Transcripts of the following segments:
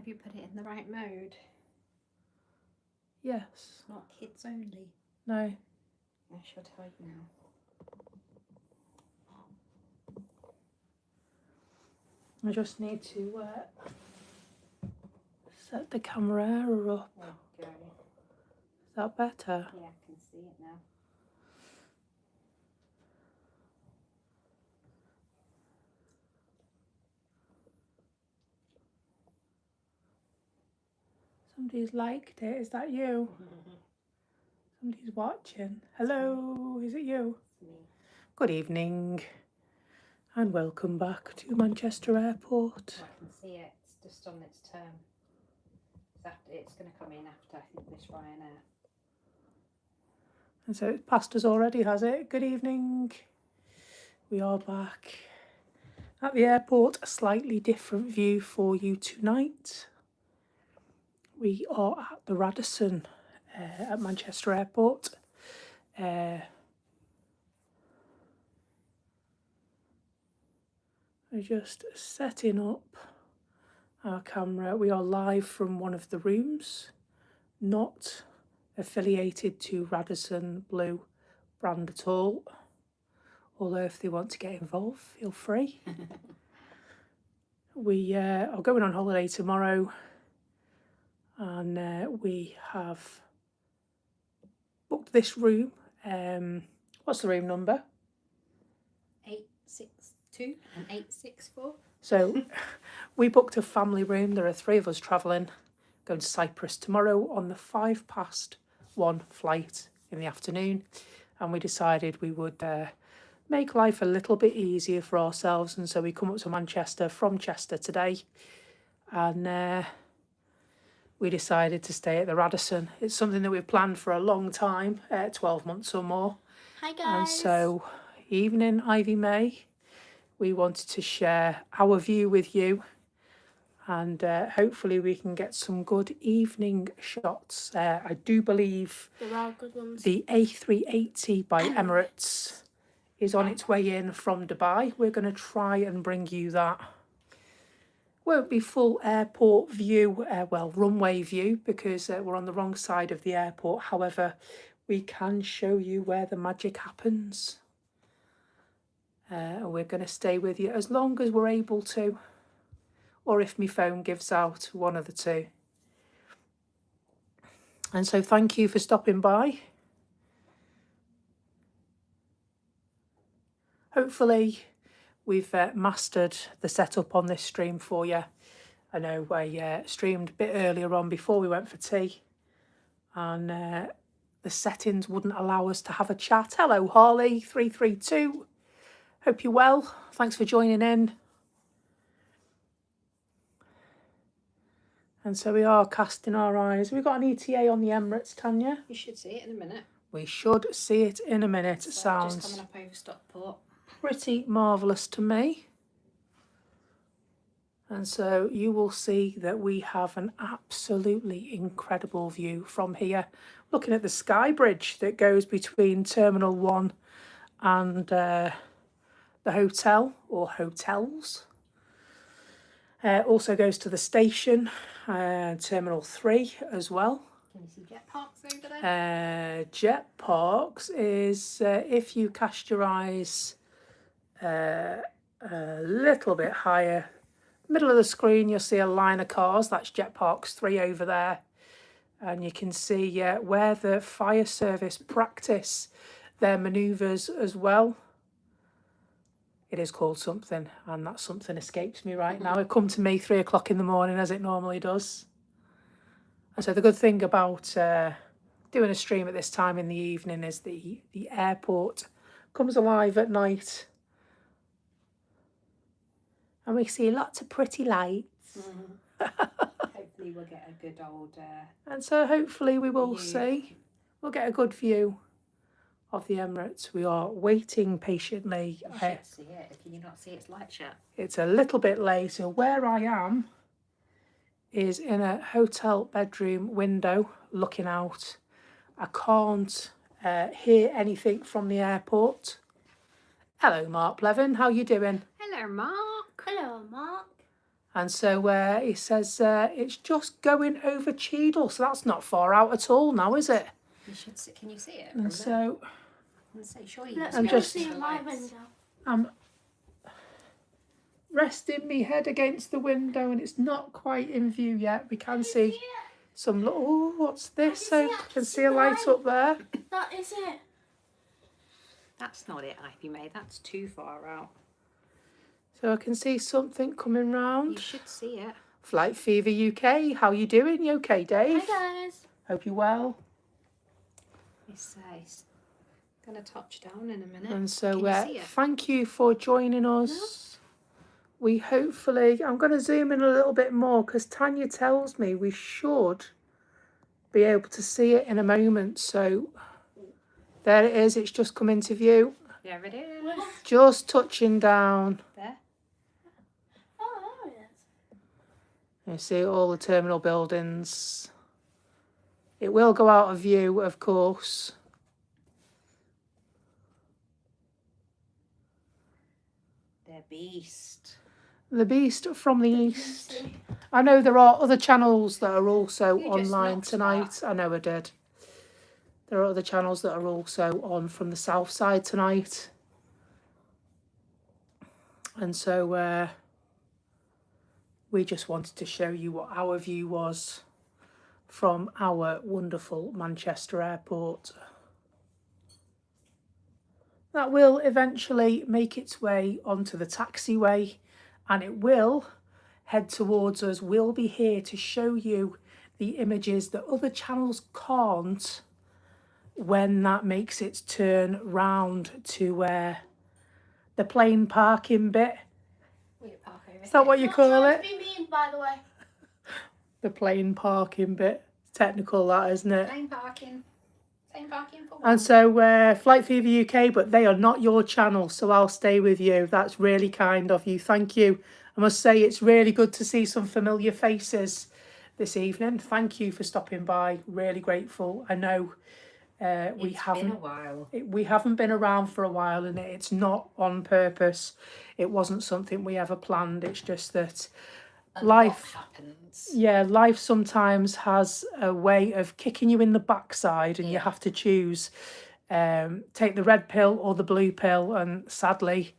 Have you put it in the right mode? Yes. Not kids only. No. I shall tell you now. I just need to set the camera up. Okay. Is that better? Yeah, I can see it now. Somebody's liked it. Is that you? Somebody's watching. Hello, is it you? It's me. Good evening and welcome back to Manchester Airport. I can see it. It's just on its turn. It's going to come in after, I think, this Ryanair. And so it's passed us already, has it? Good evening. We are back at the airport. A slightly different view for you tonight. We are at the Radisson at Manchester Airport. We're just setting up our camera. We are live from one of the rooms, not affiliated to Radisson Blue brand at all. Although if they want to get involved, feel free. We are going on holiday tomorrow, and we have booked this room. What's the room number? 862 and 864. So we booked a family room. There are 3 of us travelling, going to Cyprus tomorrow on the 1:05 flight in the afternoon. And we decided we would make life a little bit easier for ourselves. And so we come up to Manchester from Chester today. And we decided to stay at the Radisson. It's something that we've planned for a long time, 12 months or more. Hi guys. And so, evening Ivy May, we wanted to share our view with you, and hopefully we can get some good evening shots. I do believe There are good ones. the A380 by Emirates is on its way in from Dubai. We're going to try and bring you that. Won't be full airport view, runway view, because we're on the wrong side of the airport. However, we can show you where the magic happens. And we're going to stay with you as long as we're able to, or if my phone gives out, one of the two. And so thank you for stopping by. Hopefully we've mastered the setup on this stream for you. I know I streamed a bit earlier on before we went for tea, and the settings wouldn't allow us to have a chat. Hello Harley 332. Hope you're well. Thanks for joining in. And so we are casting our eyes. We've got an ETA on the Emirates, Tanya. You should see it in a minute. We should see it in a minute. It sounds just coming up over Stockport. Pretty marvellous to me. And so you will see that we have an absolutely incredible view from here. Looking at the sky bridge that goes between Terminal 1 and the hotel or hotels. Also goes to the station, Terminal 3 as well. Can you see jet parks over there? Jet parks is, if you cast your eyes a little bit higher, middle of the screen, you'll see a line of cars. That's Jet Parks 3 over there. And you can see where the fire service practice their manoeuvres as well. It is called something, and that something escapes me right now. It come to me 3 o'clock in the morning, as it normally does. And so the good thing about doing a stream at this time in the evening is the airport comes alive at night. And we see lots of pretty lights. Hopefully we'll get a good old... and so hopefully we will view. see. We'll get a good view of the Emirates. We are waiting patiently. You should see it. Can you not see its light shut? It's a little bit later. Where I am is in a hotel bedroom window looking out. I can't hear anything from the airport. Hello, Mark Levin. How you doing? Hello, Mark. Hello, Mark. And so he says it's just going over Cheadle, so that's not far out at all now, is it? You should see, can you see it? And so Sure I'm just see my window. I'm resting my head against the window, and it's not quite in view yet. We can see some little. Oh, what's this? So I can see a light up there. That is it. That's not it, Ivy May. That's too far out. So I can see something coming round. You should see it. Flight Fever UK. How you doing? You okay, Dave? Hi guys. Hope you're well. It's going to touch down in a minute. And so Can you see it? thank you for joining us. We hopefully, I'm going to zoom in a little bit more because Tanya tells me we should be able to see it in a moment. So there it is. It's just come into view. There it is. Just touching down. There. Oh, there it is. You see all the terminal buildings. It will go out of view, of course. The beast. The Beast from the East. I know there are other channels that are also You just online knocked tonight. that. I know I did. There are other channels that are also on from the south side tonight. And so we just wanted to show you what our view was from our wonderful Manchester airport. That will eventually make its way onto the taxiway, and it will head towards us. We'll be here to show you the images that other channels can't when that makes its turn round to the plane parking bit. Is that what you call it? Be mean, by the way. The plane parking bit. Technical, that, isn't it? Plane parking. Plane parking for one. And so Flight Fever UK, but they are not your channel, so I'll stay with you. That's really kind of you. Thank you. I must say it's really good to see some familiar faces this evening. Thank you for stopping by. Really grateful. I know we haven't been a while. We haven't been around for a while, and it's not on purpose. It wasn't something we ever planned. It's just that life happens. Yeah, life sometimes has a way of kicking you in the backside, and you have to choose take the red pill or the blue pill, and sadly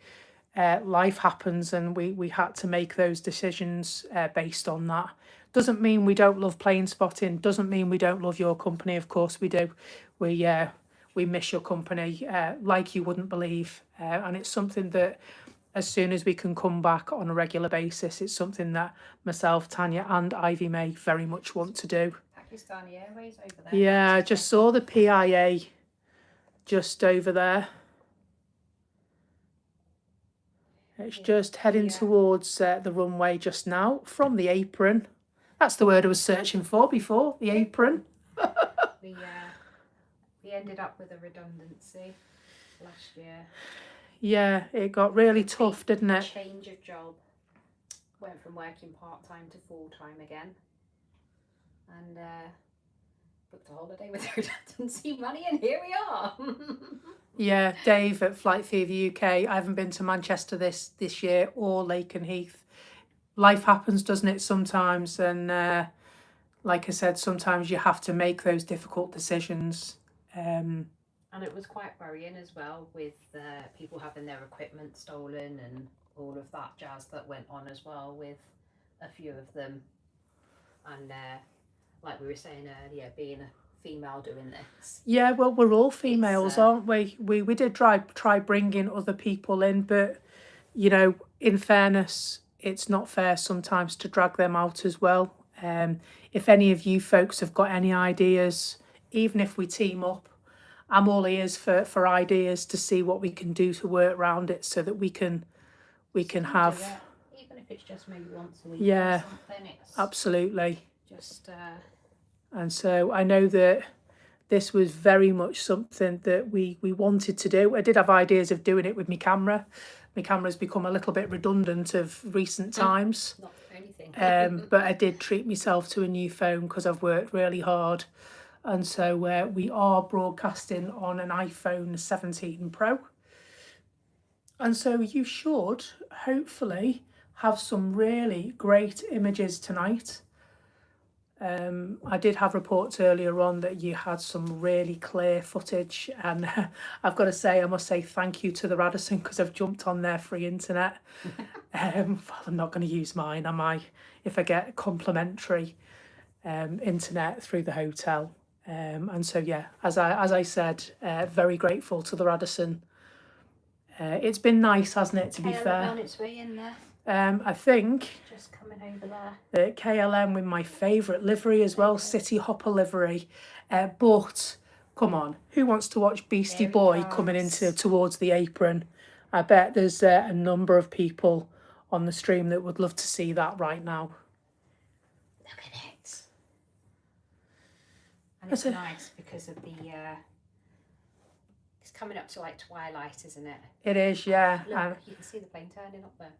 life happens, and we had to make those decisions based on that. Doesn't mean we don't love plane spotting, doesn't mean we don't love your company. Of course we do. We miss your company like you wouldn't believe, and it's something that as soon as we can come back on a regular basis, it's something that myself, Tanya and Ivy May very much want to do. Pakistani Airways over there. Yeah, I just saw the PIA just over there. It's just heading towards the runway just now from the Apron. That's the word I was searching for before, the Apron. We ended up with a redundancy last year. Yeah, it got really tough, didn't it? Change of job. Went from working part-time to full-time again. And booked a holiday with redundancy money, and here we are. Yeah, Dave at Flight Fever UK. I haven't been to Manchester this year or Lakenheath. Life happens, doesn't it, sometimes? And like I said, sometimes you have to make those difficult decisions. And it was quite worrying as well, with people having their equipment stolen and all of that jazz that went on as well with a few of them. And like we were saying earlier, being a female doing this. Yeah, well, we're all females, aren't we? We did try bringing other people in, but, you know, in fairness, it's not fair sometimes to drag them out as well. If any of you folks have got any ideas, even if we team up, I'm all ears for ideas to see what we can do to work around it, so that we can have. Even if it's just maybe once a week. Yeah, or something, it's absolutely. Just. And so I know that this was very much something that we wanted to do. I did have ideas of doing it with my camera. My camera's become a little bit redundant of recent times. Not anything. But I did treat myself to a new phone because I've worked really hard. And so we are broadcasting on an iPhone 17 Pro. And so you should hopefully have some really great images tonight. I did have reports earlier on that you had some really clear footage, and I've got to say, I must say thank you to the Radisson, because I've jumped on their free internet. Well, I'm not going to use mine, am I? If I get complimentary internet through the hotel. And so yeah, as I said, very grateful to the Radisson. It's been nice, hasn't it, to be fair? On its way in there. I think Just coming over there. the KLM with my favourite livery as well, City Hopper livery. But come on, who wants to watch Beastie There he Boy comes. coming towards the apron? I bet there's a number of people on the stream that would love to see that right now. Look at it. And it's nice because of the it's coming up to like twilight, isn't it? It is, yeah. Look, you can see the plane turning up there.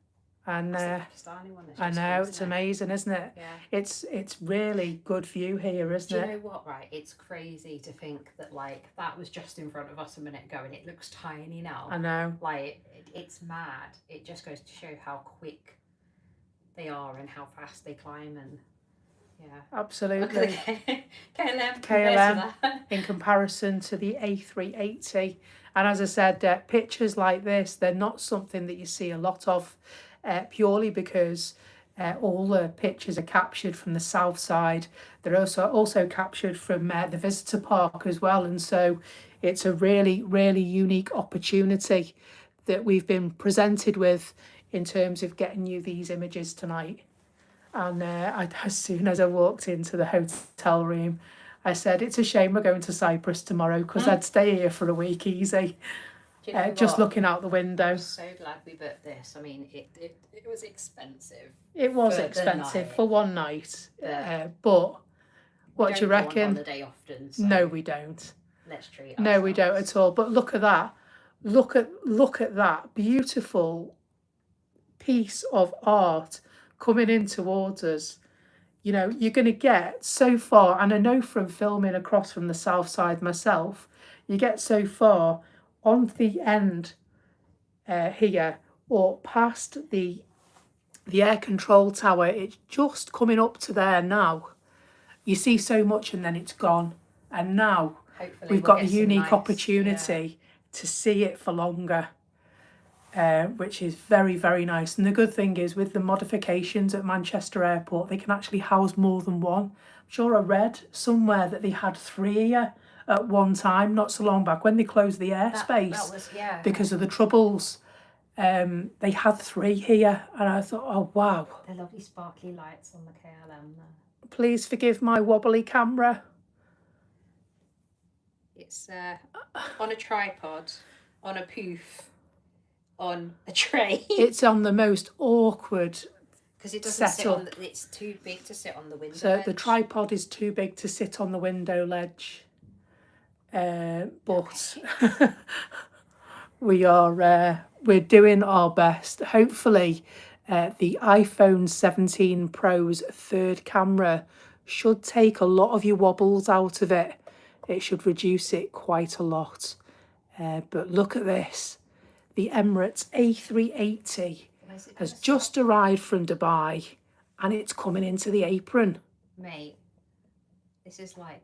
And That's the Pakistani one. That's I just know, good, it's isn't it? amazing, isn't it? Yeah. It's really good view here, isn't Do you it? know what, right? It's crazy to think that, like, that was just in front of us a minute ago and it looks tiny now. I know. Like, it's mad. It just goes to show how quick they are and how fast they climb, and yeah. Absolutely. Look at the KLM. KLM in comparison to the A380. And as I said, pictures like this, they're not something that you see a lot of, purely because all the pictures are captured from the south side. They're also captured from the visitor park as well. And so it's a really, really unique opportunity that we've been presented with in terms of getting you these images tonight. And as soon as I walked into the hotel room, I said, it's a shame we're going to Cyprus tomorrow, because I'd stay here for a week easy. Do you know Just what? looking out the window. I'm so glad we booked this. I mean, it was expensive. It was for the expensive night. for one night. Yeah. But what We do you don't go on reckon? holiday often, so No, we don't. let's treat No, we don't ourselves. at all. But look at that. Look at that beautiful piece of art coming in towards us. You know, you're going to get so far, and I know from filming across from the south side myself, you get so far on the end here, or past the air control tower. It's just coming up to there now. You see so much and then it's gone. And now Hopefully we've we'll got the get some unique nice- opportunity to see it for longer. Which is very, very nice. And the good thing is, with the modifications at Manchester Airport, they can actually house more than one. I'm sure I read somewhere that they had 3 here at one time, not so long back, when they closed the airspace That was, yeah. because of the troubles. They had 3 here, and I thought, oh wow. The lovely sparkly lights on the KLM there. Please forgive my wobbly camera. It's on a tripod, on a poof, on a tray. It's on the most awkward. Because it doesn't sit Setup. on the, it's too big to sit on the window So ledge. the tripod is too big to sit on the window ledge. But we're doing our best. Hopefully, the iPhone 17 Pro's third camera should take a lot of your wobbles out of it. It should reduce it quite a lot. But look at this. The Emirates A380 Where's it has gonna just arrived from Dubai, and it's coming into the apron. stop? Mate, this is like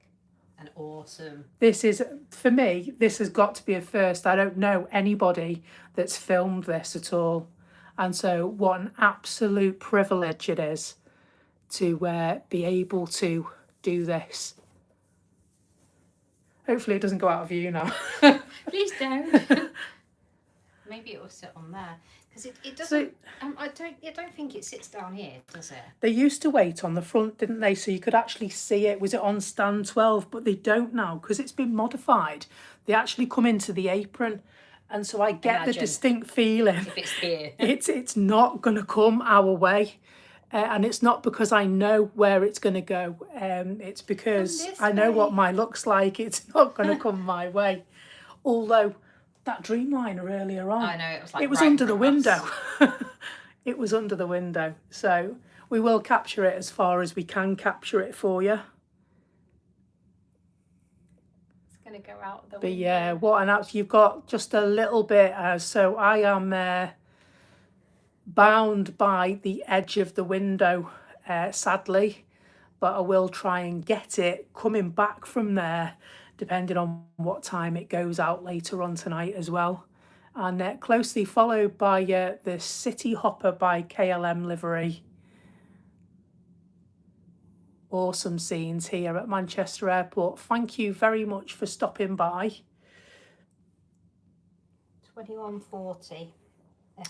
an awesome... This is, for me, this has got to be a first. I don't know anybody that's filmed this at all. And so what an absolute privilege it is to be able to do this. Hopefully it doesn't go out of view now. Please don't. Maybe it will sit on there. Because it doesn't... I don't think it sits down here, does it? They used to wait on the front, didn't they? So you could actually see it. Was it on stand 12? But they don't now because it's been modified. They actually come into the apron. And so I get the Imagine. distinct feeling If it's here. it's not going to come our way. And it's not because I know where it's going to go. It's because this I know what way. mine looks like. It's not going to come my way. Although that Dreamliner earlier on, I know, it was like it was right in under the front of window. us. It was under the window. So we will capture it as far as we can capture it for you. It's going to go out the But window. yeah, what an app. You've got just a little bit. So I am bound by the edge of the window, sadly, but I will try and get it coming back from there, depending on what time it goes out later on tonight as well. And closely followed by the City Hopper by KLM livery. Awesome scenes here at Manchester Airport. Thank you very much for stopping by. 21:40.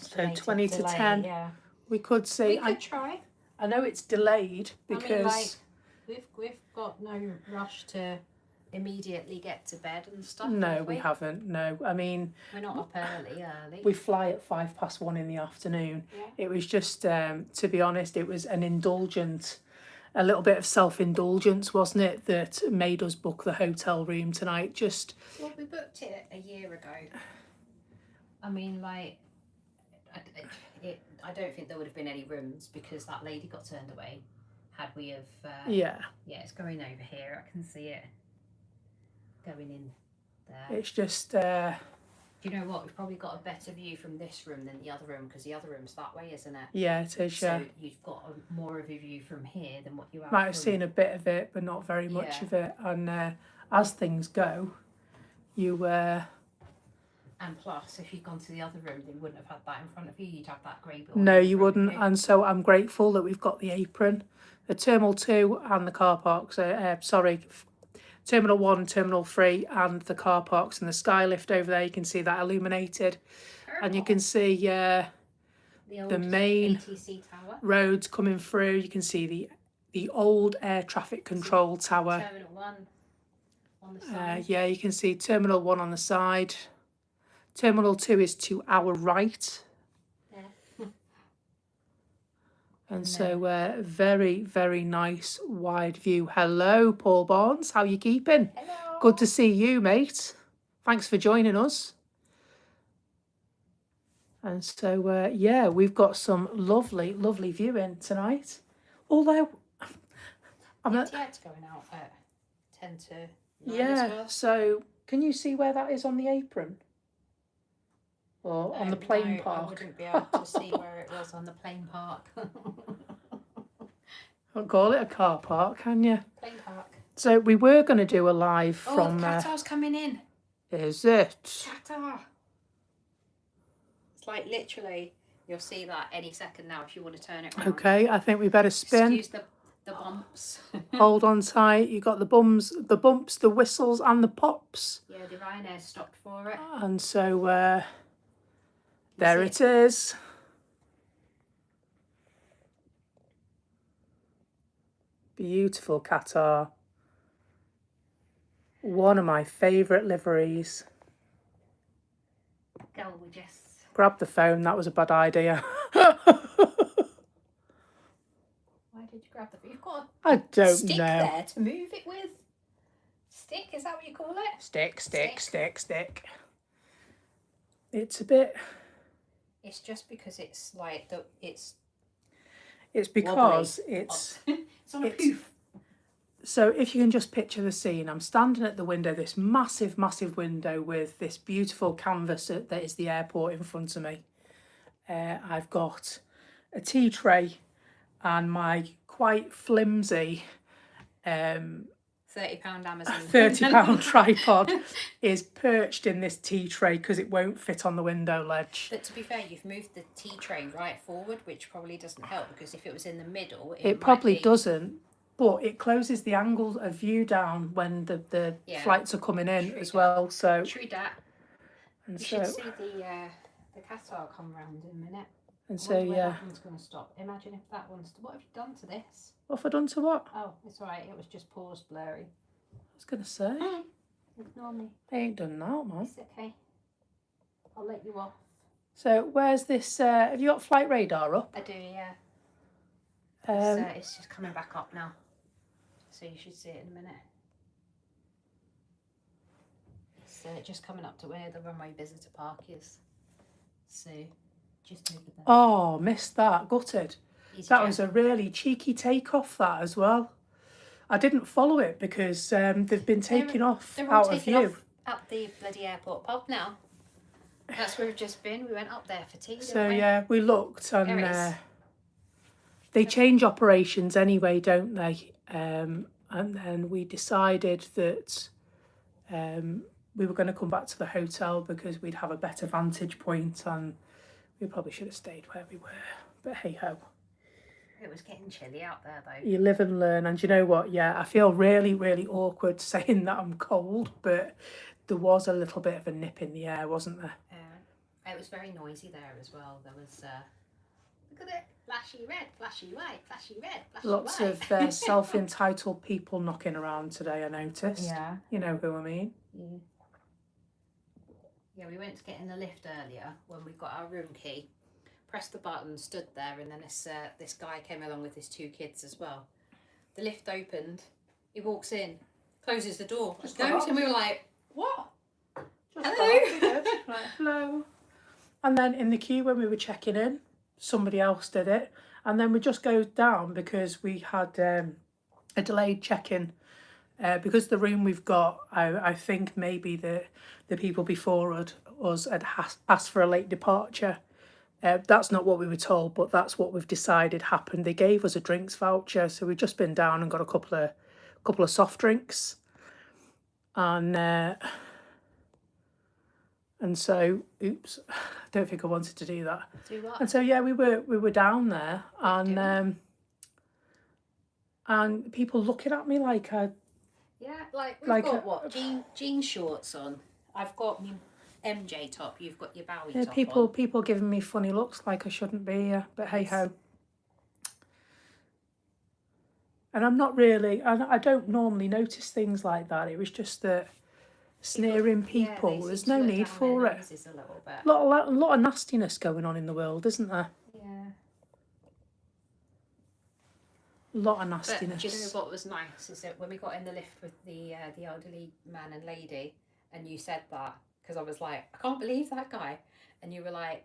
So 20 to delay, 10. Yeah. We could see. We could try. I know it's delayed because we've got no rush to immediately get to bed and stuff. no, we haven't. No, I mean we're not up early. We fly at 1:05 in the afternoon. Yeah. It was just, to be honest, it was an indulgent, a little bit of self-indulgence, wasn't it, that made us book the hotel room tonight. Just well, we booked it a year ago. I mean, like, I don't think there would have been any rooms because that lady got turned away. Had we have, yeah, it's going over here. I can see it going in there. it's just. Do you know what? We've probably got a better view from this room than the other room because the other room's that way, isn't it? Yeah, it is. Yeah. So you've got more of a view from here than what you have. Might have seen a bit of it, but not very much Yeah. of it. And as things go, you. And plus, if you'd gone to the other room, they wouldn't have had that in front of you. You'd have that grey building. No, in you front of wouldn't. you. And so I'm grateful that we've got the Apron, the Terminal 2 and the car parks. Terminal 1, Terminal 3 and the car parks and the skylift over there. You can see that illuminated. And you can see the the main ATC tower. roads coming through. You can see the old air traffic control tower. Terminal 1 on the side. Yeah, you can see Terminal 1 on the side. Terminal 2 is to our right. Yeah. And so very, very nice wide view. Hello, Paul Barnes. How you keeping? Hello. Good to see you, mate. Thanks for joining us. And so, yeah, we've got some lovely, lovely viewing tonight. Although, It's going out at 10 to 9 as yeah, well. so can you see where that is on the apron? Or on the plane No, park? I wouldn't be able to see where it was on the plane park. Can't call it a car park, can you? Plane park. So we were going to do a live from... Qatar's coming in. Is it? Qatar. It's like literally, you'll see that any second now if you want to turn it around. Okay, I think we better spin. Excuse the bumps. Hold on tight. You got the bumps, the whistles and the pops. Yeah, the Ryanair stopped for it. And so there it is. Beautiful Qatar. One of my favourite liveries. Gorgeous. Grab the phone, that was a bad idea. Why did you grab the... You've got a I don't stick know. there to move it with. Stick, is that what you call it? Stick. It's a bit... It's just because it's like it's because wobbly. it's it's on a poof. So if you can just picture the scene, I'm standing at the window, this massive, massive window with this beautiful canvas that is the airport in front of me. I've got a tea tray and my quite flimsy £30 Amazon. £30 tripod is perched in this tea tray because it won't fit on the window ledge. But to be fair, you've moved the tea tray right forward, which probably doesn't help because if it was in the middle, It probably doesn't, but it closes the angle of view down when the flights are coming in as well. So true that. And You so should see the Qatar come round in a minute. and I so wonder where yeah. that one's going to stop. Imagine if that one's... What have you done to this? What have I done to what? Oh, it's alright. It was just paused blurry. I was gonna say. Ignore me. I ain't done that, man. It's okay. I'll let you off. So where's this? Have you got flight radar up? I do, yeah. Um, It's just coming back up now. So you should see it in a minute. It's just coming up to where the runway visitor park is. So just over there. oh, missed that. Gutted. Easy That jet. was a really cheeky takeoff. That as well. I didn't follow it because they've been taken off They're all out of taken view. off at the bloody airport pub now. That's where we've just been. We went up there for tea. So didn't we? yeah, we looked and There is. they change operations anyway, don't they? And then we decided that we were going to come back to the hotel because we'd have a better vantage point, and we probably should have stayed where we were. But hey ho. It was getting chilly out there though. You live and learn. And you know what? Yeah, I feel really, really awkward saying that I'm cold, but there was a little bit of a nip in the air, wasn't there? It was very noisy there as well. There was, look at it, flashy red, flashy white, flashy red, flashy Lots white. of self-entitled people knocking around today, I noticed. Yeah. You know who I mean? Yeah. Yeah, we went to get in the lift earlier when we got our room key. Pressed the button, stood there, and then this guy came along with his 2 kids as well. The lift opened. He walks in, closes the door, and goes, and we were like, "What? Hello." Like, hello. And then in the queue when we were checking in, somebody else did it, and then we just go down because we had a delayed check-in. Because the room we've got, I think maybe the people before us had asked for a late departure. That's not what we were told, but that's what we've decided happened. They gave us a drinks voucher, so we've just been down and got a couple of soft drinks, and so oops, I don't think I wanted to do that. Do what? And so yeah, we were down there, and people looking at me like I. Yeah, like we've Like got what jean shorts on. I've got my MJ top. You've got your Bowie Yeah, top people on. giving me funny looks like I shouldn't be, but hey ho. And I'm not really, I don't normally notice things like that. It was just that sneering people, Yeah, there's they seem no to let need down for their it. noses a little bit. A lot of nastiness going on in the world, isn't there? Yeah. A lot of But nastiness. do you know what was nice is that when we got in the lift with the elderly man and lady, and you said that, because I was like, I can't believe that guy, and you were like,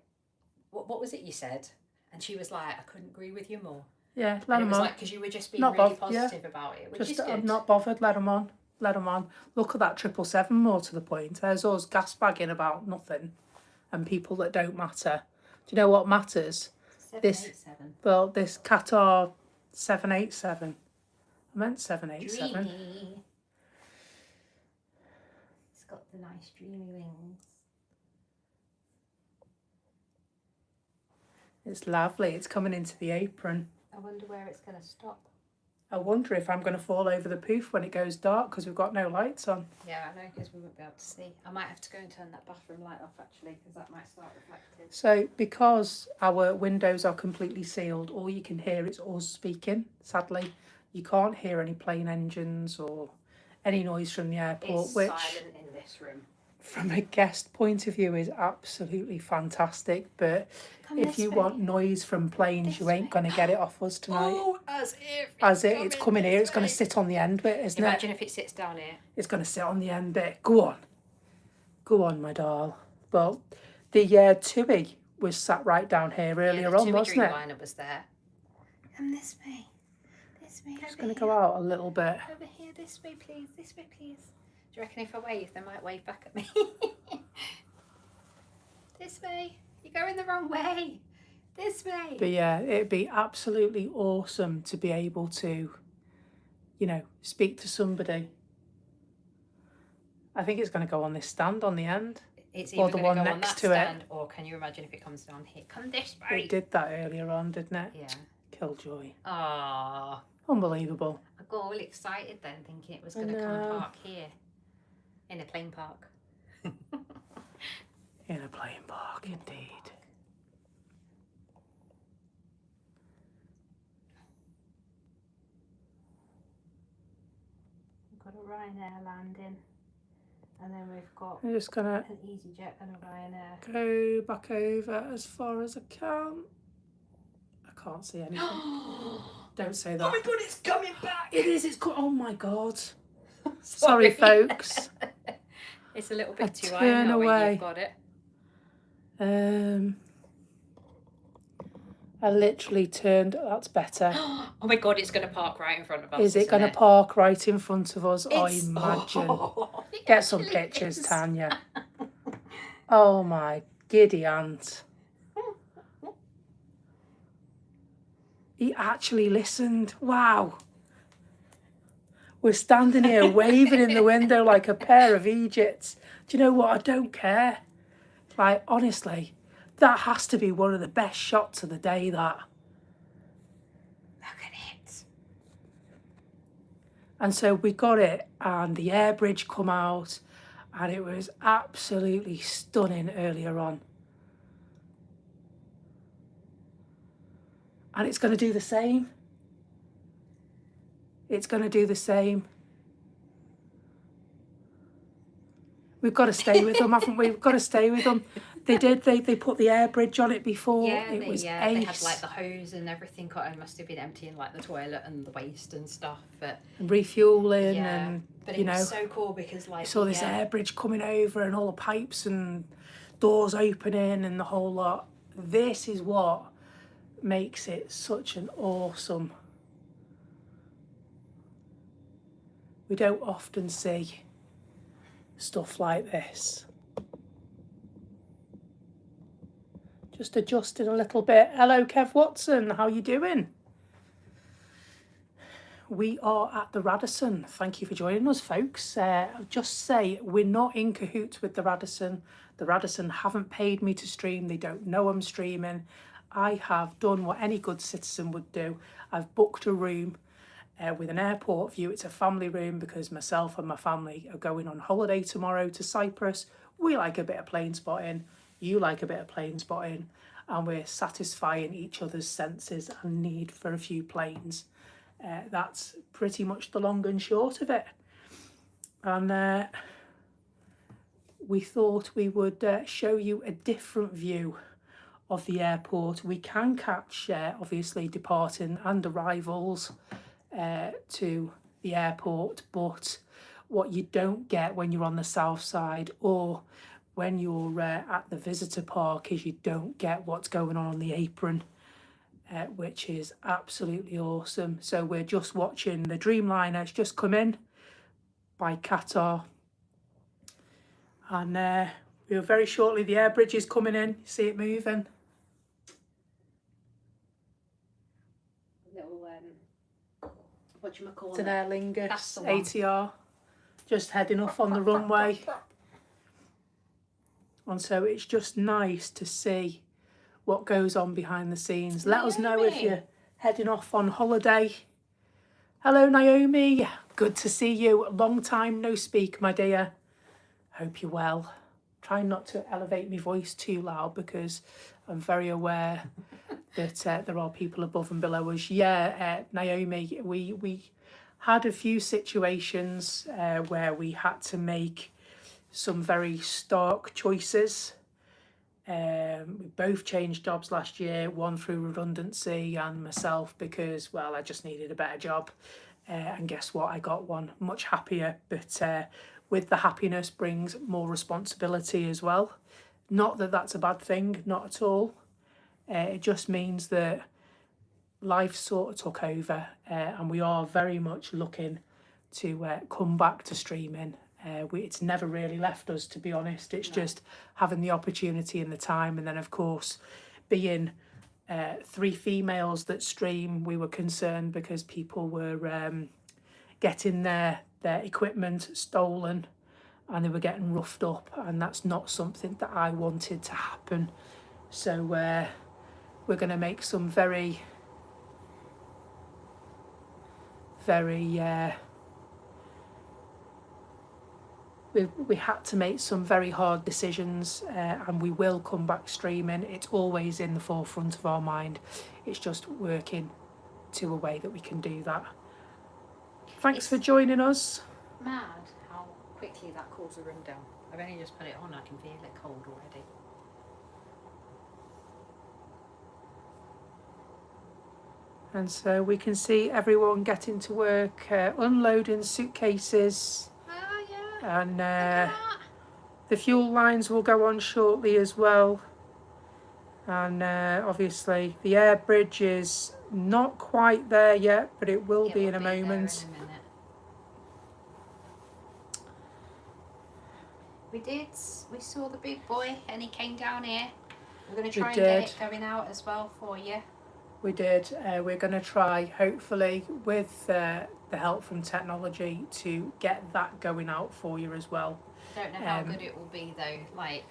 what was it you said? And she was like, I couldn't agree with you more. Yeah, let And it them was on. like, because you were just being Not really bothered, yeah. positive about it, which is Just good. I'm not bothered. Let them on. Let them on. Look at that 777 more to the point. There's us gas bagging about nothing, and people that don't matter. Do you know what matters? 787. Well, this Qatar 787. I meant 787. Dreamy. It's got the nice dreamy wings. It's lovely. It's coming into the apron. I wonder where it's going to stop. I wonder if I'm going to fall over the poof when it goes dark because we've got no lights on. Yeah, I know, because we won't be able to see. I might have to go and turn that bathroom light off, actually, because that might start reflecting. So because our windows are completely sealed, all you can hear is us speaking, sadly. You can't hear any plane engines or any noise from the airport, It's which silent in this room. from a guest point of view is absolutely fantastic. But Come if this you way. want noise from planes, you This ain't way. going to get it off us tonight. Oh, as if It's coming here, it's going to sit on the end bit, isn't it? Imagine if it sits down here. It's going to sit on the end bit. Go on, my doll. Well, the Tui was sat right down here earlier on, wasn't it? The Dreamliner was there. Come this way. This way. It's going to go out a little bit. Over here, this way, please. This way, please. Do you reckon if I wave, they might wave back at me? This way. You're going the wrong way. This way. But yeah, it'd be absolutely awesome to be able to, speak to somebody. I think it's going to go on this stand on the end. It's or either the going one to go on next that to it. stand, or can you imagine if it comes down here? Come this way. It did that earlier on, didn't it? Yeah. Killjoy. Ah. Unbelievable. I got all excited then, thinking it was I going to come know. park here. In a plane park. In a plane park, indeed. We've got a Ryanair landing. And then we've got I'm just going to an EasyJet and a Ryanair. go back over as far as I can. I can't see anything. Don't say that. Oh my god, it's coming back! It is, oh my god. Sorry, folks. It's a little bit too high turn now when away. you've got it. I literally turned, that's better. Oh my god, it's going to park right in front of us. Is it going to park right in front of us? I imagine. Oh, Get some pictures, Tanya. Oh my Giddy aunt. He actually listened. Wow. We're standing here waving in the window like a pair of Egypts. Do you know what? I don't care. Like, honestly, that has to be one of the best shots of the day, that. Look at it. And so we got it, and the air bridge come out, and it was absolutely stunning earlier on. And it's going to do the same. It's going to do the same. We've got to stay with them, haven't we? We've got to stay with them. They did. They put the air bridge on it before. Yeah, it was they ace. had like the hose and everything. It must have been emptying like the toilet and the waste and stuff. But and refueling, yeah, and but you it know, was so cool because like saw this air bridge coming over and all the pipes and doors opening and the whole lot. This is what makes it such an awesome. We don't often see stuff like this. Just adjusting a little bit. Hello, Kev Watson. How you doing? We are at the Radisson. Thank you for joining us, folks. I'll just say we're not in cahoots with the Radisson. The Radisson haven't paid me to stream. They don't know I'm streaming. I have done what any good citizen would do. I've booked a room with an airport view. It's a family room because myself and my family are going on holiday tomorrow to Cyprus. We like a bit of plane spotting. You like a bit of plane spotting. And we're satisfying each other's senses and need for a few planes. That's pretty much the long and short of it. And we thought we would show you a different view of the airport. We can catch, obviously, departing and arrivals to the airport, but what you don't get when you're on the south side or when you're at the visitor park is you don't get what's going on the Apron, which is absolutely awesome. So we're just watching the Dreamliner. It's just come in by Qatar, and we'll very shortly, the air bridge is coming in. You see it moving. Whatchamacallit? It's an Aer Lingus That's the one. ATR, just heading off on the runway. And so it's just nice to see what goes on behind the scenes. Let us know if you're heading off on holiday. Hello, Naomi. Good to see you. Long time no speak, my dear. Hope you're well. Try not to elevate my voice too loud because I'm very aware that there are people above and below us. Yeah, Naomi, we had a few situations where we had to make some very stark choices. We both changed jobs last year, one through redundancy and myself because, well, I just needed a better job. And guess what? I got one much happier, but with the happiness brings more responsibility as well. Not that that's a bad thing, not at all. It just means that life sort of took over, and we are very much looking to come back to streaming. It's never really left us, to be honest. It's just having the opportunity and the time, and then of course being 3 females that stream, we were concerned because people were getting their equipment stolen and they were getting roughed up, and that's not something that I wanted to happen. So we're going to make some very we had to make some very hard decisions, and we will come back streaming. It's always in the forefront of our mind. It's just working to a way that we can do that. Thanks for joining us. Mad how quickly that cools a room down. I've only just put it on, I can feel it cold already. And so we can see everyone getting to work, unloading suitcases. Oh yeah. And the fuel lines will go on shortly as well. And obviously the air bridge is not quite there yet, but it will be in a moment. We did. We saw the big boy and he came down here. We're going to try We and get did. it going out as well for you. We did. We're going to try, hopefully, with the help from technology, to get that going out for you as well. Don't know how good it will be though, like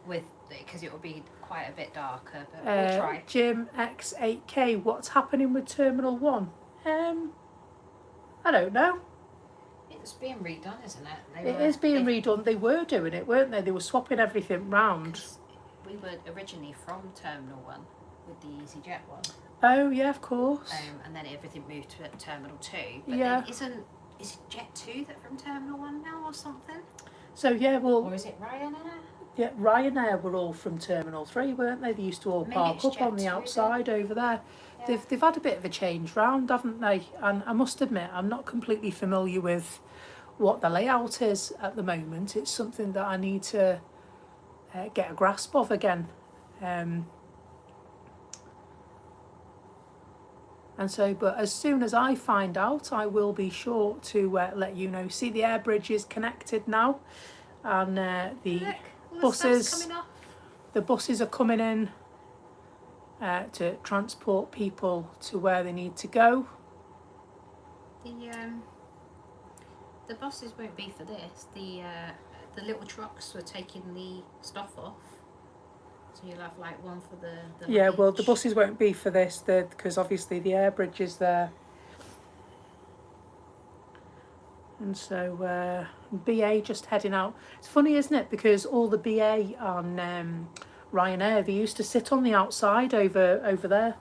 because it will be quite a bit darker, but we'll try. Jim X8K, what's happening with Terminal 1? I don't know. It's being redone, isn't it? It is being redone. They were doing it, weren't they? They were swapping everything round. We were originally from Terminal 1 with the EasyJet one. Oh, yeah, of course. And then everything moved to Terminal 2. But Yeah. then is it Jet 2 that from Terminal 1 now or something? So, yeah, well... Or is it Ryanair? Yeah, Ryanair were all from Terminal 3, weren't they? They used to all Maybe park it's up on Jet the 2 outside over there. Yeah. They've had a bit of a change round, haven't they? And I must admit, I'm not completely familiar with what the layout is at the moment. It's something that I need to get a grasp of again. And so, but as soon as I find out, I will be sure to let you know. See, the air bridge is connected now, and the buses are coming in to transport people to where they need to go. The buses won't be for this. The little trucks were taking the stuff off. So you'll have like one for the Yeah, well, the luggage. buses won't be for this, because obviously the air bridge is there. And so BA just heading out. It's funny, isn't it? Because all the BA on Ryanair, they used to sit on the outside over there.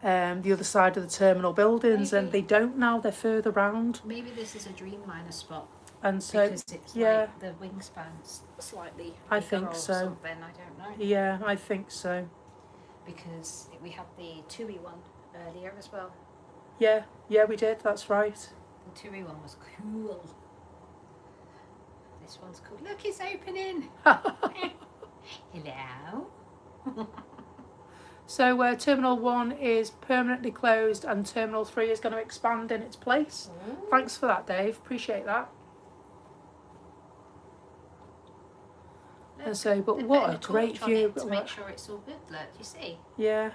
Yeah. The other side of the terminal buildings, Maybe. and they don't now. They're further round. Maybe this is a Dreamliner spot. And so, Because it's yeah, like the wingspan's slightly I bigger think or so. something, I don't know. Yeah, I think so. Because we had the TUI one earlier as well. Yeah, we did. That's right. The TUI one was cool. This one's cool. Look, it's opening. Hello. So Terminal 1 is permanently closed, and Terminal 3 is going to expand in its place. Ooh. Thanks for that, Dave. Appreciate that. Look, And so, but they're what putting a torch great on view. it to make sure it's all good. Look, you see? Yeah,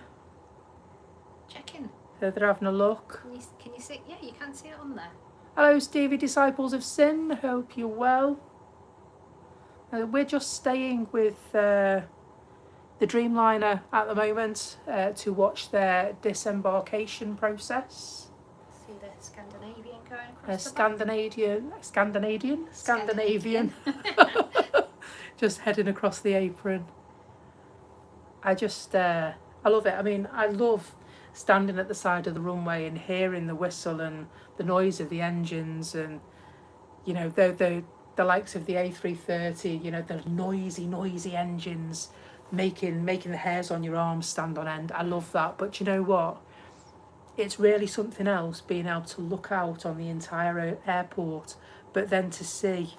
Checking. so they're having a look. Can you see? Yeah, you can see it on there. Hello, Stevie, Disciples of Sin. Hope you're well. We're just staying with the Dreamliner at the moment to watch their disembarkation process. See the Scandinavian going across the Scandinavian. Just heading across the apron. I love it. I mean, I love standing at the side of the runway and hearing the whistle and the noise of the engines, and you know, the likes of the A330, you know, those noisy engines making the hairs on your arms stand on end. I love that. But you know what? It's really something else being able to look out on the entire airport, but then to see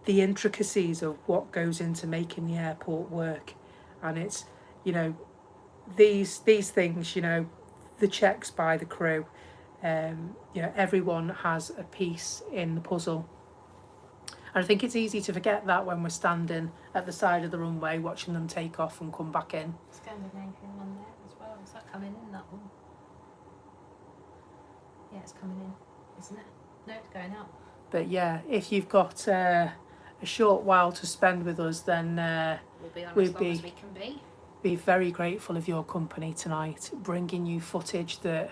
the intricacies of what goes into making the airport work. And it's, you know, these things, you know, the checks by the crew, you know, everyone has a piece in the puzzle. And I think it's easy to forget that when we're standing at the side of the runway watching them take off and come back in. Scandinavian one there as well. Is that coming in, that one? Yeah, it's coming in, isn't it? No, it's going out. But yeah, if you've got a short while to spend with us, then We'll be on we'd as long as we can be very grateful of your company tonight, bringing you footage that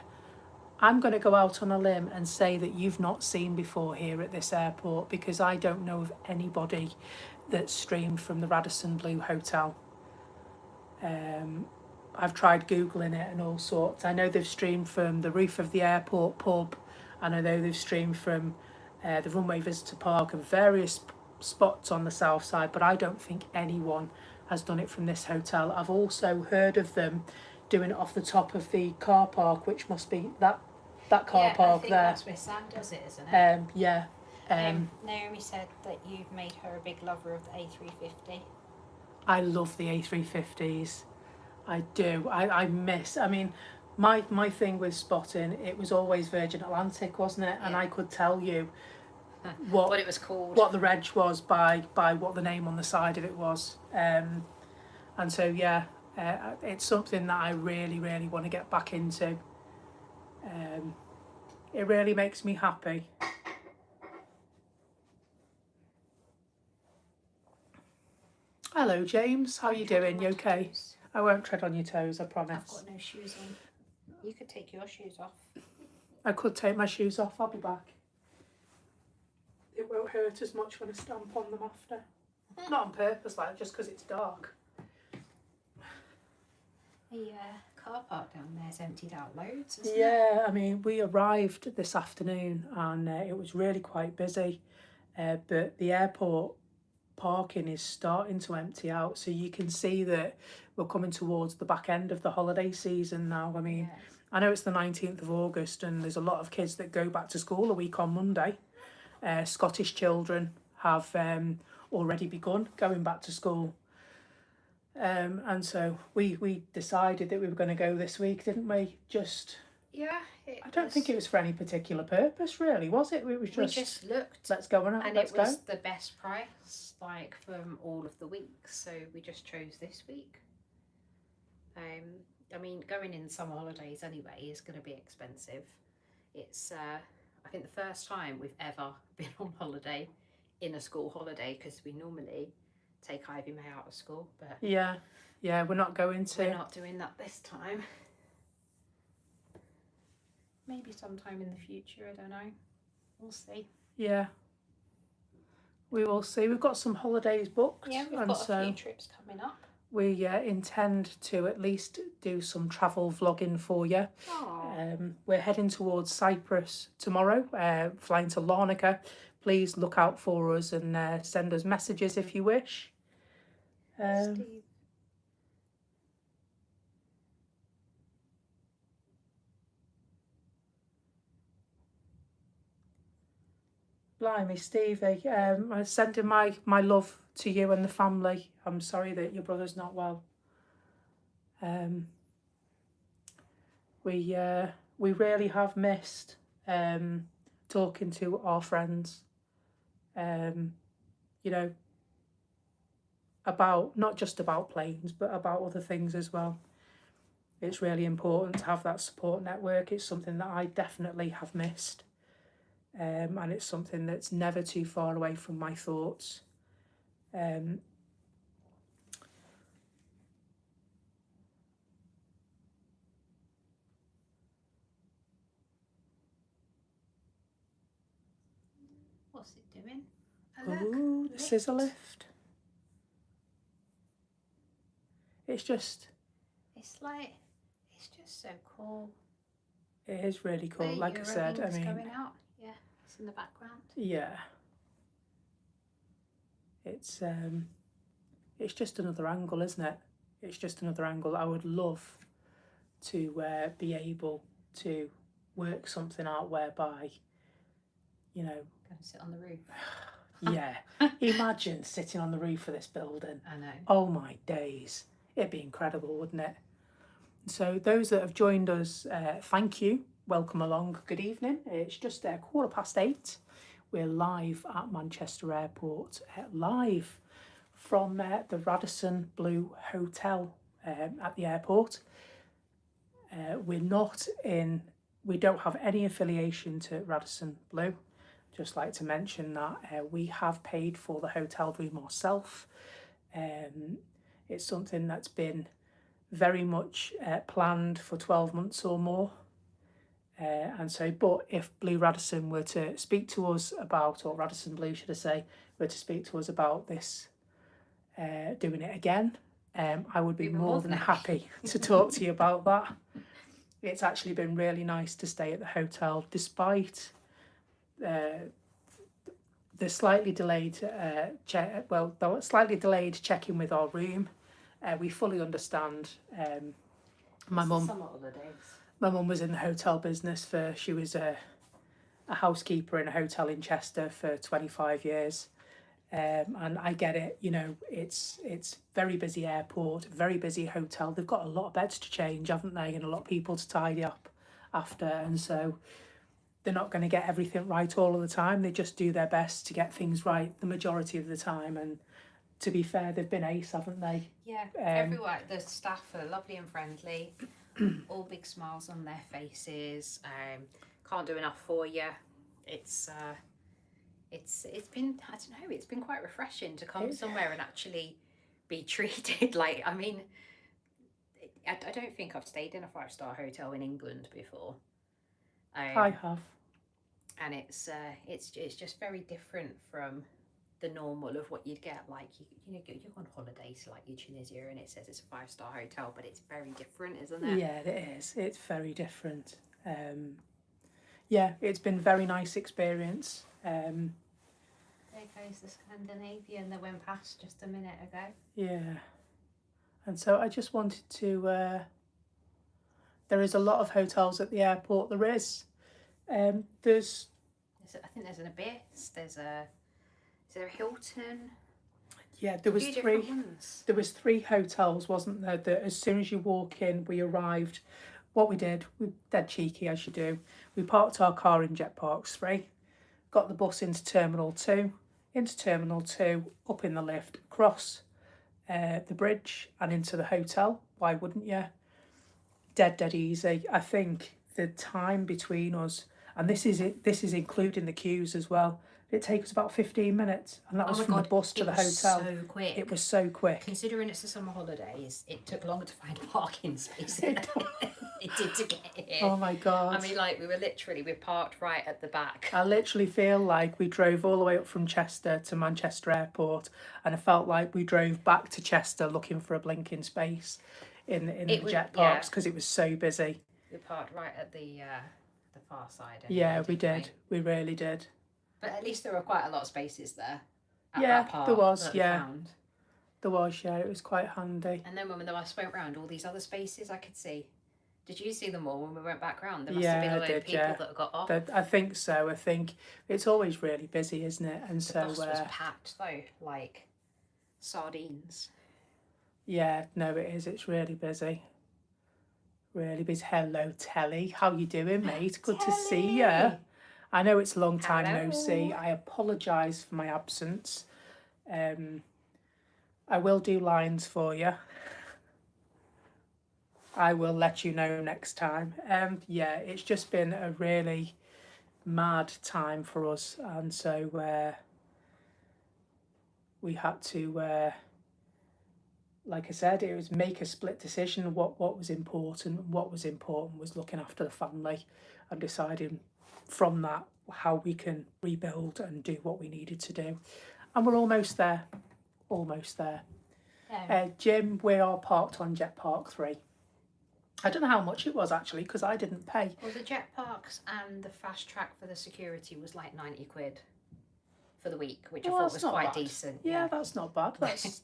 I'm going to go out on a limb and say that you've not seen before here at this airport, because I don't know of anybody that's streamed from the Radisson Blu Hotel. I've tried Googling it and all sorts. I know they've streamed from the roof of the airport pub, and I know they've streamed from the runway visitor park and various spots on the south side, but I don't think anyone has done it from this hotel. I've also heard of them doing it off the top of the car park, which must be that car park I think there. That's where Sam does it, isn't it? Yeah. Naomi said that you've made her a big lover of the A350. I love the A350s. I do. I mean, my thing with spotting, it was always Virgin Atlantic, wasn't it? And Yeah. I could tell you what it was called. what the reg was by what the name on the side of it was. And so yeah, it's something that I really want to get back into. It really makes me happy. Hello James, how you doing? You okay? I won't tread on your toes, I promise. I've got no shoes on. You could take your shoes off. I could take my shoes off, I'll be back. It won't hurt as much when I stamp on them after. Not on purpose, like, just because it's dark. The car park down there's emptied out loads, isn't Yeah, I mean, we arrived this afternoon and it was really quite busy. But the airport parking is starting to empty out, so you can see that we're coming towards the back end of the holiday season now. I mean, Yes. I know it's the 19th of August and there's a lot of kids that go back to school a week on Monday. Scottish children have already begun going back to school. And so we decided that we were going to go this week, didn't we? Just, Yeah. I don't think it was for any particular purpose, really, was it? It was We just looked, let's go on, and let's it was go. the best price, like from all of the weeks. So we just chose this week. I mean, going in summer holidays anyway is going to be expensive. It's I think the first time we've ever been on holiday in a school holiday, because we normally take Ivy May out of school, but Yeah, we're not going to. we're not doing that this time. Maybe sometime in the future, I don't know. We'll see. Yeah, we will see. We've got some holidays booked, Yeah, we've and got so a few trips coming up. we intend to at least do some travel vlogging for you. We're heading towards Cyprus tomorrow, flying to Larnaca. Please look out for us and send us messages if you wish. Steve. Blimey, Stevie, I'm sending my love to you and the family. I'm sorry that your brother's not well. We really have missed talking to our friends, you know, about, not just about planes, but about other things as well. It's really important to have that support network. It's something that I definitely have missed. And it's something that's never too far away from my thoughts. What's it doing? Oh, look, Ooh, the scissor lift. It's just so cool. It is really cool. The Like I said, I Eurowings mean, going out. Yeah, it's in the background. yeah, it's just another angle, isn't it? It's just another angle. I would love to be able to work something out whereby, you know, Going to sit on the roof. yeah. Imagine sitting on the roof of this building. I know. Oh my days. It'd be incredible, wouldn't it? So those that have joined us, thank you. Welcome along. Good evening. It's just 8:15. We're live at Manchester Airport, live from the Radisson Blu Hotel at the airport. We don't have any affiliation to Radisson Blu. Just like to mention that we have paid for the hotel room ourselves. It's something that's been very much planned for 12 months or more. And so, but if Blue Radisson were to speak to us about, or Radisson Blu should I say, were to speak to us about this, doing it again, I would be more than happy to talk to you about that. It's actually been really nice to stay at the hotel despite the slightly delayed check-in with our room. We fully understand. My mum was in the hotel business she was a housekeeper in a hotel in Chester for 25 years. And I get it, you know, it's very busy airport, very busy hotel. They've got a lot of beds to change, haven't they? And a lot of people to tidy up after. And so they're not going to get everything right all of the time. They just do their best to get things right the majority of the time. And to be fair, they've been ace, haven't they? Yeah, everywhere. The staff are lovely and friendly. All big smiles on their faces. Can't do enough for you. It's been, I don't know, it's been quite refreshing to come somewhere and actually be treated like, I mean, I don't think I've stayed in a 5-star hotel in England before. I have. And it's just very different from the normal of what you'd get. Like you go on holiday to like Tunisia and it says it's a 5-star hotel, but it's very different, isn't it? Yeah, it is. It's very different. Yeah, it's been a very nice experience. There goes the Scandinavian that went past just a minute ago. Yeah, and so I just wanted to. There is a lot of hotels at the airport. There is. I think there's an Abyss. Is there a Hilton? Yeah, there was three. Ones. There was 3 hotels, wasn't there? That as soon as you walk in, we arrived. What we did, we dead cheeky as you do. We parked our car in Jet Parks 3, got the bus into Terminal 2, up in the lift, across the bridge and into the hotel. Why wouldn't you? Dead easy. I think the time between us, and this is including the queues as well, it takes us about 15 minutes, and that was from the bus to the hotel. So quick. It was so quick. Considering it's the summer holidays, it took longer to find a parking space than it did to get here. Oh my God. I mean, like, we parked right at the back. I literally feel like we drove all the way up from Chester to Manchester Airport, and I felt like we drove back to Chester looking for a blinking space in the Jet Parks because it was so busy. We parked right at the far side. Yeah, we did. We really did. But at least there were quite a lot of spaces there. Yeah, there was. Yeah, found. there was. Yeah, it was quite handy. And then when I went round all these other spaces, I could see. Did you see them all when we went back round? There must have been a load of people that got off. I think so. I think it's always really busy, isn't it? And the bus was packed though, like sardines. Yeah, no, it is. It's really busy. Really busy. Hello, Tely. How you doing, mate? Good to see you. I know it's a long time no see. I apologise for my absence. I will do lines for you. I will let you know next time. Yeah, it's just been a really mad time for us, and so we had to, like I said, it was make a split decision of what was important. What was important was looking after the family and deciding from that how we can rebuild and do what we needed to do. And we're almost there. Jim, we are parked on Jet Park 3. I don't know how much it was actually because I didn't pay. Well, the Jet Parks and the fast track for the security was like 90 quid for the week, which I thought was quite decent. Yeah, that's not bad. That's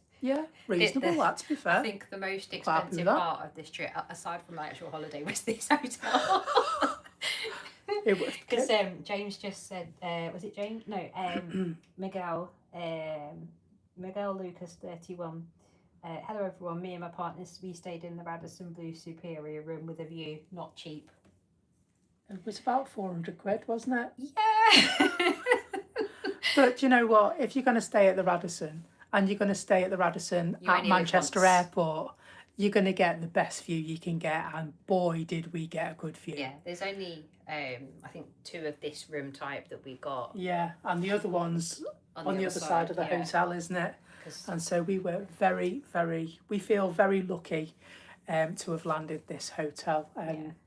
reasonable, that, to be fair. I think the most expensive part of this trip, aside from my actual holiday, was this hotel. Because James just said, was it James? No, Miguel Lucas 31. Hello everyone, me and my partners, we stayed in the Radisson Blue Superior room with a view, not cheap. It was about 400 quid, wasn't it? Yeah. But you know what, if you're going to stay at the Radisson, and you're going to stay at the Radisson at Manchester Airport, you're going to get the best view you can get, and boy did we get a good view. Yeah, there's only I think 2 of this room type that we got. Yeah, and the other one's on the other side of the hotel, isn't it? And so we were we feel very lucky to have landed this hotel,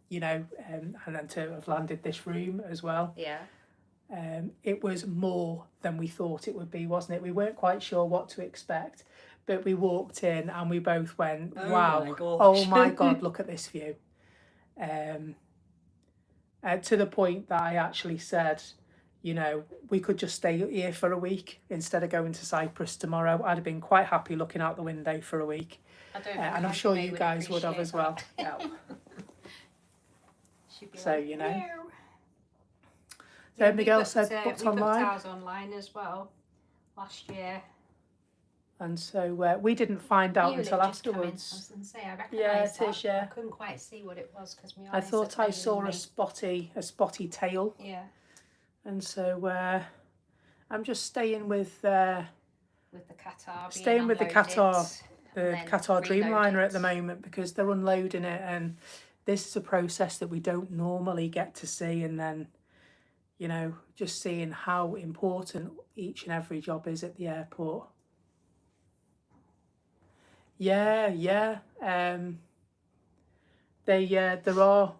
you know, and then to have landed this room as well. Yeah. It was more than we thought it would be, wasn't it? We weren't quite sure what to expect, but we walked in and we both went, wow, oh my God, look at this view. To the point that I actually said, you know, we could just stay here for a week instead of going to Cyprus tomorrow. I'd have been quite happy looking out the window for a week. And I'm sure you guys would have as well. Yeah. So, you know. So Miguel said booked online. We booked ours online as well last year. And so we didn't find out Violet until just come in. I afterwards. was going to say, I Yeah, recognised it is, that. yeah. I couldn't quite see what it was because my I eyes thought are I failing saw me. a spotty tail, Yeah, and so I'm just staying with with the Qatar being staying with the unloaded, Qatar, the and then Qatar Dreamliner reloaded. at the moment, because they're unloading it, and this is a process that we don't normally get to see. And then, you know, just seeing how important each and every job is at the airport. Yeah, yeah. There are.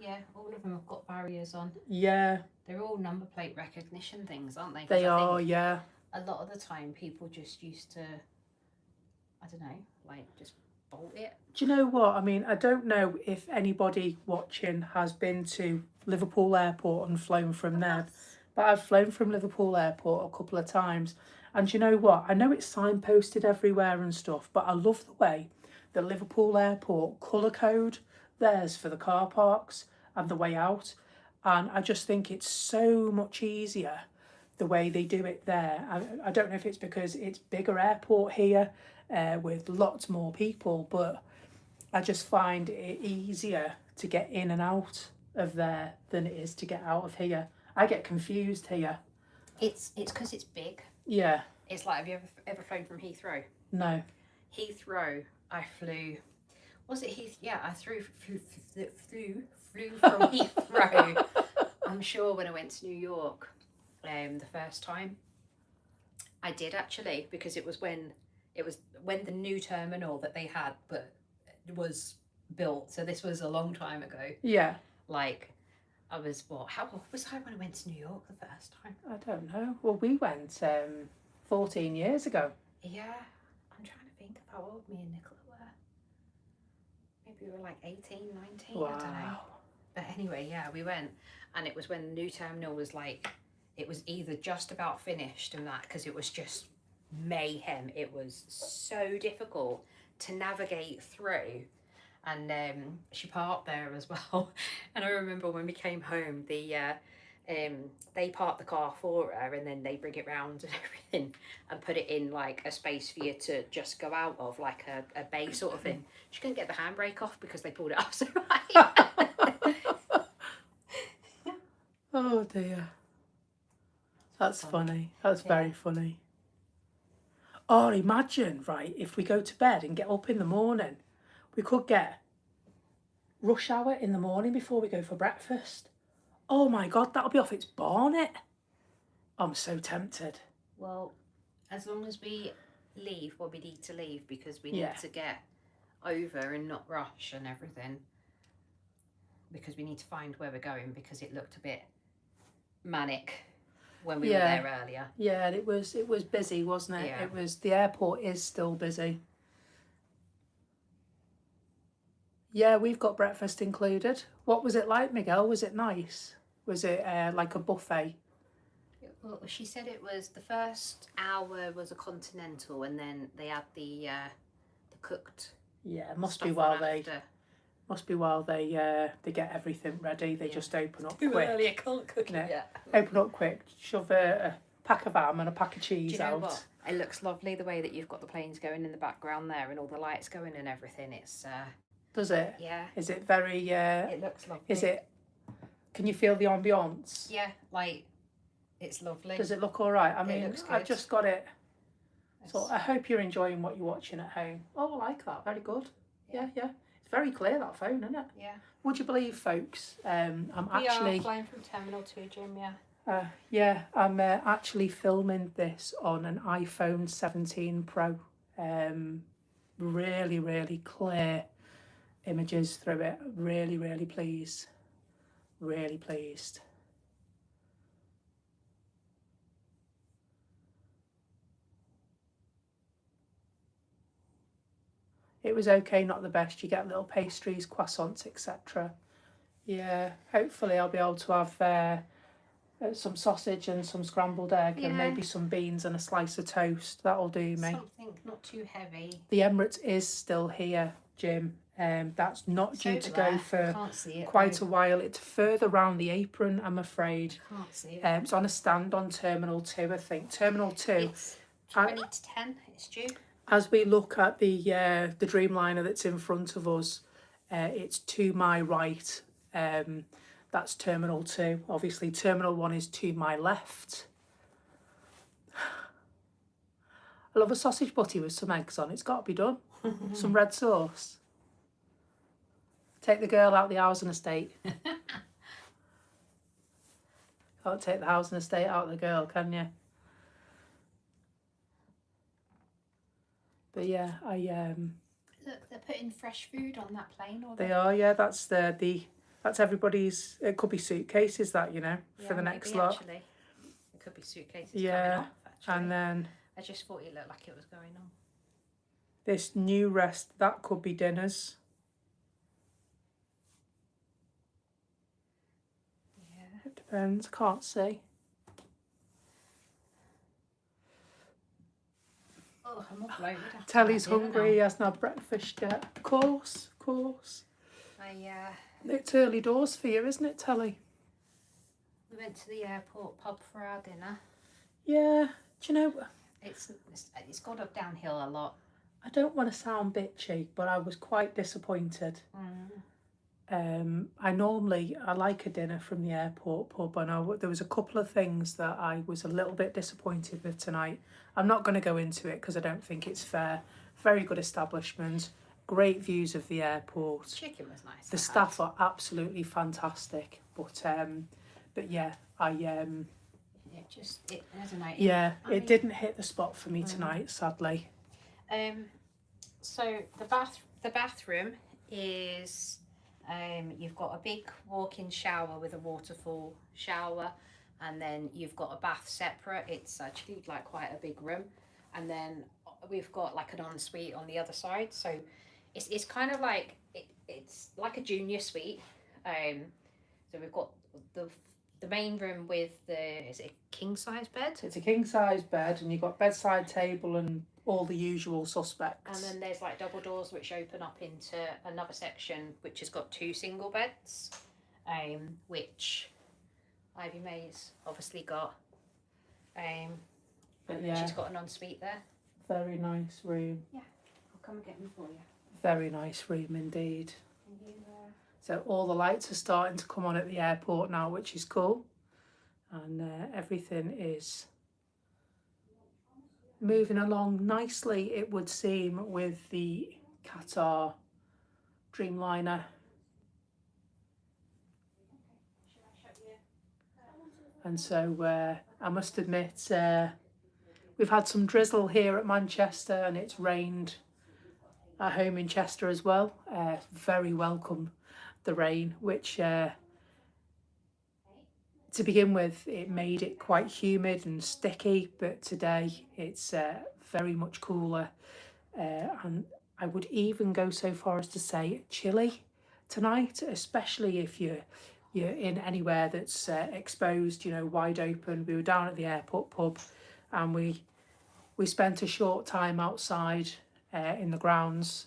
Yeah, all of them have got barriers on. Yeah, They're all number plate recognition things, aren't they? 'Cause they I are. think Yeah. a lot of the time people just used to, I don't know, like just bolt it. Do you know what? I mean, I don't know if anybody watching has been to Liverpool Airport and flown from there, but I've flown from Liverpool Airport a couple of times. And do you know what? I know it's signposted everywhere and stuff, but I love the way the Liverpool Airport colour code theirs for the car parks and the way out. And I just think it's so much easier the way they do it there. I don't know if it's because it's bigger airport here with lots more people, but I just find it easier to get in and out of there than it is to get out of here. I get confused here. It's because it's big. Yeah. It's like, have you ever flown from Heathrow? No. Heathrow, I flew. Was it Heathrow? Yeah, I flew from Heathrow. I'm sure when I went to New York, the first time, I did actually, because it was when the new terminal that they had but was built. So this was a long time ago. Yeah. Like, I was how old was I when I went to New York the first time? I don't know. Well, we went 14 years ago. Yeah, I'm trying to think of how old me and Nicola were. Maybe we were like 18, 19, Wow. I don't know. But anyway, yeah, we went, and it was when the new terminal was like, it was either just about finished and that, because it was just mayhem. It was so difficult to navigate through. And she parked there as well. And I remember when we came home, they park the car for her, and then they bring it round and everything and put it in like a space for you to just go out of, like a bay sort of thing. She couldn't get the handbrake off because they pulled it up so high. Oh dear. That's funny. That's very funny. Oh, imagine, right, if we go to bed and get up in the morning, we could get rush hour in the morning before we go for breakfast. Oh my God, that'll be off its bonnet. I'm so tempted. Well, as long as we leave what we need to leave, because we need to get over and not rush and everything, because we need to find where we're going, because it looked a bit manic when we were there earlier. Yeah, it was busy, wasn't it? Yeah. It was, the airport is still busy. Yeah, we've got breakfast included. What was it like, Miguel? Was it nice? Was it like a buffet? Well, she said it was, the first hour was a continental, and then they had the cooked. Yeah, must stuff be on while they get everything ready. They just open up Too quick. early, I can't cook it yet. Open up quick, shove a pack of ham and a pack of cheese Do you know out. what? It looks lovely the way that you've got the planes going in the background there and all the lights going and everything. It's Does it? yeah. Is it very? It looks lovely. Is it? Can you feel the ambience? Yeah, like it's lovely. Does it look all right? I mean, looks I've good. just got it. So I hope you're enjoying what you're watching at home. Oh, I like that. Very good. Yeah. It's very clear, that phone, isn't it? Yeah. Would you believe, folks? I'm We actually are flying from Terminal 2, Jim. yeah. I'm actually filming this on an iPhone 17 Pro. Really, really clear images through it. Really, really pleased. Really pleased. It was okay, not the best. You get little pastries, croissants, etc. Yeah, hopefully I'll be able to have some sausage and some scrambled egg and maybe some beans and a slice of toast. That'll do me. Something not too heavy. The Emirates is still here, Jim. That's not due to go for quite a while. It's further round the Apron, I'm afraid. Can't see it. It's on a stand on Terminal 2, I think. Terminal 2. 20 to 10, it's due. As we look at the Dreamliner that's in front of us, it's to my right. That's Terminal 2. Obviously, Terminal 1 is to my left. I love a sausage butty with some eggs on. It's got to be done. Some red sauce. Take the girl out the housing estate. Can't take the housing estate out of the girl, can you? But yeah, Look, they're putting fresh food on that plane. Or they are. Yeah, that's that's everybody's. It could be suitcases that for the next lot. Actually, it could be suitcases. Yeah, coming off, actually. and then I just thought it looked like it was going on. this new rest that could be dinners. Yeah. It depends. Can't see. Oh, I'm all bloated. Telly's hungry. He hasn't had breakfast yet. Of course. It's early doors for you, isn't it, Tely? We went to the airport pub for our dinner. Yeah. Do you know? It's gone up downhill a lot. I don't want to sound bitchy, but I was quite disappointed. I like a dinner from the airport pub. I know there was a couple of things that I was a little bit disappointed with tonight. I'm not going to go into it because I don't think it's fair. Very good establishment, great views of the airport. Chicken was nice. The staff are absolutely fantastic, but yeah, It resonated. Yeah, it didn't hit the spot for me tonight, sadly. So the bathroom is you've got a big walk-in shower with a waterfall shower, and then you've got a bath separate. It's actually like quite a big room, and then we've got like an ensuite on the other side. So it's kind of like it's like a junior suite. So we've got the main room with is it a king size bed? It's a king size bed, and you've got bedside table and all the usual suspects. And then there's like double doors which open up into another section which has got 2 single beds, which Ivy May's obviously got. And then she's got an ensuite there. Very nice room. Yeah, I'll come and get them for you. Very nice room indeed. So all the lights are starting to come on at the airport now, which is cool. And everything is moving along nicely, it would seem, with the Qatar Dreamliner. And so I must admit, we've had some drizzle here at Manchester, and it's rained at home in Chester as well. Very welcome, the rain, which to begin with, it made it quite humid and sticky, but today it's very much cooler, and I would even go so far as to say chilly tonight, especially if you're in anywhere that's exposed, wide open. We were down at the airport pub, and we spent a short time outside in the grounds,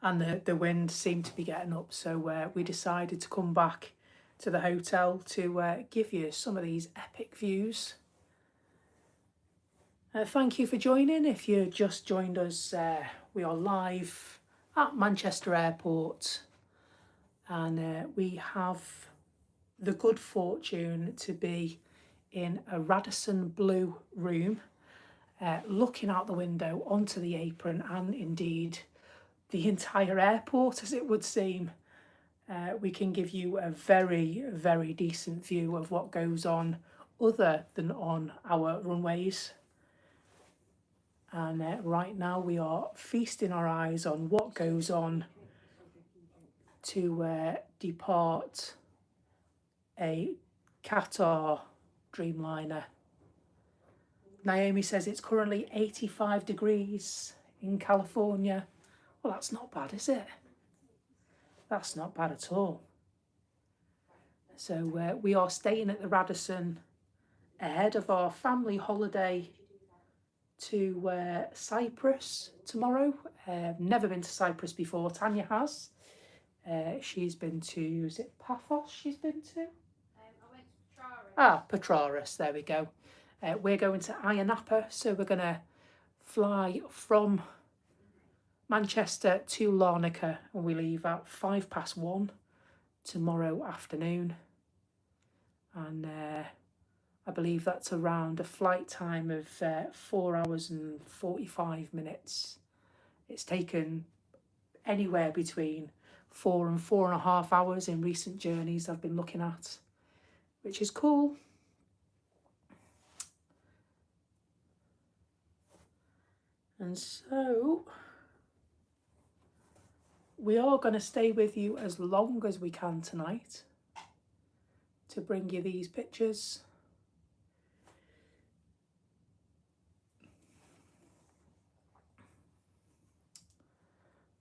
and the wind seemed to be getting up, so we decided to come back to the hotel to give you some of these epic views. Thank you for joining. If you just joined us, we are live at Manchester Airport, and we have the good fortune to be in a Radisson blue room, looking out the window onto the Apron and indeed the entire airport, as it would seem. We can give you a very, very decent view of what goes on other than on our runways. And right now we are feasting our eyes on what goes on to depart a Qatar Dreamliner. Naomi says it's currently 85 degrees in California. Well, that's not bad, is it? That's not bad at all. So we are staying at the Radisson ahead of our family holiday to Cyprus tomorrow. Never been to Cyprus before. Tanya has. She's been to, is it Paphos she's been to? I went to Petraris. Petraris, there we go. We're going to Ayia, so we're going to fly from Manchester to Larnaca, and we leave at 1:05 tomorrow afternoon. And I believe that's around a flight time of 4 hours and 45 minutes. It's taken anywhere between 4 and 4.5 hours in recent journeys I've been looking at, which is cool. And so we are going to stay with you as long as we can tonight to bring you these pictures.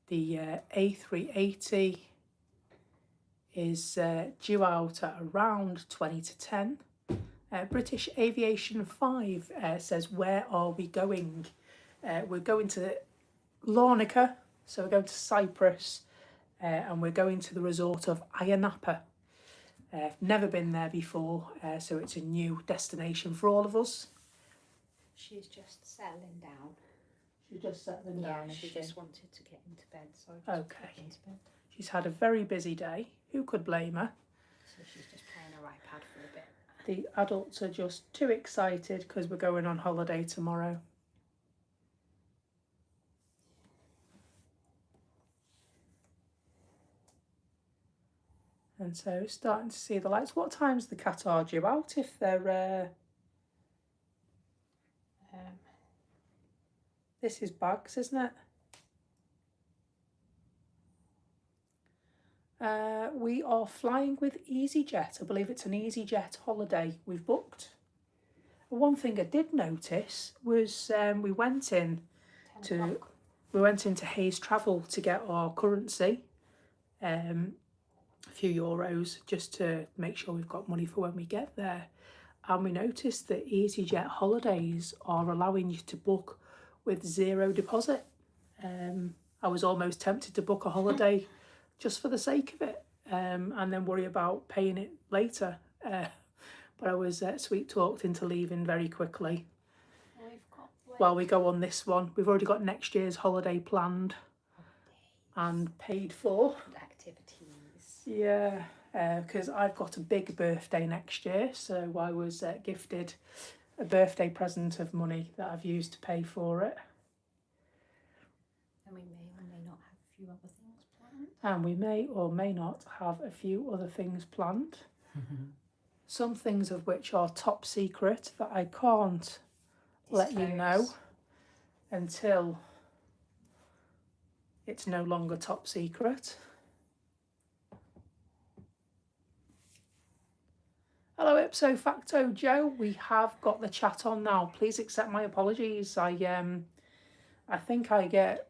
The A380 is due out at around 20 to 10. British Aviation 5 says, where are we going? We're going to Larnaca, so we're going to Cyprus, and we're going to the resort of Ayia. I've never been there before, so it's a new destination for all of us. She's just settling down. She's just settling down. Yeah, she just wanted to get into bed, so I just put her into bed. She's had a very busy day. Who could blame her? So she's just playing her iPad for a bit. The adults are just too excited because we're going on holiday tomorrow. And so starting to see the lights. What time's the Qatar due out if they're... This is bags, isn't it? We are flying with EasyJet. I believe it's an EasyJet holiday we've booked. One thing I did notice was we went into Hayes Travel to get our currency, a few euros, just to make sure we've got money for when we get there. And we noticed that EasyJet holidays are allowing you to book with 0 deposit. I was almost tempted to book a holiday just for the sake of it, and then worry about paying it later. But I was sweet talked into leaving very quickly. While we go on this one, we've already got next year's holiday planned and paid for. Activities. Yeah, because I've got a big birthday next year, so I was gifted a birthday present of money that I've used to pay for it. And we may or may not have a few other things planned. And we may or may not have a few other things planned. Some things of which are top secret that I can't let you know until it's no longer top secret. Hello Ipso Facto Joe, we have got the chat on now. Please accept my apologies. I think I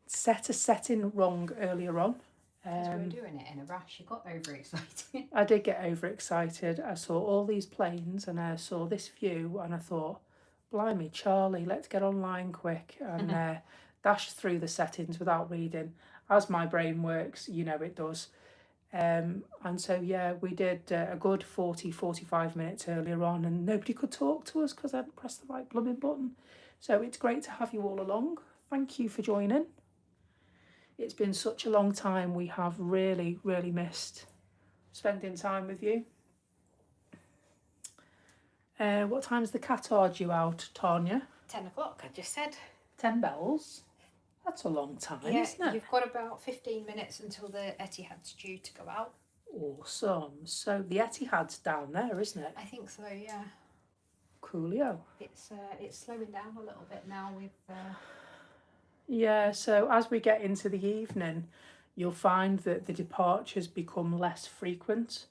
set a setting wrong earlier on. Because we were doing it in a rush, you got overexcited. I did get overexcited. I saw all these planes and I saw this view and I thought, blimey Charlie, let's get online quick, and dashed through the settings without reading. As my brain works, you know it does. And so yeah, we did a good 45 minutes earlier on and nobody could talk to us because I hadn't pressed the right blooming button. So it's great to have you all along. Thank you for joining. It's been such a long time. We have really, really missed spending time with you. What time's the Qatar due out, Tanya? 10 o'clock, I just said. 10 bells? That's a long time, Yeah, isn't it? You've got about 15 minutes until the Etihad's due to go out. Awesome. So the Etihad's down there, isn't it? I think so, yeah. Coolio. It's slowing down a little bit now with... Yeah, so as we get into the evening, you'll find that the departures become less frequent.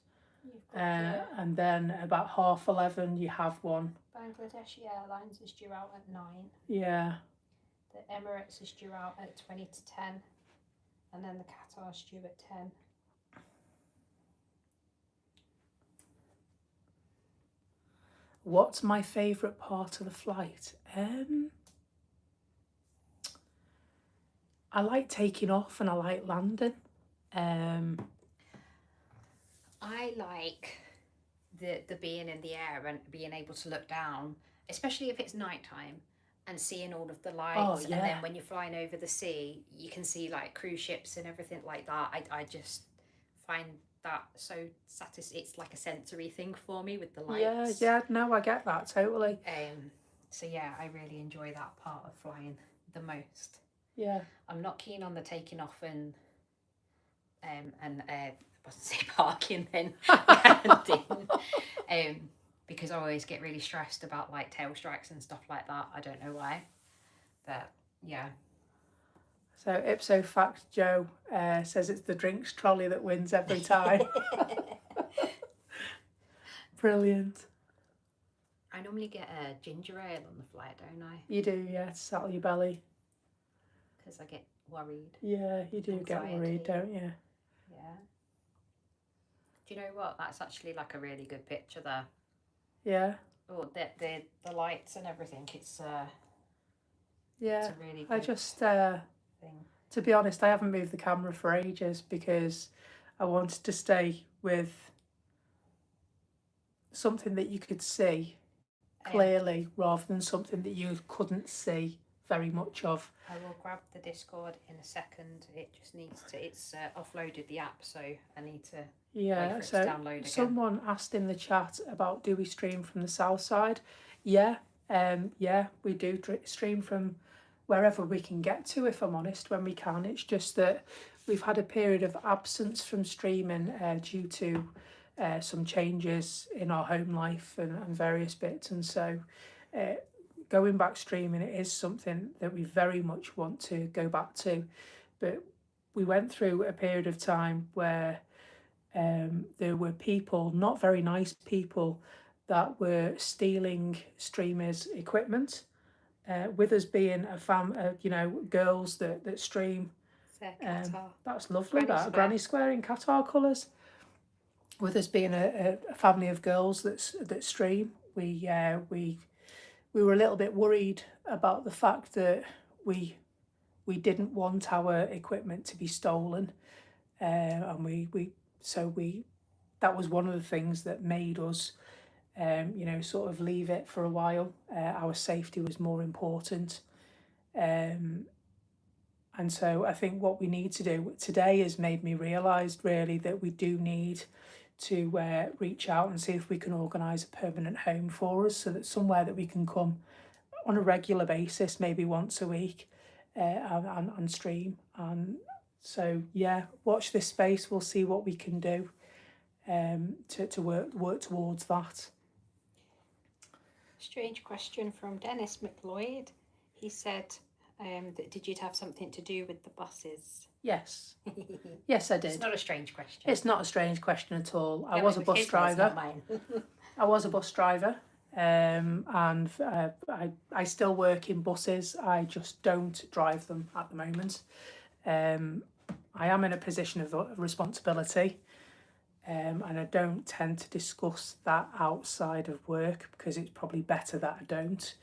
And then about 11:30 you have one. Bangladeshi Airlines is due out at 9. Yeah. The Emirates is due out at 20 to 10. And then the Qatar's due at 10. What's my favourite part of the flight? I like taking off and I like landing. I like the being in the air and being able to look down, especially if it's nighttime, and seeing all of the lights. yeah. And then when you're flying over the sea, you can see like cruise ships and everything like that. I just find that so it's like a sensory thing for me with the lights. Yeah, no, I get that totally. So yeah, I really enjoy that part of flying the most. Yeah. I'm not keen on the taking off and I wasn't say parking then landing. Because I always get really stressed about like tail strikes and stuff like that. I don't know why, but yeah. So ipso fact, Joe says it's the drinks trolley that wins every time. Brilliant. I normally get a ginger ale on the flight, don't I? You do, yeah, to settle your belly. Because I get worried. Yeah, you do get worried, don't you? Yeah. Do you know what? That's actually like a really good picture there. Yeah. Oh, the lights and everything. It's yeah. It's a really good I just thing. To be honest, I haven't moved the camera for ages because I wanted to stay with something that you could see clearly rather than something that you couldn't see very much of. I will grab the Discord in a second. It just needs to, it's offloaded the app, so I need to wait for it to download again. Someone asked in the chat about, do we stream from the south side? Yeah, we do stream from wherever we can get to, if I'm honest, when we can. It's just that we've had a period of absence from streaming due to some changes in our home life and various bits, and so going back streaming, it is something that we very much want to go back to. But we went through a period of time where there were people, not very nice people, that were stealing streamers' equipment. With us being girls that stream. That's lovely. Granny Square in Qatar colours. With us being a family of girls that stream, we were a little bit worried about the fact that we didn't want our equipment to be stolen, and that was one of the things that made us sort of leave it for a while. Our safety was more important, and so I think what we need to do today has made me realise really that we do need to reach out and see if we can organise a permanent home for us, so that somewhere that we can come on a regular basis, maybe once a week, and stream. And so yeah, watch this space. We'll see what we can do to work towards that. Strange question from Dennis McLeod. He said, did you have something to do with the buses? Yes. Yes, I did. It's not a strange question. It's not a strange question at all. I was a bus driver. I was a bus driver, and I still work in buses. I just don't drive them at the moment. I am in a position of responsibility, and I don't tend to discuss that outside of work because it's probably better that I don't.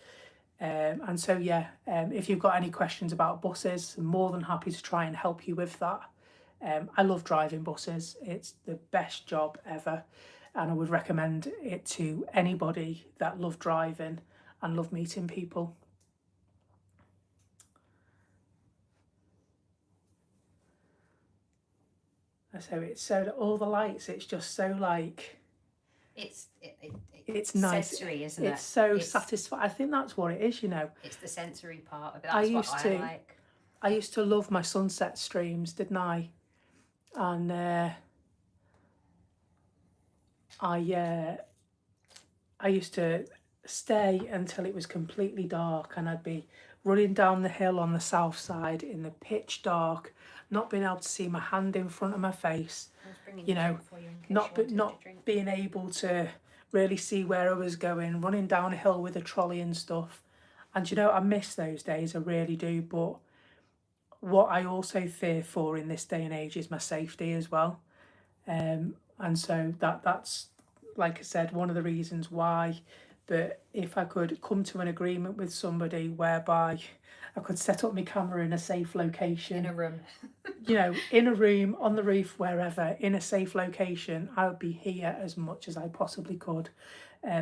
And so yeah, if you've got any questions about buses, I'm more than happy to try and help you with that. I love driving buses. It's the best job ever, and I would recommend it to anybody that love driving and love meeting people. So it's so all the lights, it's just so like it's nice, sensory, isn't it? It's so satisfying. I think that's what it is, It's the sensory part of it. That's what I like. I used to love my sunset streams, didn't I? And I used to stay until it was completely dark, and I'd be running down the hill on the south side in the pitch dark, not being able to see my hand in front of my face, not being able to really see where I was going, running down a hill with a trolley and stuff. And I miss those days, I really do. But what I also fear for in this day and age is my safety as well. And so that's, like I said, one of the reasons why But if I could come to an agreement with somebody whereby I could set up my camera in a safe location, In a room. you know, in a room, on the roof, wherever, in a safe location, I would be here as much as I possibly could,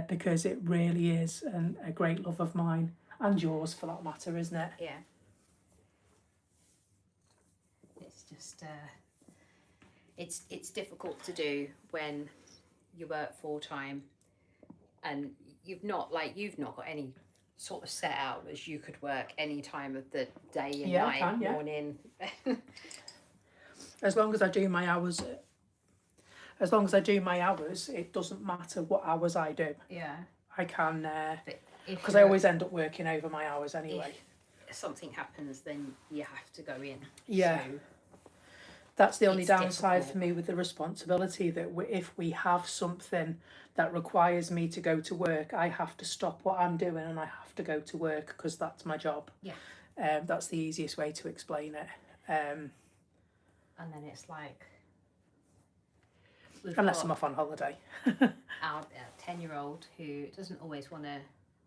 because it really is a great love of mine, and yours for that matter, isn't it? Yeah. It's just it's difficult to do when you work full time and you've not got any sort of set hours. You could work any time of the day and Yeah, I night, can, yeah. morning. As long as I do my hours, it doesn't matter what hours I do. Yeah. I can, But because I always end up working over my hours anyway. If something happens, then you have to go in. Yeah. So that's the only it's downside difficult. for me with the responsibility, that if we have something that requires me to go to work, I have to stop what I'm doing and I have to go to work, because that's my job. Yeah. That's the easiest way to explain it. And then it's like, Unless I'm off on holiday. our 10-year-old who doesn't always want to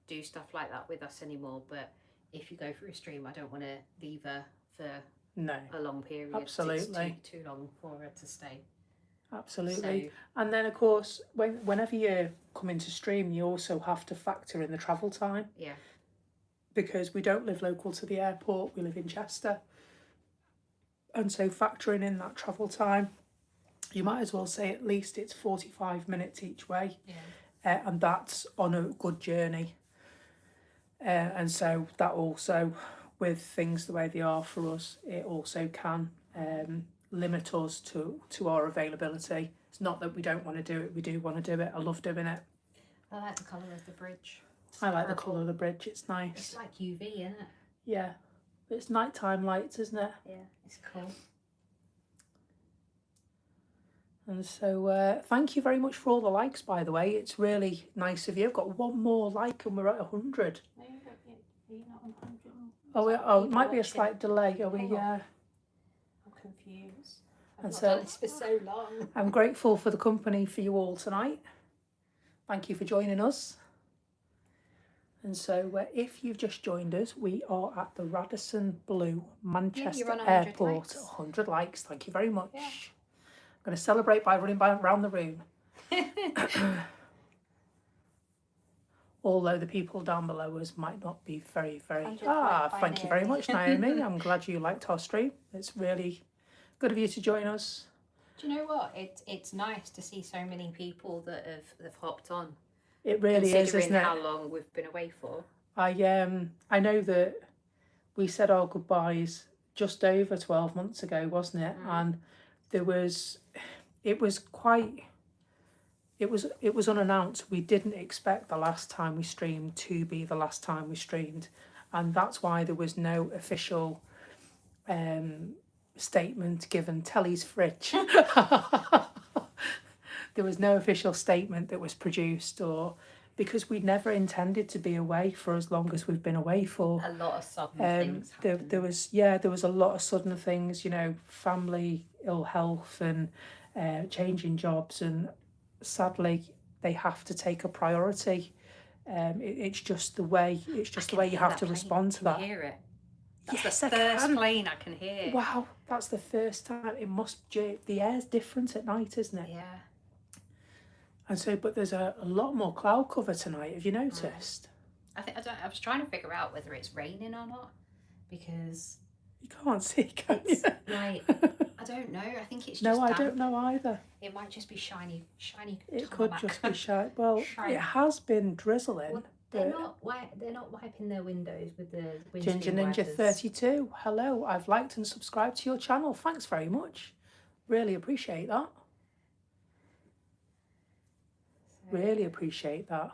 do stuff like that with us anymore, but if you go for a stream, I don't want to leave her for No, a long period. absolutely. It's too long for her to stay. Absolutely. And then, of course, whenever you come into stream, you also have to factor in the travel time. Yeah. Because we don't live local to the airport, we live in Chester. And so factoring in that travel time, you might as well say at least it's 45 minutes each way. Yeah. And that's on a good journey. And so that also, with things the way they are for us, it also can limit us to our availability. It's not that we don't want to do it, we do want to do it. I love doing it. I like the colour of the bridge. I like the colour of the bridge, it's nice. It's like UV, isn't it? Yeah. It's nighttime lights, isn't it? Yeah, it's cool. And so thank you very much for all the likes, by the way. It's really nice of you. I've got one more like and we're at 100. No, you're not on 100. Oh, it might be a slight delay. Are we? Hang on. Yeah. I'm confused. I've And not so- done this for so long. I'm grateful for the company for you all tonight. Thank you for joining us. And so if you've just joined us, we are at the Radisson Blu Manchester you're on 100 Airport. likes. 100 likes. Thank you very much. Yeah. I'm going to celebrate by running around the room. Although the people down below us might not be very, very... 100 thank you very much, Naomi. I'm glad you liked our stream. It's really good of you to join us. Do you know what? It's nice to see so many people that have hopped on. It really is, Considering isn't it? how long we've been away for. I know that we said our goodbyes just over 12 months ago, wasn't it? And it was unannounced. We didn't expect the last time we streamed to be the last time we streamed, and that's why there was no official statement given. Telly's fridge. There was no official statement that was produced, or because we never intended to be away for as long as we've been away for. A lot of sudden things happened. There was a lot of sudden things, you know, family ill health and changing jobs, and sadly they have to take a priority. It's just the way you have to respond to that. Can you hear it? That's Yes, the I first can. plane I can hear. Wow, that's the first time. The air's different at night, isn't it? Yeah. And so, but there's a lot more cloud cover tonight. Have you noticed? I was trying to figure out whether it's raining or not, because You can't see, can you? it's like I don't know. I think it's just No, I damp. don't know either. It might just be shiny. It could tarmac. just be shy. Well, Shiny. it has been drizzling. Well, they're not wiping their windows with the windscreen Ginger Ninja wipers. 32. Hello, I've liked and subscribed to your channel. Thanks very much. Really appreciate that. So, Really appreciate that.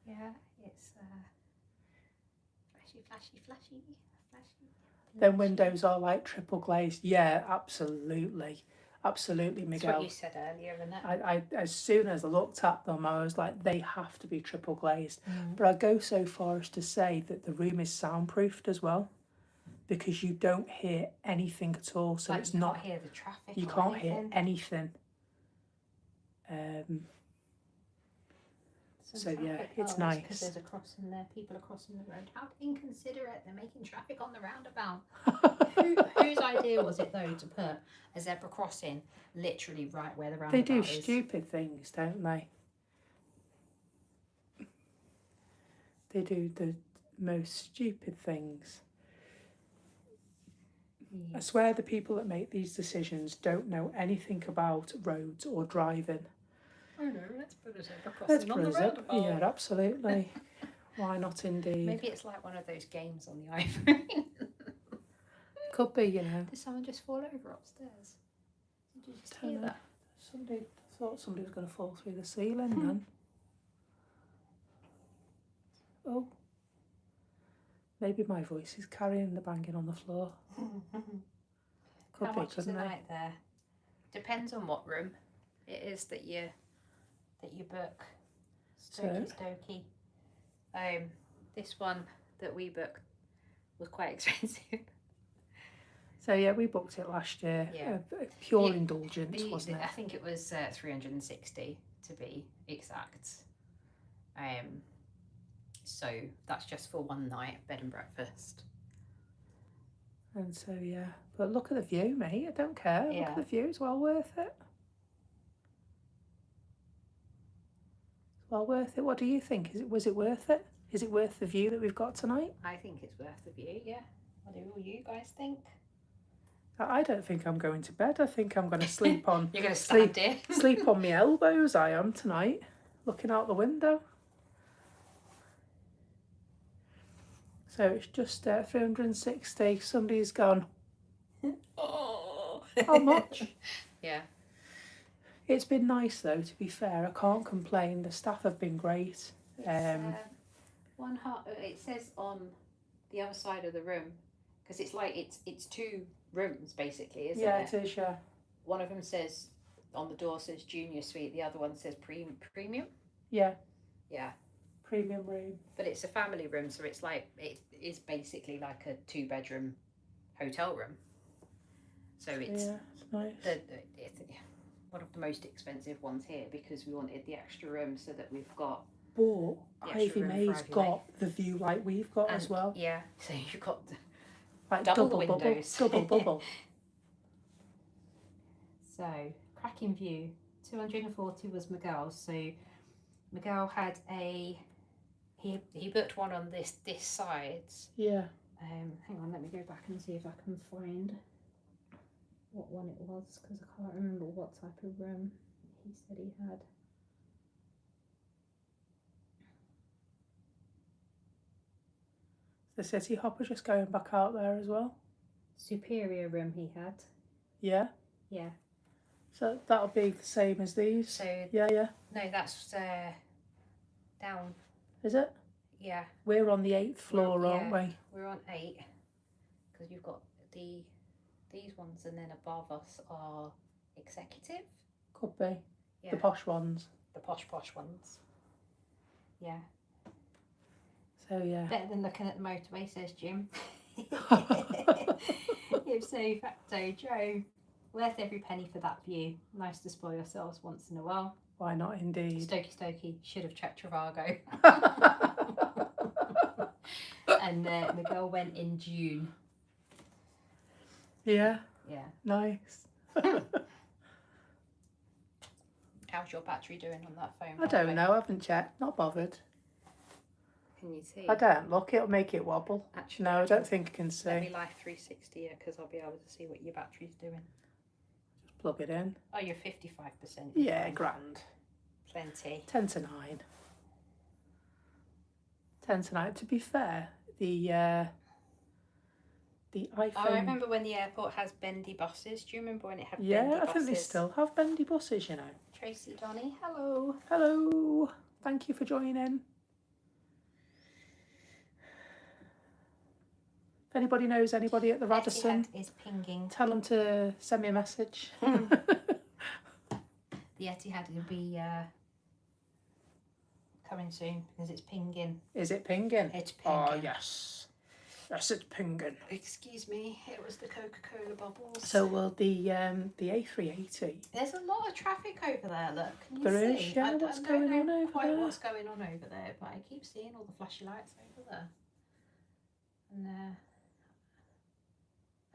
yeah, it's flashy. Them windows are like triple glazed. Yeah, absolutely. Absolutely, That's Miguel. what you said earlier, isn't it? I as soon as I looked at them, I was like, they have to be triple glazed. Mm. But I go so far as to say that the room is soundproofed as well, because you don't hear anything at all. So Like, it's you not. can't hear the traffic. You or can't hear anything. anything. Some So, yeah, traffic it's because nice. there's a crossing there. People are crossing the road. How inconsiderate! They're making traffic on the roundabout. Whose idea was it though to put a zebra crossing literally right where the They roundabout do is? stupid things, don't they? They do the most stupid things. I swear the people that make these decisions don't know anything about roads or driving. Oh no, let's put a zebra Let's crossing on the put it up. roundabout. Yeah, absolutely. Why not indeed? Maybe it's like one of those games on the iPhone. Could be, you know. Did someone just fall over upstairs? Did you just Don't hear know. that? I thought somebody was going to fall through the ceiling then. Oh. Maybe my voice is carrying the banging on the floor. Could How be, much is a couldn't it? night there? Depends on what room it is that you book. Stokey. This one that we booked was quite expensive. So yeah, we booked it last year. Yeah. Pure indulgence, wasn't it? I think it was 360 to be exact. So that's just for one night, bed and breakfast. And so yeah, but look at the view, mate. I don't care. Yeah. Look at the view. It's well worth it. It's well worth it. What do you think? Was it worth it? Is it worth the view that we've got tonight? I think it's worth the view. Yeah. What do all you guys think? I don't think I'm going to bed. I think I'm going to sleep on. You're going to stand here. Sleep on my elbows. I am tonight, looking out the window. So it's just 360. Somebody's gone. Oh. How much? Yeah. It's been nice though, to be fair. I can't complain. The staff have been great. It says on the other side of the room, because it's like it's two rooms basically, isn't it? Yeah, it is, yeah. One of them says, on the door says junior suite, the other one says premium. Yeah. Yeah. Premium room. But it's a family room, so it's like, it is basically like a 2-bedroom hotel room. So it's, yeah, it's nice. It's one of the most expensive ones here because we wanted the extra room so that we've got. But the extra Ivy room for May's Ivy got the view like we've got as well. Yeah, so you've got Like double the bubble, windows. double bubble. So, cracking view. 240 was Miguel's. So Miguel had he booked one on this side. Yeah. Hang on, let me go back and see if I can find what one it was, because I can't remember what type of room he said he had. The city hopper just going back out there as well. Superior room he had. Yeah. Yeah. So that'll be the same as these. So yeah. no, that's down. Is it? Yeah. We're on the 8th floor, aren't we? We're on 8 because you've got these ones, and then above us are executive. Could be. Yeah. The posh ones. The posh ones. Yeah. So yeah. Better than looking at the motorway, says Jim. If so facto, Joe. Worth every penny for that view. Nice to spoil yourselves once in a while. Why not indeed? Stokey. Should have checked Trivago. And Miguel went in June. Yeah. Yeah. Nice. How's your battery doing on that phone? I don't know. I haven't checked. Not bothered. Can you see? I don't look. It'll make it wobble. Actually, no, I don't think I can see. Let me live 360 here because I'll be able to see what your battery's doing. Just plug it in. Oh, you're 55%. Yeah, grand. Plenty. 10 to 9. 10 to 9. To be fair, the iPhone. Oh, I remember when the airport has bendy buses. Do you remember when it had bendy Yeah, I buses? think they still have bendy buses, you know. Tracy, Donny, hello. Hello. Thank you for joining in. If anybody knows anybody at the Radisson, Etihad is pinging. tell them to send me a message. The Etihad will be coming soon because it's pinging. Is it pinging? It's pinging. Oh, yes. Yes, it's pinging. Excuse me, it was the Coca-Cola bubbles. So will the A380. There's a lot of traffic over there, look. Can you There see? is, yeah. What's don't going know on over quite there? what's going on over there, but I keep seeing all the flashy lights over there. And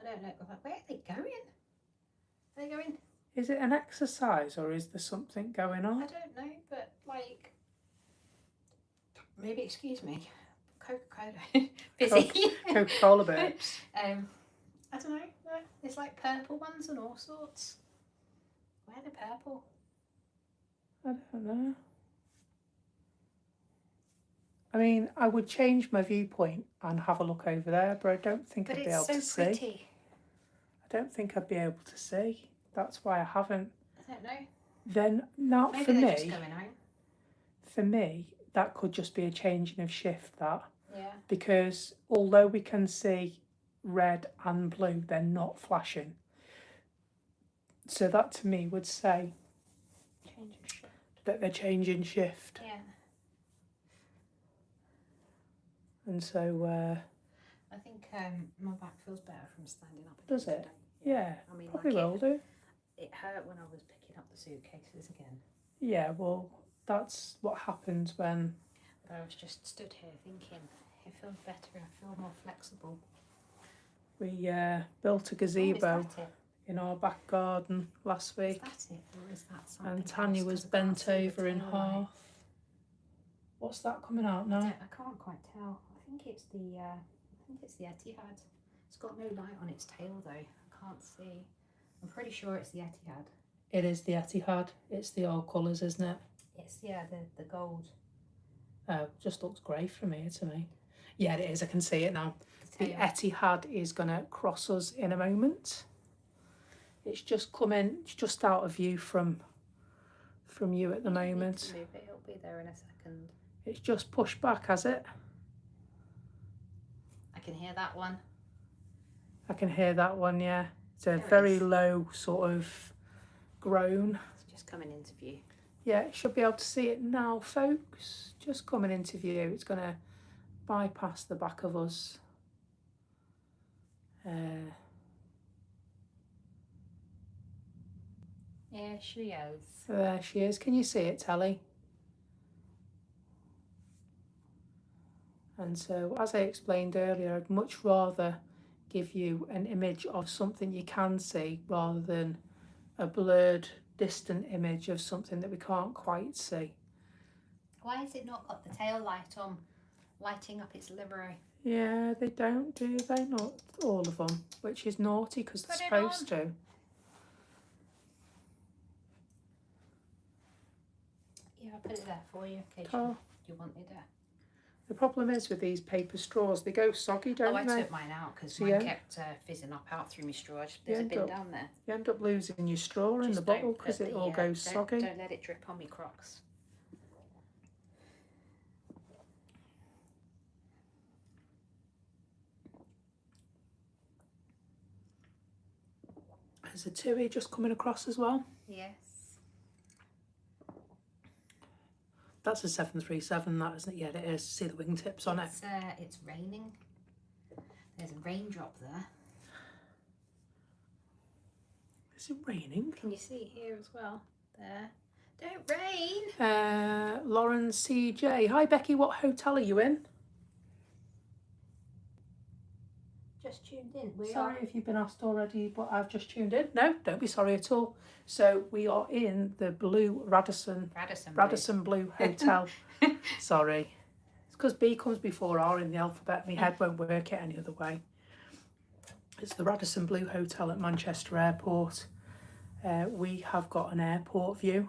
I don't know, where are they going? Are they going? Is it an exercise or is there something going on? I don't know, but like, maybe, excuse me, Coca-Cola. Busy. Coca-Cola bits. I don't know, there's like purple ones and all sorts. Why are they purple? I don't know. I mean, I would change my viewpoint and have a look over there, but I don't think I'd be able to see. Pretty. I don't think I'd be able to see. That's why I haven't. I don't know. Then, not Maybe for they're me. just going home. For me, that could just be a changing of shift, that. Yeah. Because although we can see red and blue, they're not flashing. So that to me would say Change of shift. that they're changing shift. Yeah. And so, I think my back feels better from standing up. Does again it? today. yeah, I mean, probably like will do. it hurt when I was picking up the suitcases again. Yeah, well, that's what happens when... But I was just stood here thinking, it feels better, I feel more flexible. We built a Oh, gazebo is that it? in our back garden last Is week. that it? Or is that something And Tanya else? was 'Cause I can't bent see the over in tail light. half. What's that coming out now? I can't quite tell. I think it's the Etihad. It's got no light on its tail though. I can't see. I'm pretty sure it's the Etihad. It is the Etihad. It's the old colours, isn't it? It's the gold. Oh, just looks grey from here to me. Yeah, it is. I can see it now. The The tail. Etihad is going to cross us in a moment. It's just coming, it's just out of view from you at the You need to moment. move it. It'll be there in a second. It's just pushed back, has it? I can hear that one. I can hear that one, yeah. It's a There it very is. low sort of groan. It's just coming into view. Yeah, you should be able to see it now, folks. Just coming into view. It's going to bypass the back of us. Yeah, she is. There she is. Can you see it, Tely? And so, as I explained earlier, I'd much rather give you an image of something you can see rather than a blurred, distant image of something that we can't quite see. Why has it not got the tail light on, lighting up its livery? Yeah, they don't, do they? Not all of them, which is naughty because they're Put it supposed to. Yeah, I put it there for you in case Oh. you wanted it. The problem is with these paper straws, they go soggy, don't I they? took mine out because So mine yeah. kept fizzing up out through my straw. There's a end bin up- down there. You end up losing your straw in the Just bottle don't because put it the, all goes soggy. Don't let it drip on me Crocs. There's a TUI just coming across as well. Yes. That's a 737, that isn't it? Yeah, it is. See the wingtips on it. It's raining. There's a raindrop there. Is it raining? Can you see it here as well? There. Don't rain. Lauren CJ. Hi Becky, what hotel are you in? Just tuned in. We Sorry are. if you've been asked already, but I've just tuned in. No, don't be sorry at all. So we are in the blue Radisson Blue Hotel. Sorry. It's because B comes before R in the alphabet. My head won't work it any other way. It's the Radisson Blue Hotel at Manchester Airport. We have got an airport view.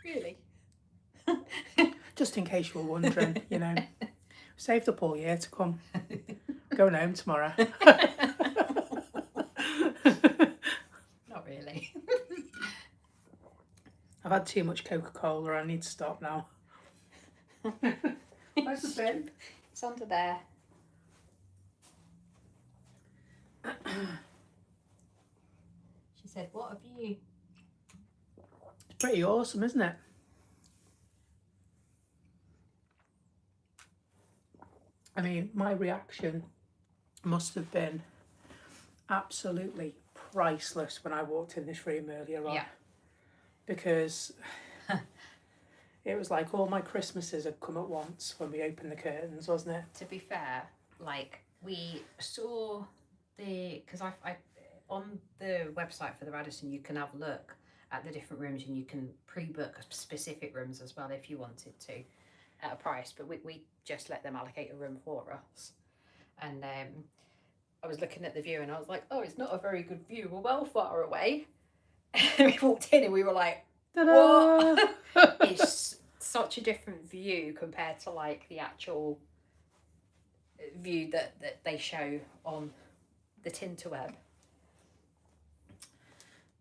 Really? Just in case you were wondering, you know. Saved up all year to come. Going home tomorrow. Not really. I've had too much Coca-Cola. I need to stop now. Where's the bin? It's under there. She said, "What have you?" It's pretty awesome, isn't it? I mean, my reaction must have been absolutely priceless when I walked in this room earlier on. Yeah. Because it was like all my Christmases had come at once when we opened the curtains, wasn't it? To be fair, like we saw because I on the website for the Radisson you can have a look at the different rooms and you can pre-book specific rooms as well if you wanted to at a price, but we just let them allocate a room for us. And I was looking at the view and I was like, oh, it's not a very good view, we're well far away. We walked in and we were like, Ta-da! what? It's such a different view compared to like the actual view that they show on the Tinterweb.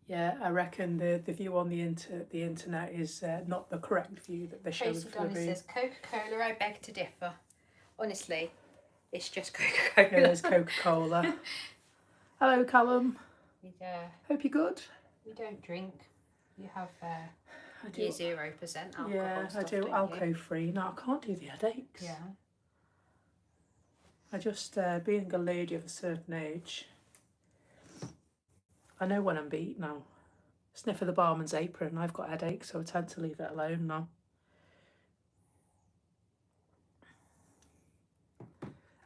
Yeah, I reckon the view on the internet is not the correct view that they show Tracy for the Donnelly room. says Coca-Cola, I beg to differ. Honestly, it's just Coca-Cola. It is Coca-Cola. Hello, Callum. Hope you're good. We don't drink. You have I do. 0% alcohol. Yeah, I stuff, do don't alcohol free. No, I can't do the headaches. Yeah. I just, being a lady of a certain age, I know when I'm beat now. Sniff of the barman's apron, I've got headaches, so I tend to leave it alone now.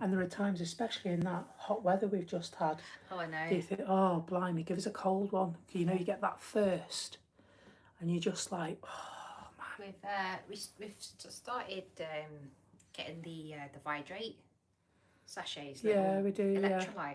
And there are times, especially in that hot weather we've just had, Oh, I know. do you think, oh, blimey, give us a cold one. You know, you get that thirst, and you're just like, oh, man. We've started getting the Vidrate sachets. Yeah, we do, electrolytes. yeah.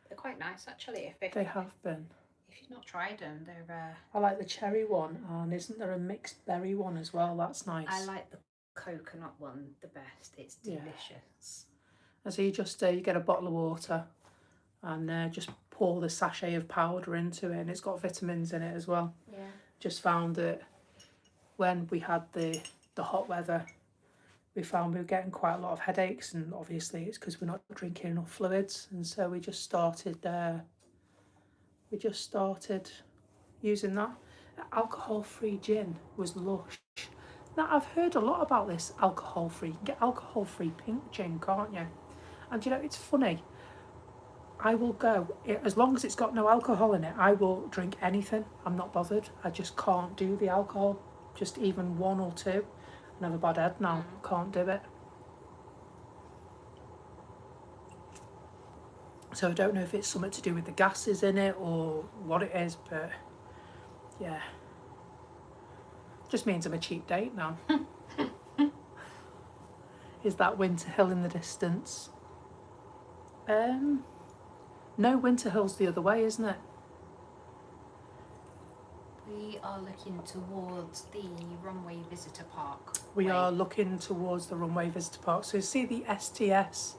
They're quite nice, actually. They have been. If you've not tried them, they're... I like the cherry one, and isn't there a mixed berry one as well? That's nice. I like the coconut one the best. It's delicious. Yeah. And so you just you get a bottle of water and just pour the sachet of powder into it, and it's got vitamins in it as well. Yeah. Just found that when we had the hot weather, we found we were getting quite a lot of headaches, and obviously it's because we're not drinking enough fluids, and so we just started using that. Alcohol-free gin was lush. Now, I've heard a lot about this alcohol-free. You can get alcohol-free pink gin, can't you? And you know, it's funny. I will go, as long as it's got no alcohol in it, I will drink anything. I'm not bothered. I just can't do the alcohol. Just even one or two. I have a bad head now. Can't do it. So I don't know if it's something to do with the gases in it or what it is, but yeah. Just means I'm a cheap date now. Is that Winter Hill in the distance? No, Winter Hill's the other way, isn't it? We are looking towards the runway visitor park. We are looking towards the runway visitor park. So you see the STS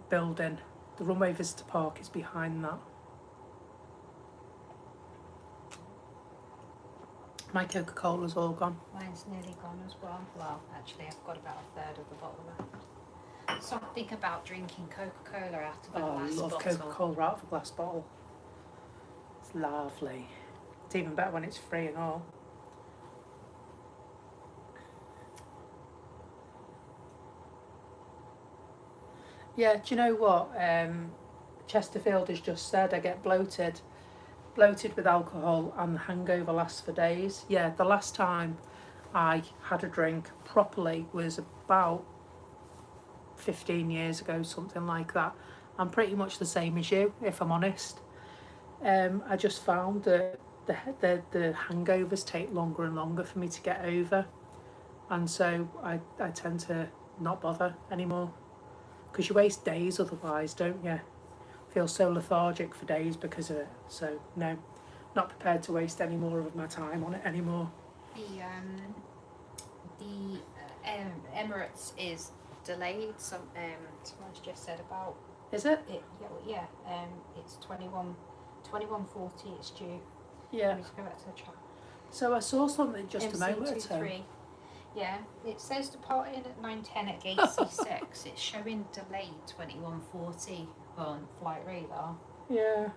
building. The runway visitor park is behind that. My Coca-Cola's all gone. Mine's nearly gone as well. Well, actually, I've got about a third of the bottle left. Something about drinking Coca-Cola out of a glass bottle. I love Coca-Cola out of a glass bottle. It's lovely. It's even better when it's free and all. Yeah, do you know what? Chesterfield has just said I get bloated with alcohol and the hangover lasts for days. Yeah, the last time I had a drink properly was about 15 years ago, something like that. I'm pretty much the same as you, if I'm honest. I just found that the hangovers take longer and longer for me to get over, and so I tend to not bother anymore, because you waste days otherwise, don't you? Feel so lethargic for days because of it. So no, not prepared to waste any more of my time on it anymore. The Emirates is delayed. Someone's just said about. Is it? Yeah. It's 21:40. It's due. Yeah. Let me just go back to the chat. So I saw something just a moment ago. MC23. Yeah, it says departing at 9:10 at gate C6. It's showing delayed 21:40 on flight radar. Yeah.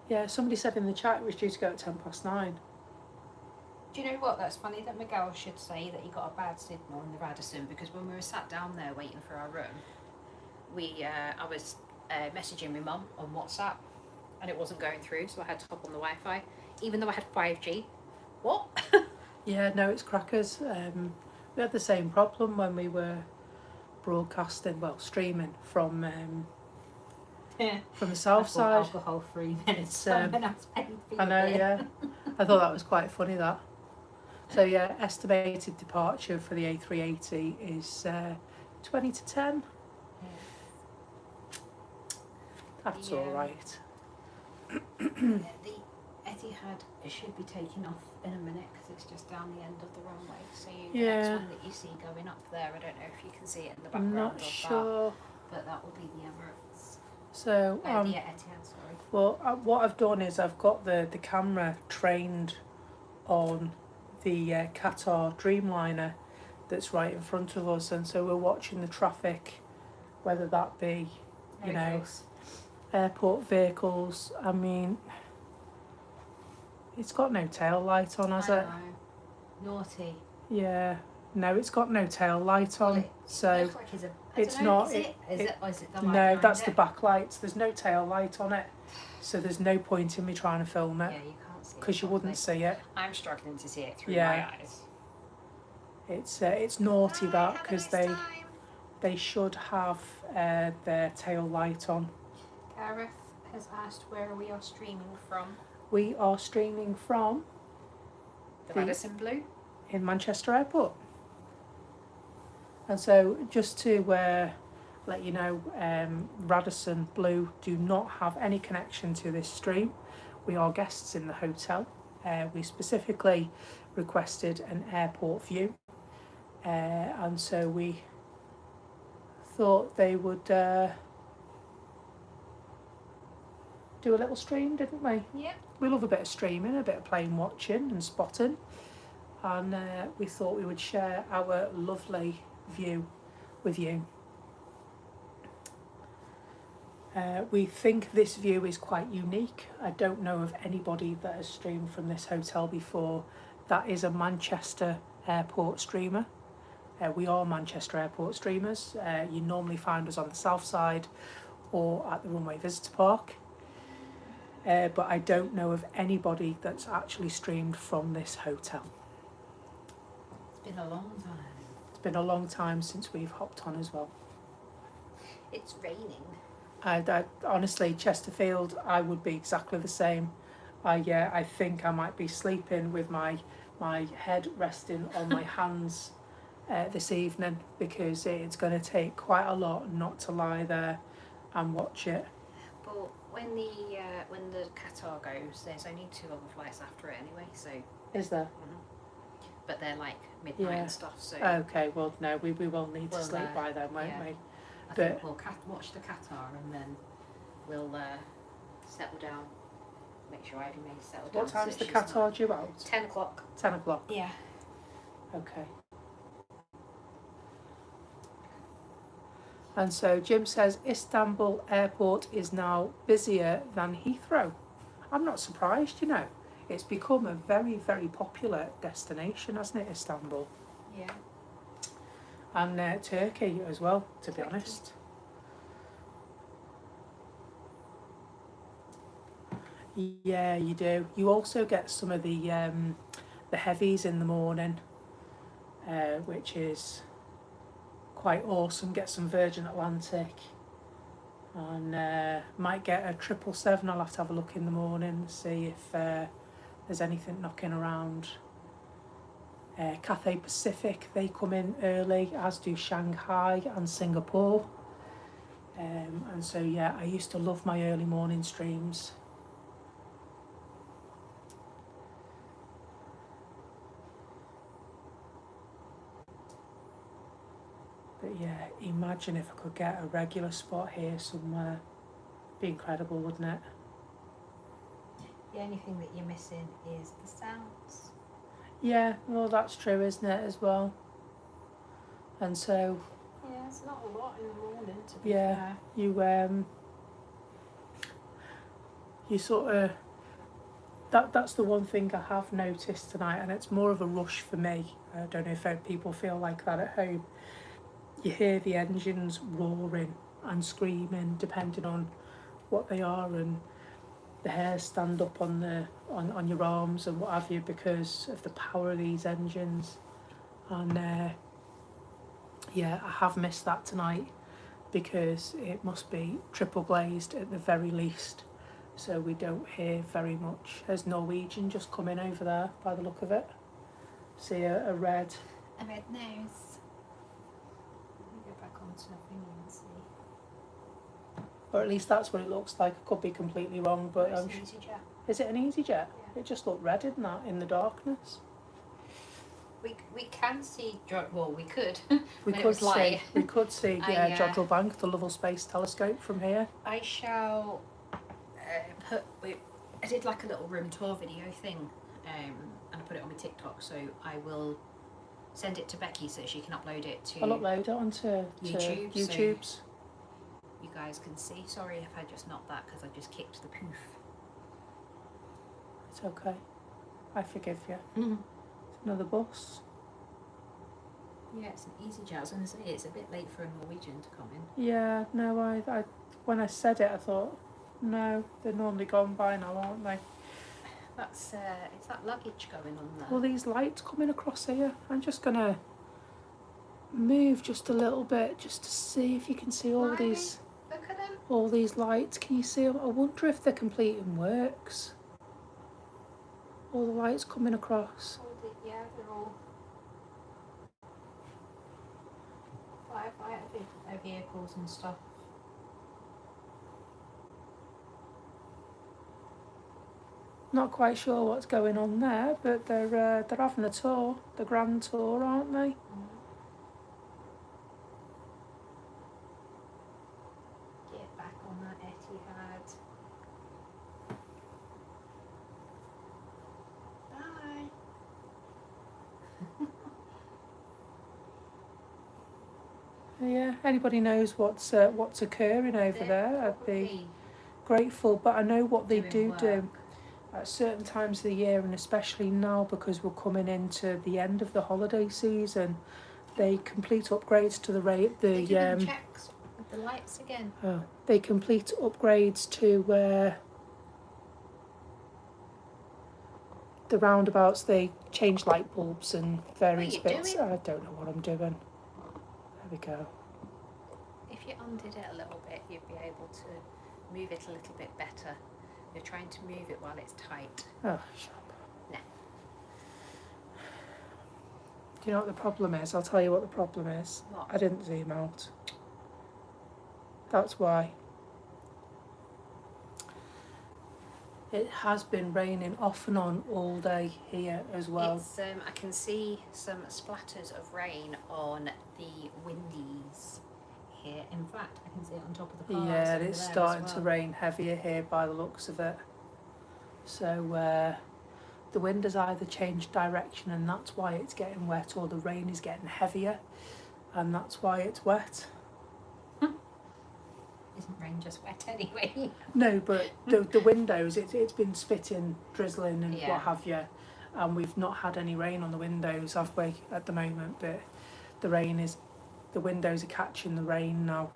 Yeah, somebody said in the chat it was due to go at 9:10. Do you know what? That's funny that Miguel should say that he got a bad signal in the Radisson, because when we were sat down there waiting for our room, I was messaging my mum on WhatsApp, and it wasn't going through, so I had to hop on the Wi-Fi, even though I had 5G. What? Yeah, no, it's crackers. We had the same problem when we were broadcasting, well, streaming from the south side. Alcohol-free minutes. I know, yeah. I thought that was quite funny, that. So yeah, estimated departure for the A380 is 20 to 10. Yeah. That's all right. The Etihad should be taking off in a minute because it's just down the end of the runway. So the next one that you see going up there, I don't know if you can see it in the background. I'm not sure. But that will be the Emirates. So the Etihad, sorry. Well, what I've done is I've got the camera trained on the Qatar Dreamliner that's right in front of us, and so we're watching the traffic, whether that be, you know, airport vehicles. I mean, it's got no tail light on, has it? Naughty. Yeah. No, it's got no tail light on. Well, so looks like it's not. Is it the light no, behind that's it? the backlights. There's no tail light on it, so there's no point in me trying to film it. Yeah, you can't see it. Because you wouldn't see it. I'm struggling to see it through Yeah. my eyes. It's naughty that, because they should have their tail light on. Gareth has asked where we are streaming from. We are streaming from The Radisson Blue in Manchester Airport. And so just to let you know, Radisson Blue do not have any connection to this stream. We are guests in the hotel. We specifically requested an airport view, and so we thought they would do a little stream, didn't we? Yep. We love a bit of streaming, a bit of plane watching and spotting, and we thought we would share our lovely view with you. We think this view is quite unique. I don't know of anybody that has streamed from this hotel before. That is a Manchester Airport streamer. We are Manchester Airport streamers. You normally find us on the south side or at the runway visitor park. But I don't know of anybody that's actually streamed from this hotel. It's been a long time. It's been a long time since we've hopped on as well. It's raining. I honestly, Chesterfield, I would be exactly the same. I think I might be sleeping with my head resting on my hands this evening, because it's going to take quite a lot not to lie there and watch it. But when the Qatar goes, there's only 2 other flights after it anyway. So is there? Mm-hmm. But they're like midnight and stuff. So okay, well no, we will need to sleep by then, won't we? I think we'll watch the Qatar and then we'll settle down. Make sure Ivy May's settled down. What time's so the she's Qatar not... due out? 10 o'clock. 10 o'clock. Yeah. Okay. And so Jim says Istanbul Airport is now busier than Heathrow. I'm not surprised, you know. It's become a very, very popular destination, hasn't it, Istanbul? Yeah. And Turkey as well, to be honest. Yeah, you do. You also get some of the heavies in the morning, which is quite awesome. Get some Virgin Atlantic, and might get a 777. I'll have to have a look in the morning, see if there's anything knocking around. Cathay Pacific, they come in early, as do Shanghai and Singapore. And so yeah, I used to love my early morning streams. But yeah, imagine if I could get a regular spot here somewhere. Be incredible, wouldn't it? The only thing that you're missing is the sounds. Yeah, well that's true, isn't it, as well? And so yeah, it's not a lot in the morning to be fair. You sort of that's the one thing I have noticed tonight, and it's more of a rush for me. I don't know if people feel like that at home. You hear the engines roaring and screaming depending on what they are, and the hairs stand up on the on your arms and what have you because of the power of these engines. And yeah, I have missed that tonight because it must be triple glazed at the very least, so we don't hear very much. There's Norwegian just coming over there by the look of it. See a red. A red nose. Let me go back onto the thing and see. Or at least that's what it looks like. I could be completely wrong, but Oh, it's an EasyJet. is it an EasyJet? Yeah. It just looked red in that in the darkness. We can see, well, we could. We when it could was light. see. We could see. I, Jodrell Bank, the Lovell Space Telescope from here. I shall I did like a little room tour video thing, and I put it on my TikTok. So I will send it to Becky so she can upload it to. I'll upload it onto YouTube, YouTube's. So you guys can see. Sorry if I just knocked that because I just kicked the poof. It's okay. I forgive you. Mm-hmm. Another bus. Yeah, it's an EasyJet. I was going to say it's a bit late for a Norwegian to come in. Yeah, no, I when I said it, I thought, no, they're normally gone by now, aren't they? That's is that luggage going on there? All these lights coming across here. I'm just gonna move just a little bit just to see if you can see all Blimey, these look at them. all these lights. Can you see them? I wonder if they're completing works. All the lights coming across. Yeah, they're all firefighter vehicles and stuff. Not quite sure what's going on there, but they're having a tour, the grand tour, aren't they? Get back on that Etihad. Bye. Yeah. Anybody knows what's occurring over They're there? I'd be probably grateful. But I know what they doing do work. at certain times of the year, and especially now because we're coming into the end of the holiday season. They complete upgrades to the rate. They're doing checks with the lights again. They complete upgrades to the roundabouts. They change light bulbs and various What are you bits. doing? I don't know what I'm doing. There we go. If you undid it a little bit, you'd be able to move it a little bit better. You're trying to move it while it's tight. Oh, shut up. No. Do you know what the problem is? I'll tell you what the problem is. What? I didn't zoom out. That's why. It has been raining off and on all day here as well. It's I can see some splatters of rain on the windies here. In fact, I can see it on top of the cars. Yeah, over it's there starting as to well. rain heavier here by the looks of it. So the wind has either changed direction and that's why it's getting wet, or the rain is getting heavier and that's why it's wet. Isn't rain just wet anyway? No, but the windows, it's been spitting, drizzling and Yeah. what have you. And we've not had any rain on the windows, have we, at the moment? But the windows are catching the rain now.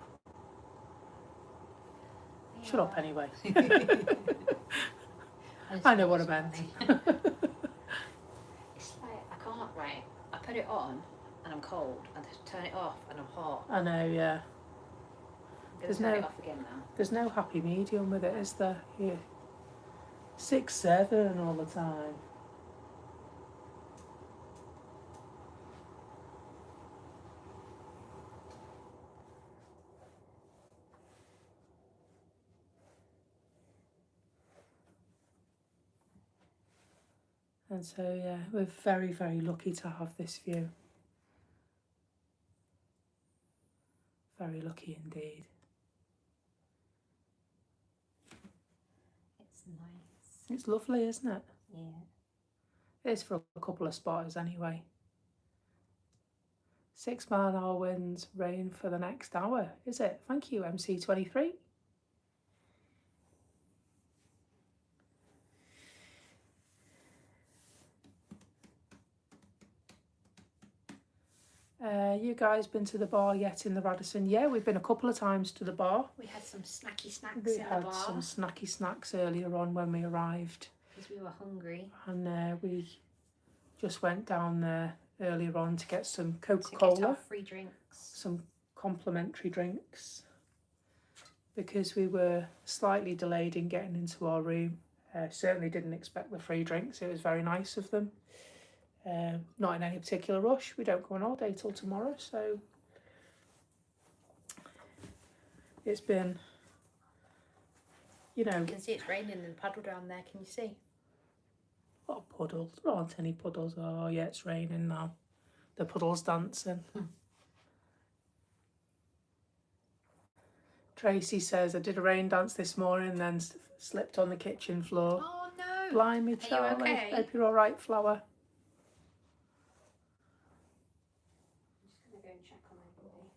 Shut up anyway. I know what I meant. It's like, I can't, right? I put it on and I'm cold, and I turn it off and I'm hot. I know, yeah. I'm going to turn it off again now. There's no happy medium with it, is there? Yeah. 6, 7 all the time. And so, yeah, we're very, very lucky to have this view. Very lucky indeed. It's nice. It's lovely, isn't it? Yeah. It is for a couple of spotters anyway. 6-mile-an-hour winds, rain for the next hour, is it? Thank you, MC23. You guys been to the bar yet in the Radisson? Yeah, we've been a couple of times to the bar. We had some snacky snacks We in the had bar. some snacky snacks earlier on when we arrived. Because we were hungry. And we just went down there earlier on to get some To get Coca-Cola, our free drinks. some complimentary drinks, because we were slightly delayed in getting into our room. Certainly didn't expect the free drinks. It was very nice of them. Not in any particular rush. We don't go on holiday till tomorrow, so it's been, you know, You can see it's raining in the puddle down there, can you see? what a puddle. There aren't any puddles. Oh yeah, it's raining now. The puddle's dancing. Tracy says, I did a rain dance this morning and then slipped on the kitchen floor. Oh no! Blimey, Are you Charlie. okay? Hope you're all right, Flower. I'm just going to go and check on everybody.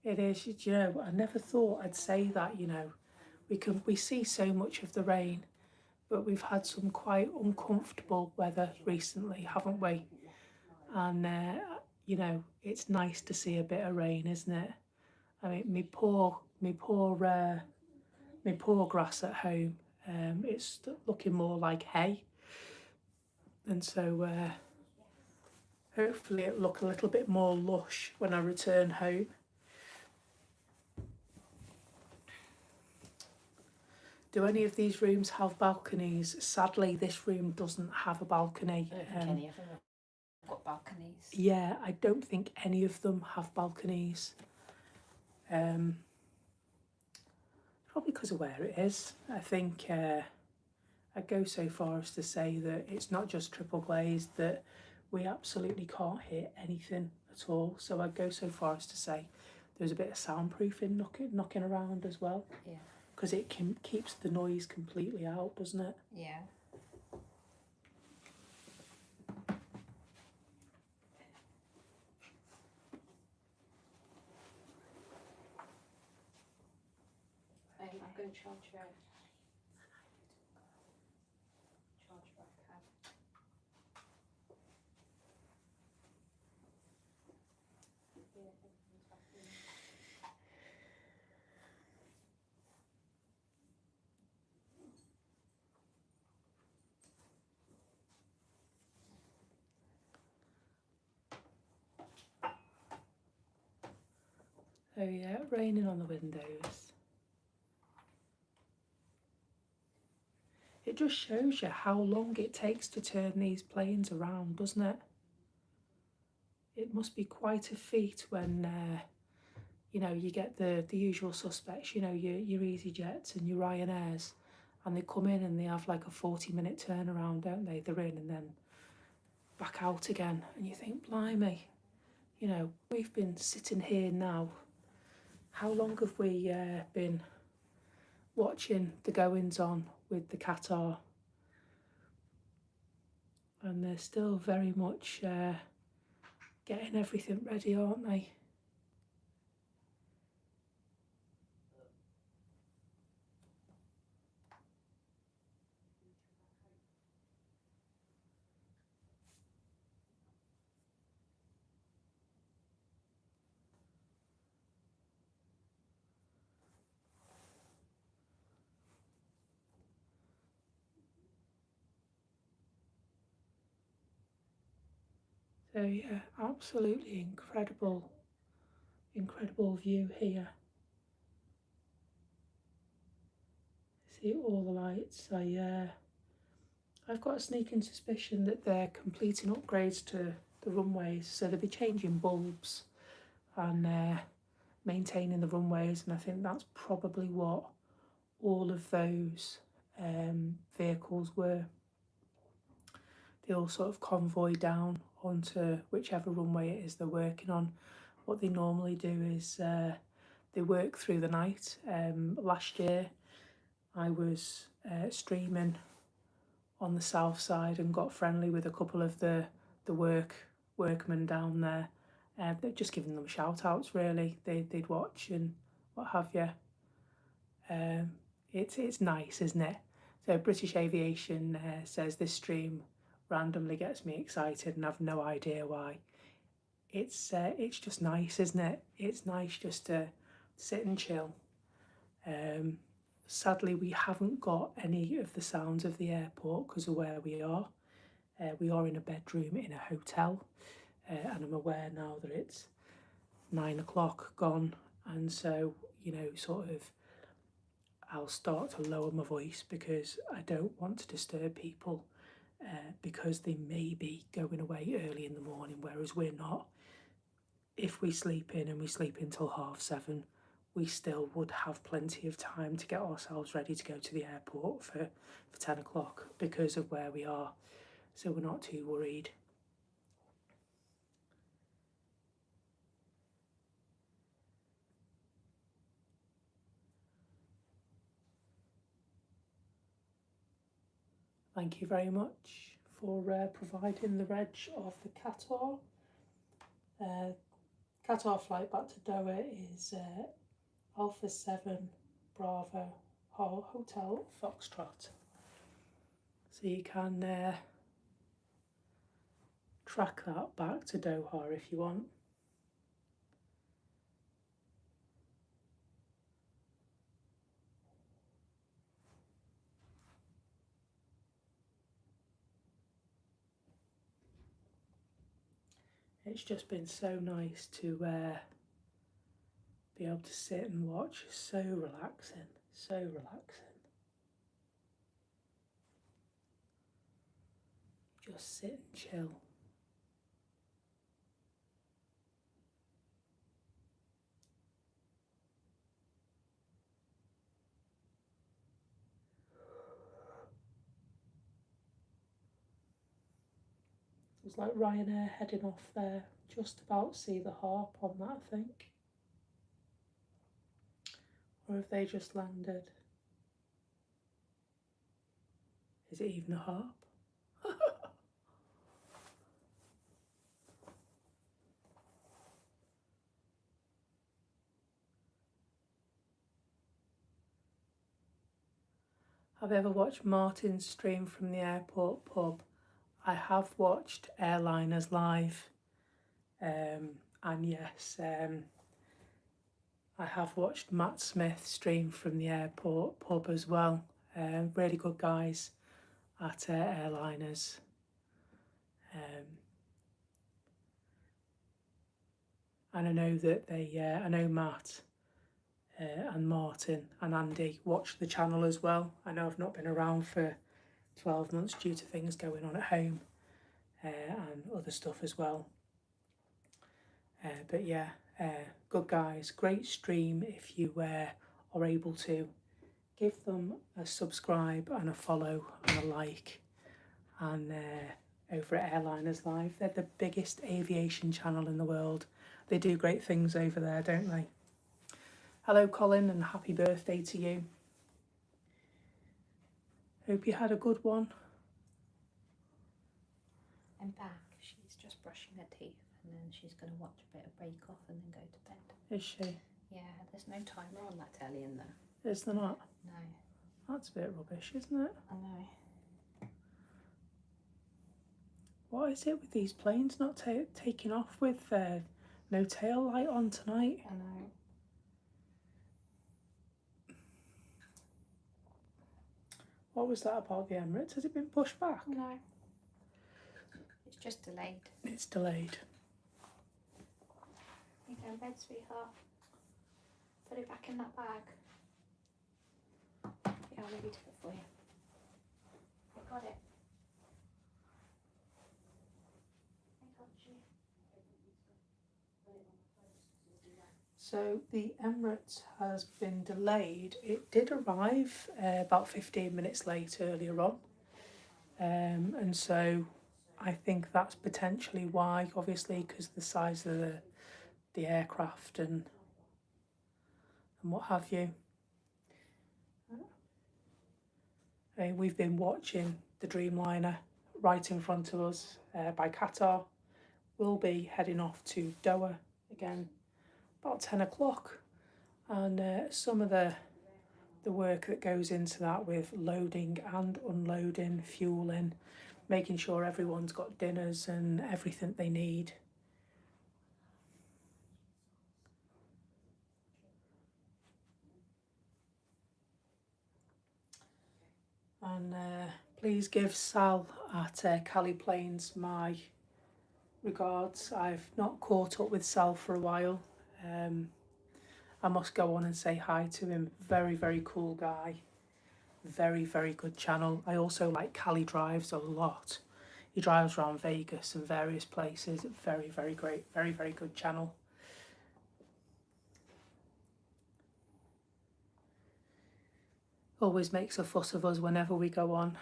It is, you know, I never thought I'd say that, you know. We see so much of the rain, but we've had some quite uncomfortable weather recently, haven't we? And, you know, it's nice to see a bit of rain, isn't it? I mean, my poor grass at home, it's looking more like hay. And so hopefully it'll look a little bit more lush when I return home. Do any of these rooms have balconies? Sadly, this room doesn't have a balcony. I don't think any of them have got balconies. Yeah, I don't think any of them have balconies. Probably because of where it is. I think I'd go so far as to say that it's not just triple glazed, that we absolutely can't hear anything at all. So I'd go so far as to say there's a bit of soundproofing knocking around as well. Yeah. Because it keeps the noise completely out, doesn't it? Yeah. I'm going to charge your cab. Yeah, everything's back in. Oh yeah, raining on the windows. It just shows you how long it takes to turn these planes around, doesn't it? It must be quite a feat when, you know, you get the usual suspects, you know, your EasyJets and your Ryanairs, and they come in and they have like a 40-minute turnaround, don't they? They're in and then back out again. And you think, blimey, you know, we've been sitting here now. How long have we been watching the goings on with the Qatar? And they're still very much getting everything ready, aren't they? So yeah, absolutely incredible view here. See all the lights. I've got a sneaking suspicion that they're completing upgrades to the runways, so they'll be changing bulbs and maintaining the runways, and I think that's probably what all of those vehicles were. They all sort of convoy down onto whichever runway it is they're working on. What they normally do is they work through the night. Last year I was streaming on the south side and got friendly with a couple of the workmen down there. They're just giving them shout outs really. They'd watch and what have you. It's nice, isn't it? So British Aviation says this stream randomly gets me excited and I've no idea why. It's just nice, isn't it? It's nice just to sit and chill. Sadly, we haven't got any of the sounds of the airport because of where we are. We are in a bedroom in a hotel, and I'm aware now that it's 9 o'clock gone, and so, you know, sort of I'll start to lower my voice because I don't want to disturb people because they may be going away early in the morning, whereas we're not. If we sleep in and we sleep until 7:30, we still would have plenty of time to get ourselves ready to go to the airport for 10 o'clock because of where we are. So we're not too worried. Thank you very much for providing the reg of the Qatar. Qatar flight back to Doha is Alpha 7 Bravo Hotel Foxtrot. So you can track that back to Doha if you want. It's just been so nice to be able to sit and watch. It's so relaxing, so relaxing. Just sit and chill. It's like Ryanair heading off there. Just about see the harp on that, I think. Or have they just landed? Is it even a harp? Have you ever watched Martin's stream from the airport pub? I have watched Airliners live, and yes, I have watched Matt Smith stream from the airport pub as well. Really good guys at Airliners. And I know that I know Matt and Martin and Andy watch the channel as well. I know I've not been around for 12 months due to things going on at home and other stuff as well. But yeah, good guys, great stream. If you are able to, give them a subscribe and a follow and a like. And over at Airliners Live, they're the biggest aviation channel in the world. They do great things over there, don't they? Hello Colin, and happy birthday to you. Hope you had a good one. I'm back. She's just brushing her teeth and then she's going to watch a bit of Bake Off and then go to bed. Is she? Yeah, there's no timer on that telly in there. Is there not? No. That's a bit rubbish, isn't it? I know. What is it with these planes not taking off with no tail light on tonight? I know. What was that about the Emirates? Has it been pushed back? No. It's just delayed. It's delayed. You go in bed, sweetheart. Put it back in that bag. Yeah, I'll leave it for you. I got it. So the Emirates has been delayed. It did arrive about 15 minutes late earlier on. And so I think that's potentially why, obviously, because of the size of the aircraft and what have you. We've been watching the Dreamliner right in front of us by Qatar. We'll be heading off to Doha again about 10 o'clock, and some of the the work that goes into that with loading and unloading, fueling, making sure everyone's got dinners and everything they need. And please give Sal at Cali Plains my regards. I've not caught up with Sal for a while. I must go on and say hi to him. Very, very cool guy. Very, very good channel. I also like Cali Drives a lot. He drives around Vegas and various places. Very, very great. Very, very good channel. Always makes a fuss of us whenever we go on.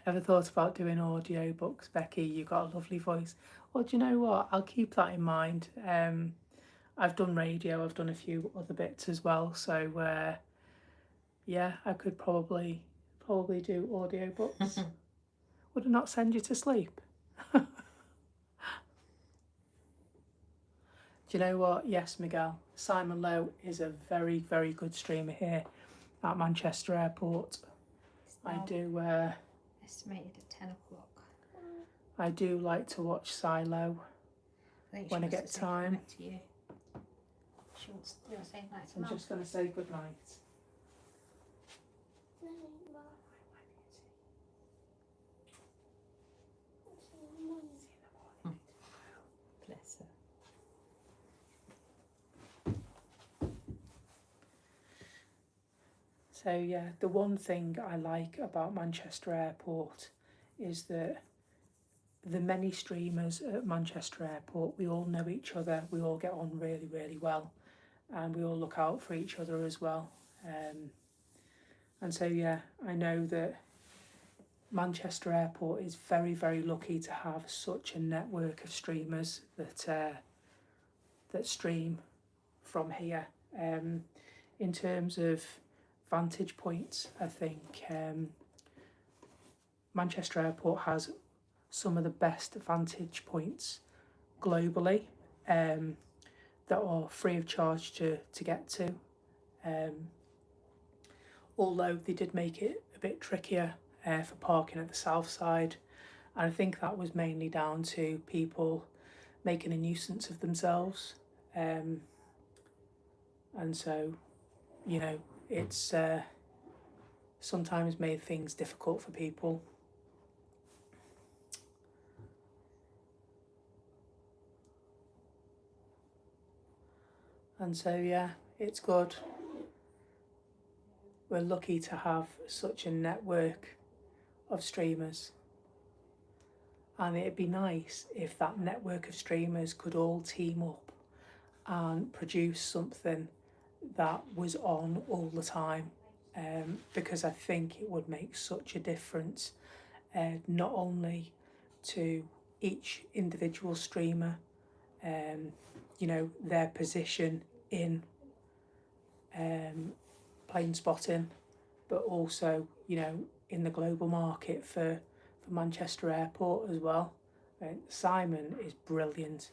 Ever thought about doing audio books, Becky? You've got a lovely voice. Well, do you know what? I'll keep that in mind. I've done radio, I've done a few other bits as well, so yeah, I could probably do audio books. Would it not send you to sleep? Do you know what? Yes, Miguel. Simon Lowe is a very, very good streamer here at Manchester Airport. I do. Estimated at 10 o'clock. I do like to watch Silo when I get time. To you. She wants to say night to I'm Mum. just going to say good night. Bless her. So yeah, the one thing I like about Manchester Airport is that the many streamers at Manchester Airport, we all know each other, we all get on really, really well, and we all look out for each other as well. And so yeah, I know that Manchester Airport is very, very lucky to have such a network of streamers that stream from here. In terms of vantage points, I think Manchester Airport has some of the best vantage points globally that are free of charge to get to. Although they did make it a bit trickier for parking at the south side, and I think that was mainly down to people making a nuisance of themselves, and so, you know, it's sometimes made things difficult for people. And so yeah, it's good. We're lucky to have such a network of streamers, and it'd be nice if that network of streamers could all team up and produce something that was on all the time, because I think it would make such a difference, not only to each individual streamer, you know, their position in plane spotting, but also, you know, in the global market for Manchester Airport as well. Simon is brilliant.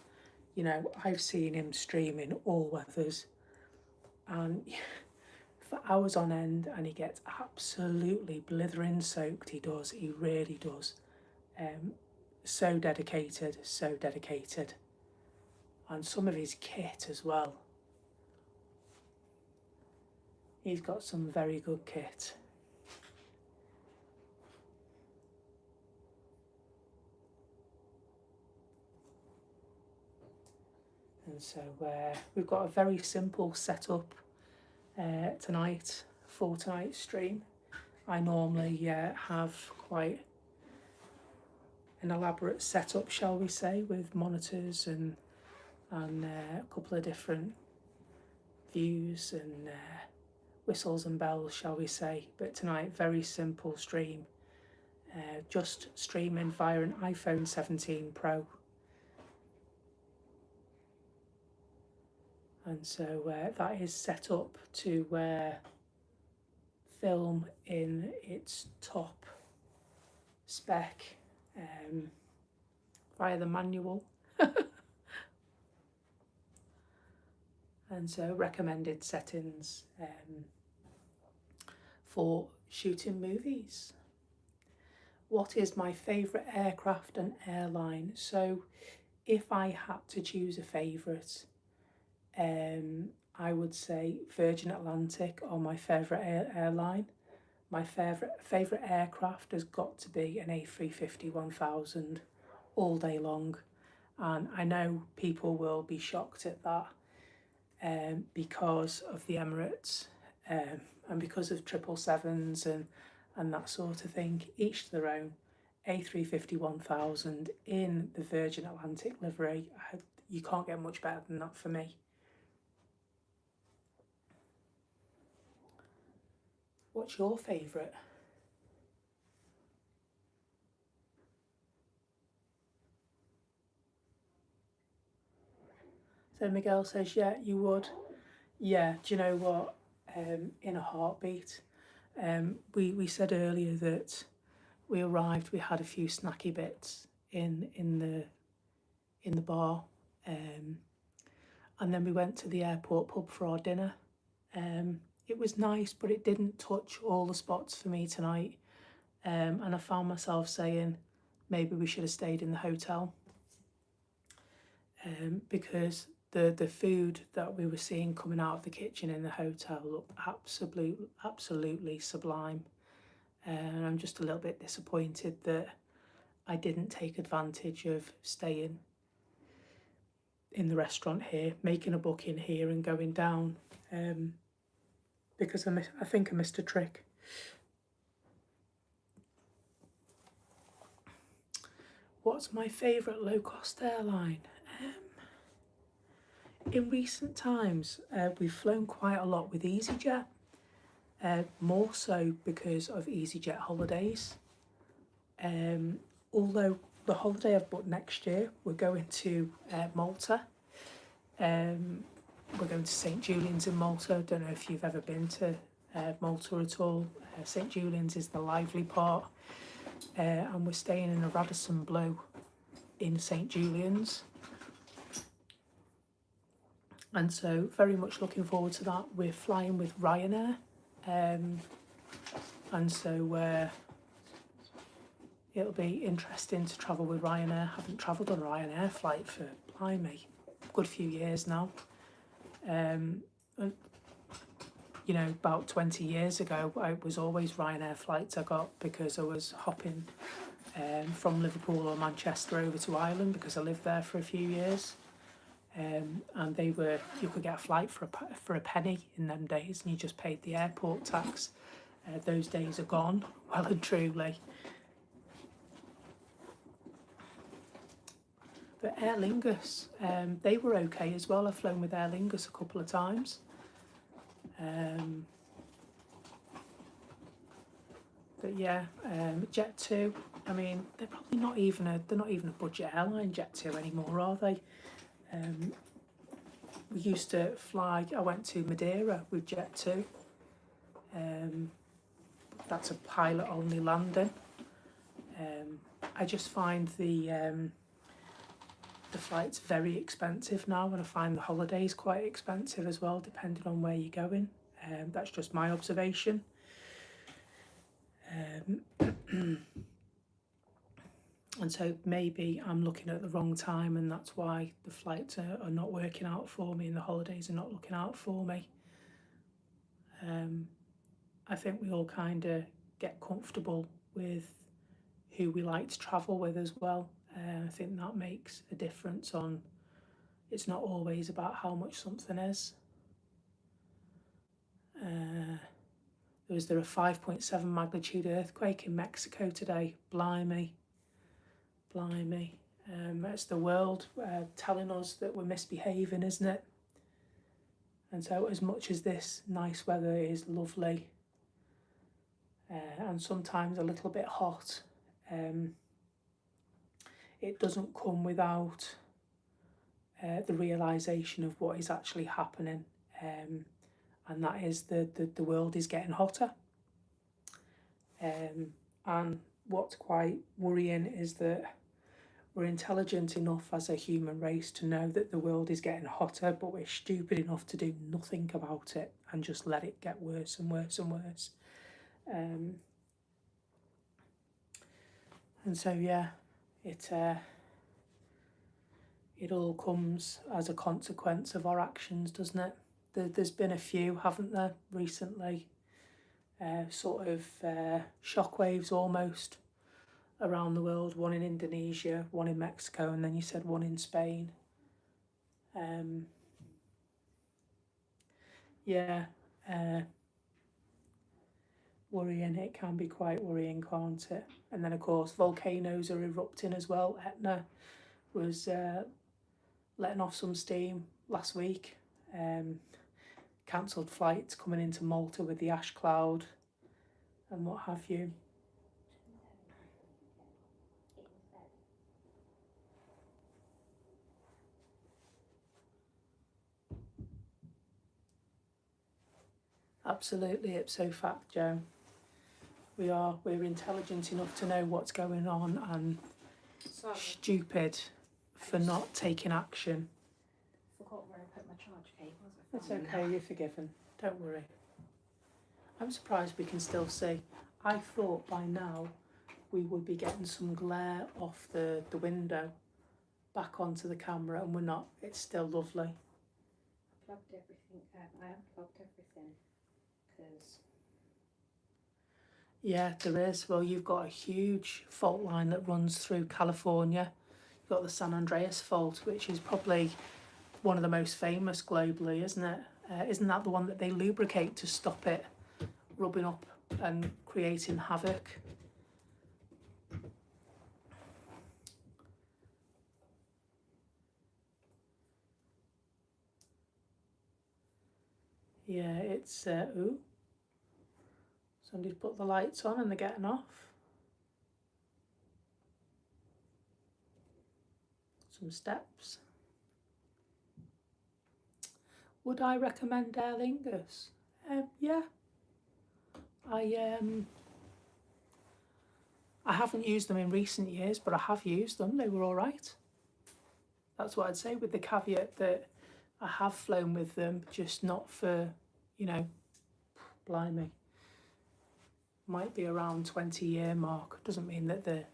You know, I've seen him stream in all weathers and for hours on end, and he gets absolutely blithering soaked. He does, he really does. So dedicated, so dedicated. And some of his kit as well. He's got some very good kit. And so we've got a very simple setup tonight for tonight's stream. I normally have quite an elaborate setup, shall we say, with monitors and a couple of different views and whistles and bells, shall we say. But tonight, very simple stream, just streaming via an iPhone 17 Pro. And so that is set up to film in its top spec via the manual. And so recommended settings for shooting movies. What is my favourite aircraft and airline? So if I had to choose a favourite, I would say Virgin Atlantic are my favourite airline. My favourite aircraft has got to be an A350 1000 all day long. And I know people will be shocked at that because of the Emirates and because of 777s and that sort of thing. Each to their own. A350 1000 in the Virgin Atlantic livery. You can't get much better than that for me. What's your favourite? So Miguel says, yeah, you would. Yeah, do you know what? In a heartbeat. We said earlier that we arrived, we had a few snacky bits in the bar, and then we went to the airport pub for our dinner. It was nice, but it didn't touch all the spots for me tonight. And I found myself saying maybe we should have stayed in the hotel, because the food that we were seeing coming out of the kitchen in the hotel looked absolutely sublime. And I'm just a little bit disappointed that I didn't take advantage of staying in the restaurant here, making a booking here and going down, because I think I missed a trick. What's my favourite low-cost airline? In recent times, we've flown quite a lot with EasyJet, more so because of EasyJet holidays. Although the holiday I've booked next year, we're going to Malta. We're going to St Julian's in Malta. I don't know if you've ever been to Malta at all. St Julian's is the lively part, and we're staying in a Radisson Blu in St Julian's. And so very much looking forward to that. We're flying with Ryanair, and so it'll be interesting to travel with Ryanair. I haven't travelled on a Ryanair flight for, blimey, a good few years now. You know, about 20 years ago, it was always Ryanair flights I got because I was hopping from Liverpool or Manchester over to Ireland because I lived there for a few years. And you could get a flight for a penny in them days, and you just paid the airport tax. Those days are gone, well and truly. But Aer Lingus, they were okay as well. I've flown with Aer Lingus a couple of times. But yeah, Jet2. I mean, they're probably not even a budget airline, Jet2 anymore, are they? We used to fly. I went to Madeira with Jet2. That's a pilot-only landing. I just find the flight's very expensive now, and I find the holidays quite expensive as well, depending on where you're going. That's just my observation. And so maybe I'm looking at the wrong time, and that's why the flights are not working out for me and the holidays are not looking out for me. I think we all kind of get comfortable with who we like to travel with as well. I think that makes a difference on, it's not always about how much something is. Was there a 5.7 magnitude earthquake in Mexico today? Blimey. It's the world telling us that we're misbehaving, isn't it? And so as much as this nice weather is lovely, and sometimes a little bit hot, it doesn't come without the realisation of what is actually happening, and that is the world is getting hotter. And what's quite worrying is that we're intelligent enough as a human race to know that the world is getting hotter, but we're stupid enough to do nothing about it and just let it get worse and worse and worse. And so, yeah, it all comes as a consequence of our actions, doesn't it? There's been a few, haven't there, recently? Sort of shockwaves almost around the world. One in Indonesia, one in Mexico, and then you said one in Spain. Worrying. It can be quite worrying, can't it? And then, of course, volcanoes are erupting as well. Etna was letting off some steam last week. Cancelled flights coming into Malta with the ash cloud and what have you. Absolutely, ipso fact, Joe. We're intelligent enough to know what's going on and stupid for not taking action. Forgot where I put my charge cables. It's okay, you're forgiven. Don't worry. I'm surprised we can still see. I thought by now we would be getting some glare off the window back onto the camera, and we're not. It's still lovely. I plugged everything. I unplugged everything because. Yeah, there is. Well, you've got a huge fault line that runs through California. You've got the San Andreas fault, which is probably one of the most famous globally, isn't it? Isn't that the one that they lubricate to stop it rubbing up and creating havoc? Yeah, it's, ooh. Somebody's put the lights on and they're getting off. Some steps. Would I recommend Aer Lingus? Yeah. I haven't used them in recent years, but I have used them. They were all right. That's what I'd say, with the caveat that I have flown with them, just not for, blimey. Might be around 20-year mark. Doesn't mean that they're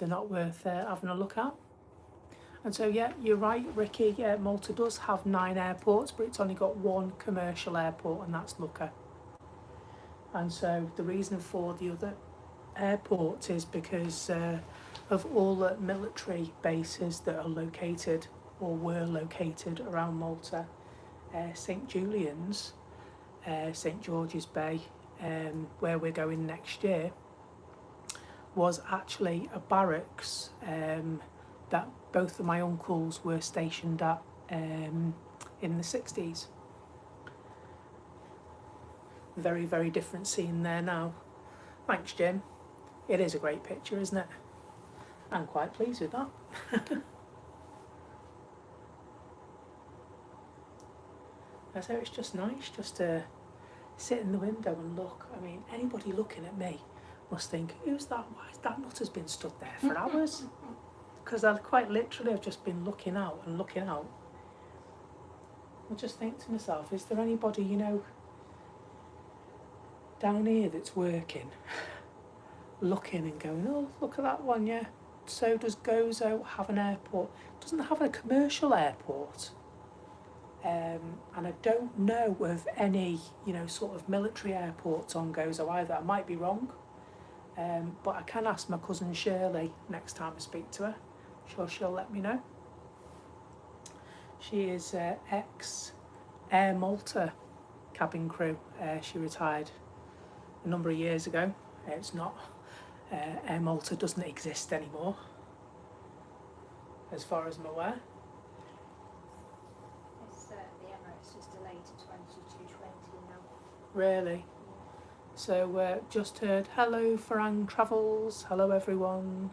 not worth having a look at. And so, yeah, you're right, Ricky. Malta does have 9 airports, but it's only got 1 commercial airport, and that's Lucca. And so the reason for the other airport is because of all the military bases that are located or were located around Malta. St Julian's, St George's Bay, where we're going next year, was actually a barracks that both of my uncles were stationed at in the 60s. Very, very different scene there now. Thanks, Jim. It is a great picture, isn't it? I'm quite pleased with that. So it's just nice just to sit in the window and look. I mean, anybody looking at me must think, who's that? Why that nut has been stood there for hours? Because I quite literally have just been looking out and looking out. I just think to myself, is there anybody, down here that's working, looking and going, oh, look at that one, yeah. So does Gozo have an airport? Doesn't have a commercial airport. And I don't know of any, sort of military airports on Gozo either. I might be wrong. But I can ask my cousin Shirley next time I speak to her. I'm sure she'll let me know. She is ex-Air Malta cabin crew. She retired a number of years ago. It's not, Air Malta doesn't exist anymore, as far as I'm aware. The Emirates is delayed to 2220 now. Really? So just heard, hello Farang Travels, hello everyone.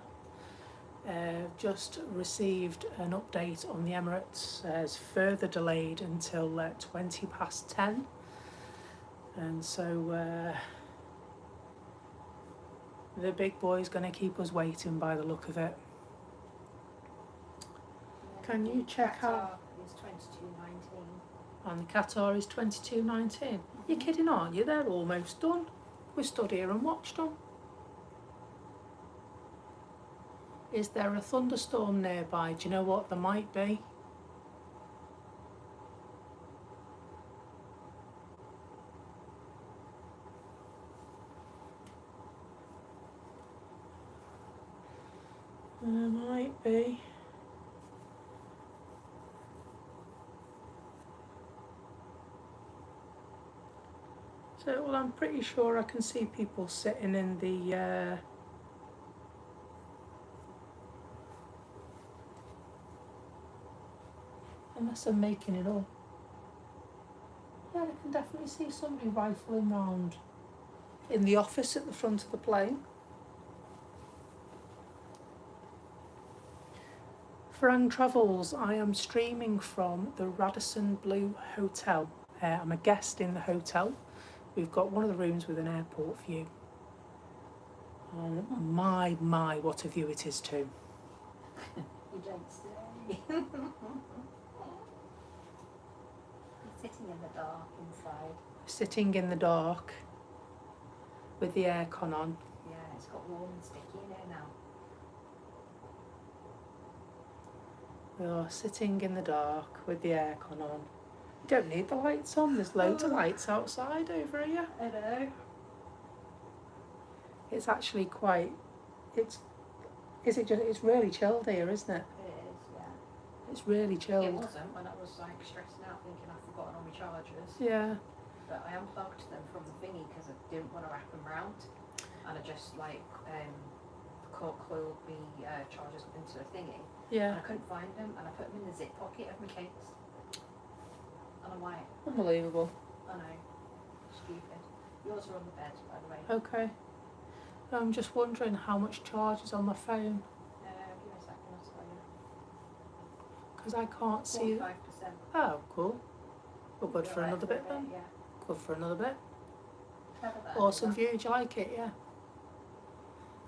Just received an update on the Emirates. It's further delayed until 20 past 10. And so the big boy's going to keep us waiting by the look of it. Can you check out? Qatar is 22.19. And the Qatar is 22.19. You're kidding, aren't you? They're almost done. We stood here and watched them. Is there a thunderstorm nearby? Do you know what there might be? There might be. So, well, I'm pretty sure I can see people sitting in the unless I'm making it up. Yeah, I can definitely see somebody rifling round in the office at the front of the plane. Farang Travels, I am streaming from the Radisson Blu Hotel. I'm a guest in the hotel. We've got one of the rooms with an airport view. Oh my, what a view it is too. You don't say. You're sitting in the dark inside. Sitting in the dark with the aircon on. Yeah, it's got warm and sticky in here now. We are sitting in the dark with the aircon on. You don't need the lights on, there's loads of lights outside over here. I know. It's actually quite, it's really chilled here, isn't it? It is, yeah. It's really It chilled. wasn't when I was like stressing out thinking I've forgotten all my chargers. Yeah, But I unplugged them from the thingy because I didn't want to wrap them round. And I just like coiled the chargers up into the thingy. yeah, And I couldn't find them and I put them in the zip pocket of my case. And I'm like, unbelievable. I know, stupid. Yours are on the bed, by the way. Okay. I'm just wondering how much charge is on my phone, Give me a second, I'll tell you. because I can't see it. 45%. Oh, cool. We're good You're for right another bit then. Yeah. Good for another bit. Clever that, Awesome isn't it? view, do you like it? Yeah.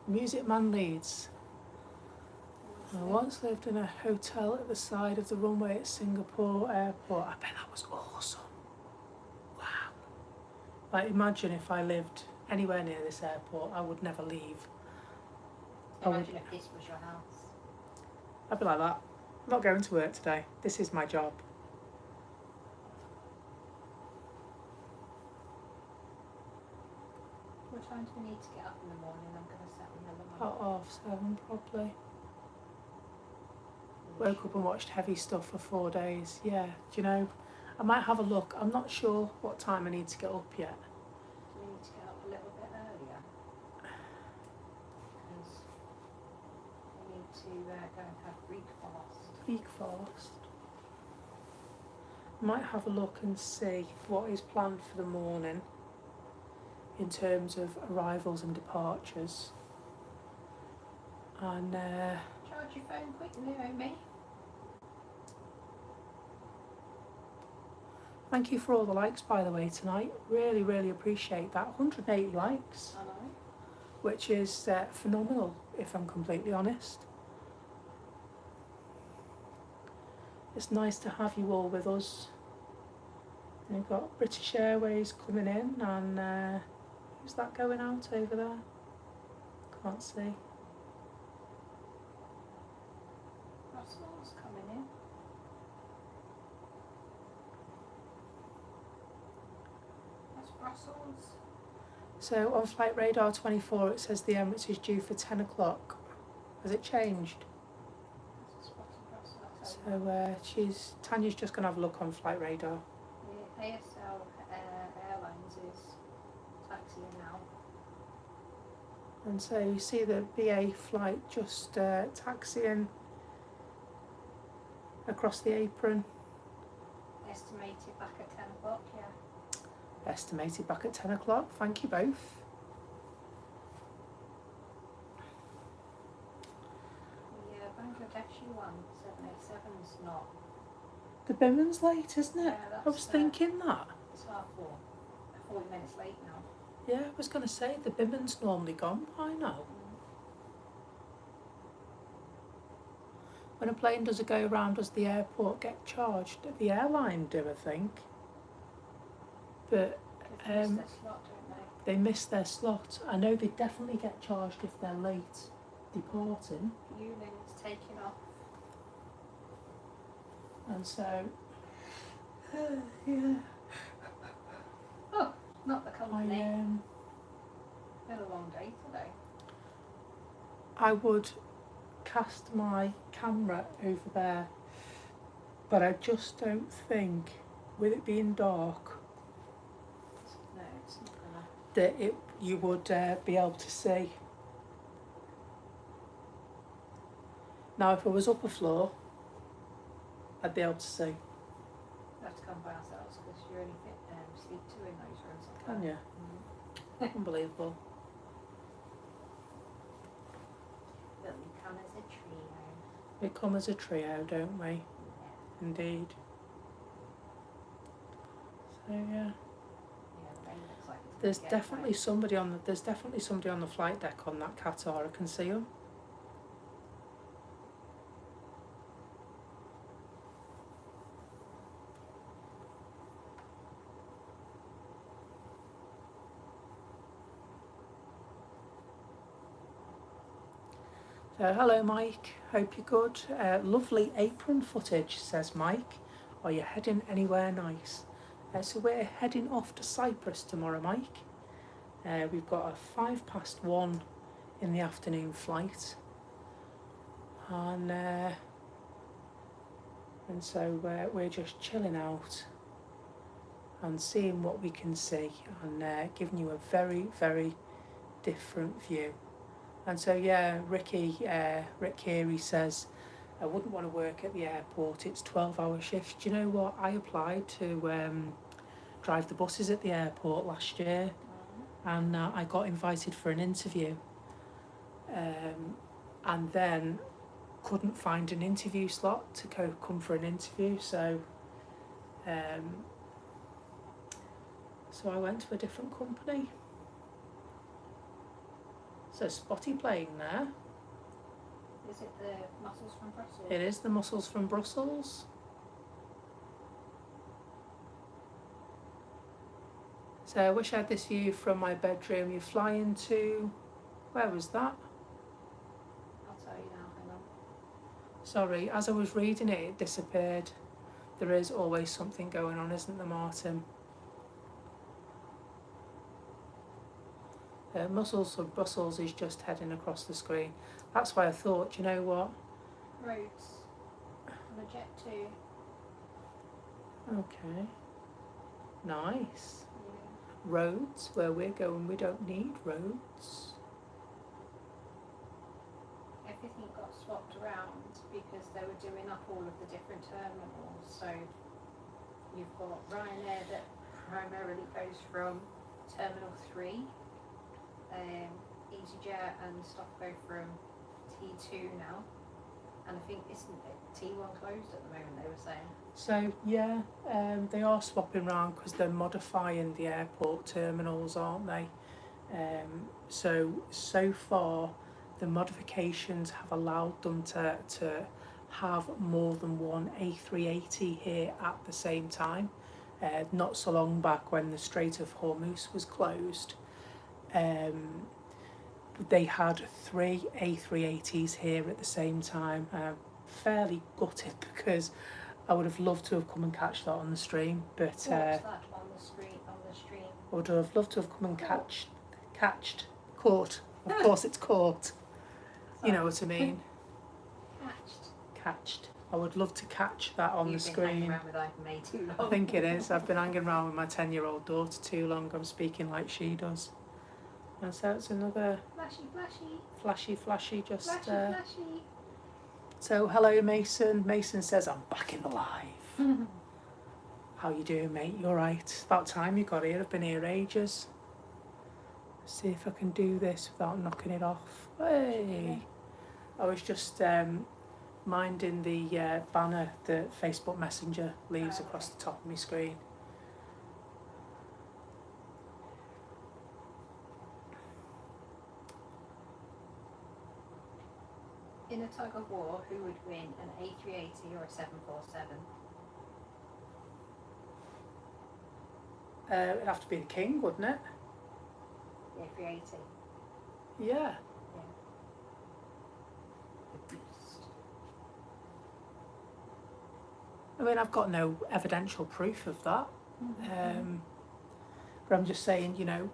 Music Man Leeds. I once lived in a hotel at the side of the runway at Singapore airport. I bet that was awesome. Wow. Like, imagine if I lived anywhere near this airport, I would never leave. Imagine if this was your house. I'd be like that. I'm not going to work today. This is my job. What time do we need to get up in the morning? I'm going to set an alarm. At 7:30 probably. Woke up and watched heavy stuff for 4 days. Yeah, do you know, I might have a look. I'm not sure what time I need to get up yet. Do we need to get up a little bit earlier? Because we need to go and have Greek fast. Greek fast. I might have a look and see what is planned for the morning in terms of arrivals and departures. And Charge your phone quick, Naomi. thank you for all the likes, by the way, tonight. Really, really appreciate that. 180 likes, I know. which is phenomenal, if I'm completely honest. It's nice to have you all with us. We've got British Airways coming in, and who's that going out over there? Can't see. Russell's coming in. That's Brussels. So on Flight Radar 24, it says the Emirates is due for 10 o'clock. Has it changed? That's a spot of Brussels, I'll tell you. So Tanya's just going to have a look on Flight Radar. The ASL Airlines is taxiing now. And so you see the BA flight just taxiing across the apron. Estimated back at 10 o'clock, yeah. Estimated back at 10 o'clock. Thank you both. The Bangladeshi one, 787's not. The Birminghams late, isn't it? Yeah, I that's, was thinking that. It's 4:30. 40 minutes late now. Yeah, I was going to say the Birmingham's normally gone by now. When a plane does a go round, does the airport get charged? The airline do, I think. But They've missed their slot, don't they? they miss their slot. I know they definitely get charged if they're late departing. Yuling's taking off. And so, yeah, Oh, not the I company. Been a long day today. I would cast my camera over there, but I just don't think, with it being dark, No, it's not gonna. that you would be able to see. Now, if I was up a floor, I'd be able to see. We have to come by ourselves because you only fit sleep 2 in those rooms. Can you? Unbelievable. But we come as a trio. We come as a trio, don't we? Yeah. Indeed. So yeah, Yeah, the rain looks like it's there's gonna get definitely somebody on the flight deck on that Qatar. I can see them. So hello, Mike. Hope you're good. Lovely apron footage, says Mike. Are you heading anywhere nice? So we're heading off to Cyprus tomorrow, Mike. We've got a 1:05 in the afternoon flight, and so we're just chilling out and seeing what we can see, and giving you a very, very different view. And so yeah, Rick Carey says, I wouldn't want to work at the airport, it's 12-hour shifts. Do you know what? I applied to drive the buses at the airport last year, and I got invited for an interview, and then couldn't find an interview slot to come for an interview, so I went to a different company. So spotty plane there. Is it the mussels from Brussels? It is the mussels from Brussels. So I wish I had this view from my bedroom. You're flying to, where was that? I'll tell you now, hang on. Sorry, as I was reading it, it disappeared. There is always something going on, isn't there, Martin? Mussels from Brussels is just heading across the screen. That's why I thought, you know what? Roads. On a jet 2. Okay. Nice. Yeah. Roads, where we're going, we don't need roads. Everything got swapped around because they were doing up all of the different terminals. So you've got Ryanair that primarily goes from Terminal 3. EasyJet and stuff go from T2 now, and I think isn't it T1 closed at the moment, they were saying. So yeah, they are swapping around because they're modifying the airport terminals, aren't they? So far the modifications have allowed them to have more than one A380 here at the same time. Not so long back, when the Strait of Hormuz was closed, they had 3 A380s here at the same time. Fairly gutted because I would have loved to have come and catch that on the stream, but What's that on the stream? I would have loved to have come and caught. Of course, it's caught. You know what I mean? Catched. I would love to catch that on the screen. You've been hanging around with Ivan May too long. I think it is. I've been hanging around with my 10-year-old daughter too long. I'm speaking like she does. And so it's another flashy, just Flashy. So hello, Mason. Mason says, I'm back in the live. How you doing, mate? You alright? It's about time you got here. I've been here ages. Let's see if I can do this without knocking it off. Hey! I was just minding the banner that Facebook Messenger leaves across the top of my screen. In a a tug of war, who would win, an A380 or a 747? It'd have to be the king, wouldn't it? The A380. Yeah. The beast. I mean, I've got no evidential proof of that. But I'm just saying, you know,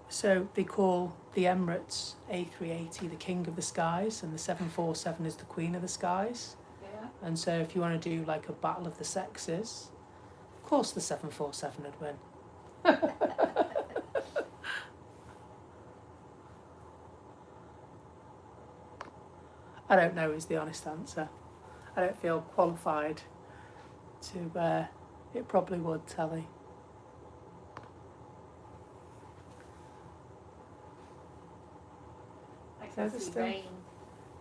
so they call the Emirates A380 the king of the skies, and the 747 is the queen of the skies. Yeah. And so if you want to do like a battle of the sexes, of course the 747 would win. I don't know is the honest answer. I don't feel qualified to, it probably would, Tely. I So can there's see still- rain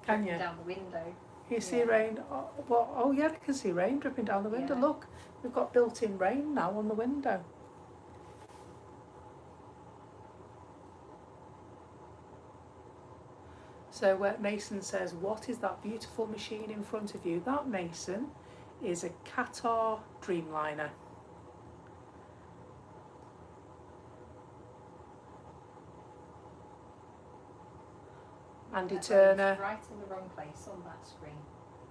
Can dripping you? down the window. You see Yeah. rain? Oh, well, oh yeah, I can see rain dripping down the window. Yeah. Look, we've got built-in rain now on the window. So Mason says, what is that beautiful machine in front of you? That, Mason, is a Qatar Dreamliner. Andy That Turner. rain's right in the wrong place on that screen.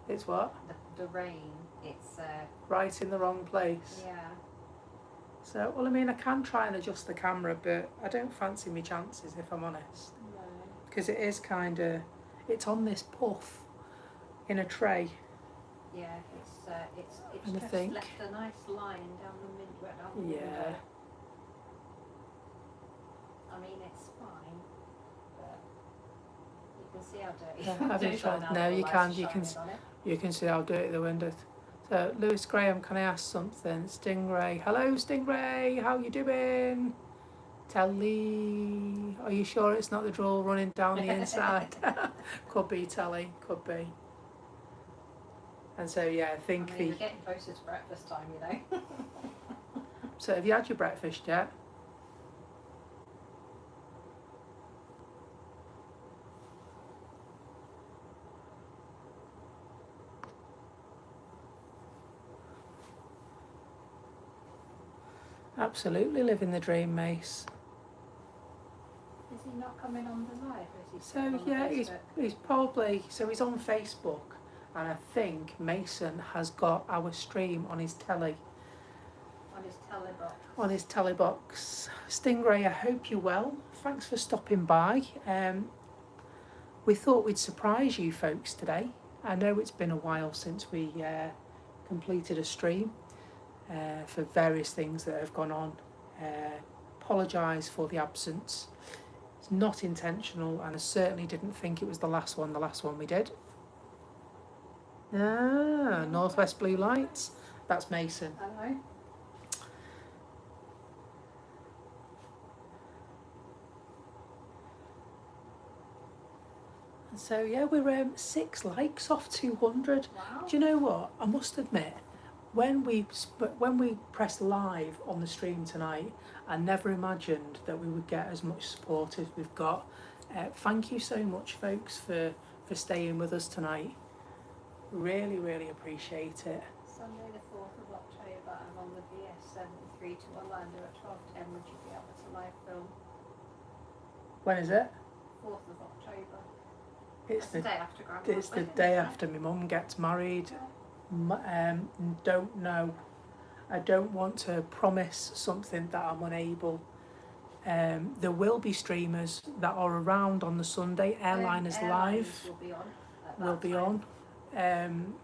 It's what? The rain, it's, Right in the wrong place. yeah. So, well, I mean, I can try and adjust the camera, but I don't fancy my chances, if I'm honest. No. Because it is kind of, it's on this puff in a tray. Yeah, it's And I just think- left a nice line down the Yeah. window. I mean, it's fine, but you can see how dirty. Yeah, have you dirty tried? now No, that the you lights can- are you can shining on it. You can see how dirty the window is. So, Lewis Graham, can I ask something? Stingray. Hello, Stingray. How you doing? Tely. Are you sure it's not the drool running down the inside? Could be, Tely. Could be. And so, yeah, I think I mean, we're getting closer to breakfast time, you know. So, have you had your breakfast yet? Absolutely living the dream, Mace. Is he not coming on the live? Or is he still So on the yeah, Facebook? he's probably, so he's on Facebook, and I think Mason has got our stream on his telly, On his telebox. on his telly box. Stingray, I hope you're well. Thanks for stopping by. We thought we'd surprise you folks today. I know it's been a while since we completed a stream for various things that have gone on. Apologise for the absence. It's not intentional, and I certainly didn't think it was the last one we did. Ah, Northwest Blue Lights. That's Mason. Hello. So yeah, we're 6 likes off 200. Wow. Do you know what? I must admit, when we pressed live on the stream tonight, I never imagined that we would get as much support as we've got. Thank you so much, folks, for staying with us tonight. Really, really appreciate it. Sunday the 4th of October, I'm on the VS73 to Orlando at 12:10. Would you be able to live film? When is it? 4th of October. It's That's the day after Grandma's It's the wedding, day isn't it? after my mum gets married. Don't know. I don't want to promise something that I'm unable. There will be streamers that are around on the Sunday. Airliners Live will be on. At will that be time. on.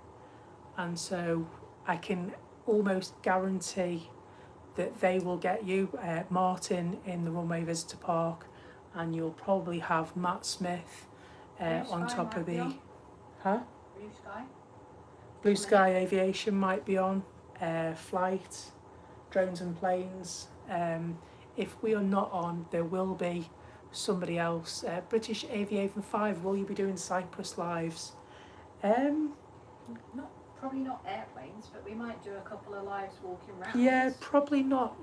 And so I can almost guarantee that they will get you, Martin in the Runway Visitor Park, and you'll probably have Matt Smith Blue on Sky top might of be the... on. Huh? Blue Sky. Blue Sky Aviation might be on, Flight, Drones and Planes. If we are not on, there will be somebody else. British Aviation 5, will you be doing Cyprus lives? Probably not airplanes, but we might do a couple of lives walking around. Yeah, probably not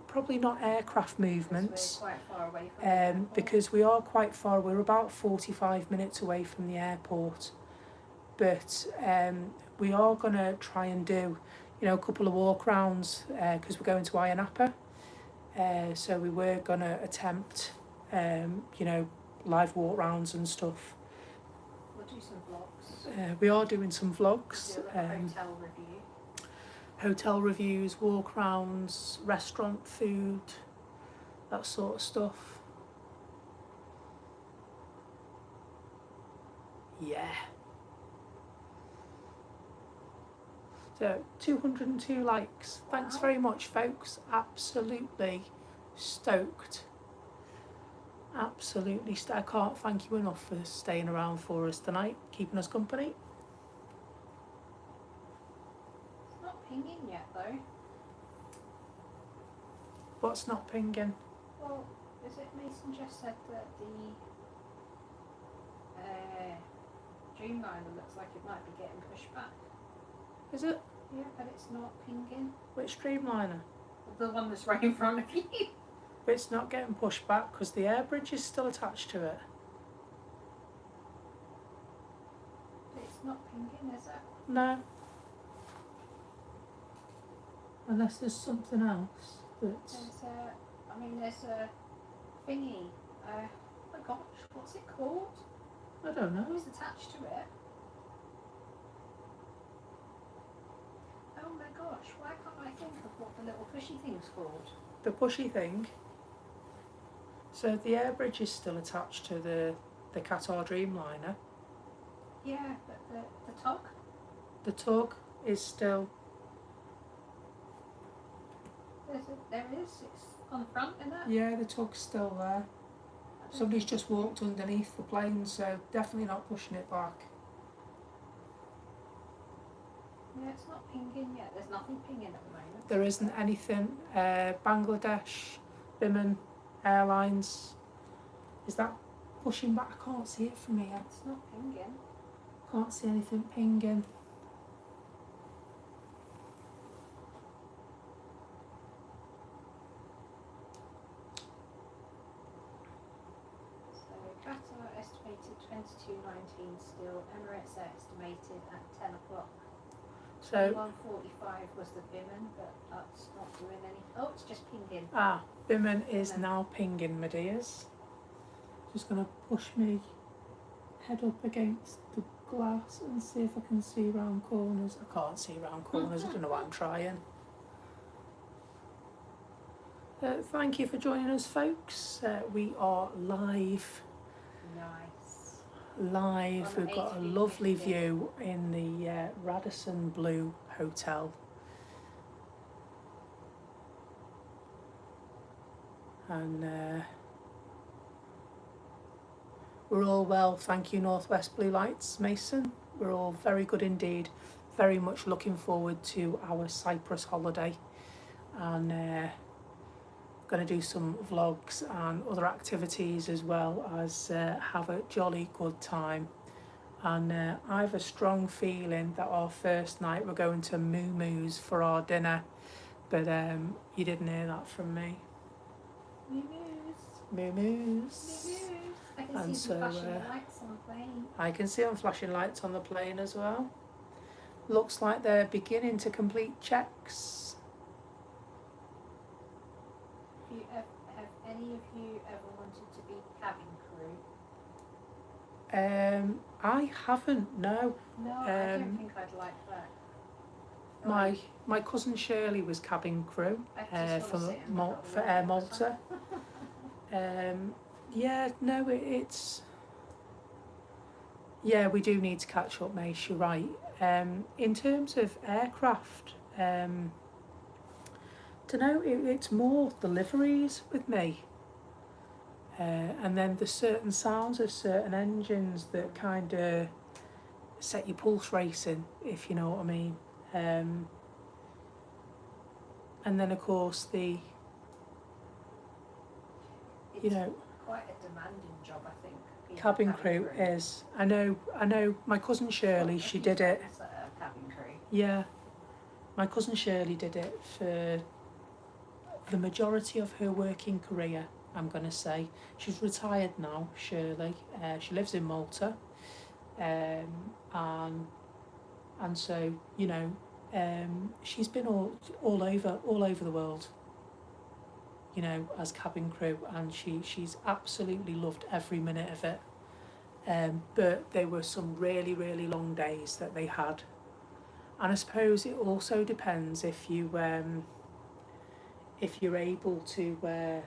aircraft movements. We're quite far away from the airport. Because we are quite far, we're about 45 minutes away from the airport. but we are going to try and do, you know, a couple of walk rounds because we're going to Ayia Napa. So we were going to attempt, you know, live walk rounds and stuff. We'll do some vlogs. We are doing some vlogs. Do a hotel review. Hotel reviews, walk rounds, restaurant food, that sort of stuff. Yeah. So 202 likes. Thanks very much, folks. Absolutely stoked. Absolutely I can't thank you enough for staying around for us tonight, keeping us company. It's not pinging yet though. What's not pinging? Well, is it Mason just said that the Dreamliner looks like it might be getting pushed back? Is it? Yeah, but it's not pinging. Which Dreamliner? The one that's right in front of you. But it's not getting pushed back because the air bridge is still attached to it. But it's not pinging, is it? No. Unless there's something else that's... There's a thingy. Oh my gosh, what's it called? I don't know. Who's attached to it? Oh my gosh, why can't I think of what the little pushy thing's called? The pushy thing. So the air bridge is still attached to the Qatar Dreamliner. Yeah, but the tug? The tug is still... There is, it's on the front, isn't it? Yeah, the tug's still there. Somebody's just walked underneath the plane, so definitely not pushing it back. Yeah, it's not pinging yet. There's nothing pinging at the moment. There isn't anything. Bangladesh, Biman Airlines. Is that pushing back? I can't see it from here. It's not pinging. Can't see anything pinging. So Qatar estimated 22.19 still. Emirates are estimated at 10 o'clock. So 1:45 was the Biman, but that's not doing any. Oh, it's just pinging. Biman is now pinging, my dears. Just gonna push me head up against the glass and see if I can see round corners. I can't see round corners. I don't know what I'm trying. Thank you for joining us, folks. We are live. Nice. Live. On We've got a A350. lovely view in the Radisson Blue Hotel. And we're all well, thank you, Northwest Blue Lights, Mason. We're all very good indeed. Very much looking forward to our Cyprus holiday. And going to do some vlogs and other activities as well as have a jolly good time. And I have a strong feeling that our first night we're going to Moo Moo's for our dinner, but you didn't hear that from me. Moo Moo Moo's. Moos. I can And see some so, flashing lights on the plane. I can see them flashing lights on the plane as well. Looks like they're beginning to complete checks. Have any of you ever wanted to be cabin crew? I haven't, no. No, I don't think I'd like that. My cousin Shirley was cabin crew I just for wanna sit in for that Air little Malta. Yeah, no, it's... Yeah, we do need to catch up, Mace, you're right. In terms of aircraft, dunno, it's more the liveries with me. And then the certain sounds of certain engines that kind of set your pulse racing, if you know what I mean. And then of course the, you know, quite a demanding job, I think. being a cabin crew is. I know. My cousin Shirley, she did it. Cabin crew. Yeah, my cousin Shirley did it for the majority of her working career. I'm gonna say she's retired now. Shirley, she lives in Malta. and so you know, she's been all over the world, you know, as cabin crew, and she's absolutely loved every minute of it. But there were some really long days that they had, and I suppose it also depends if you're able to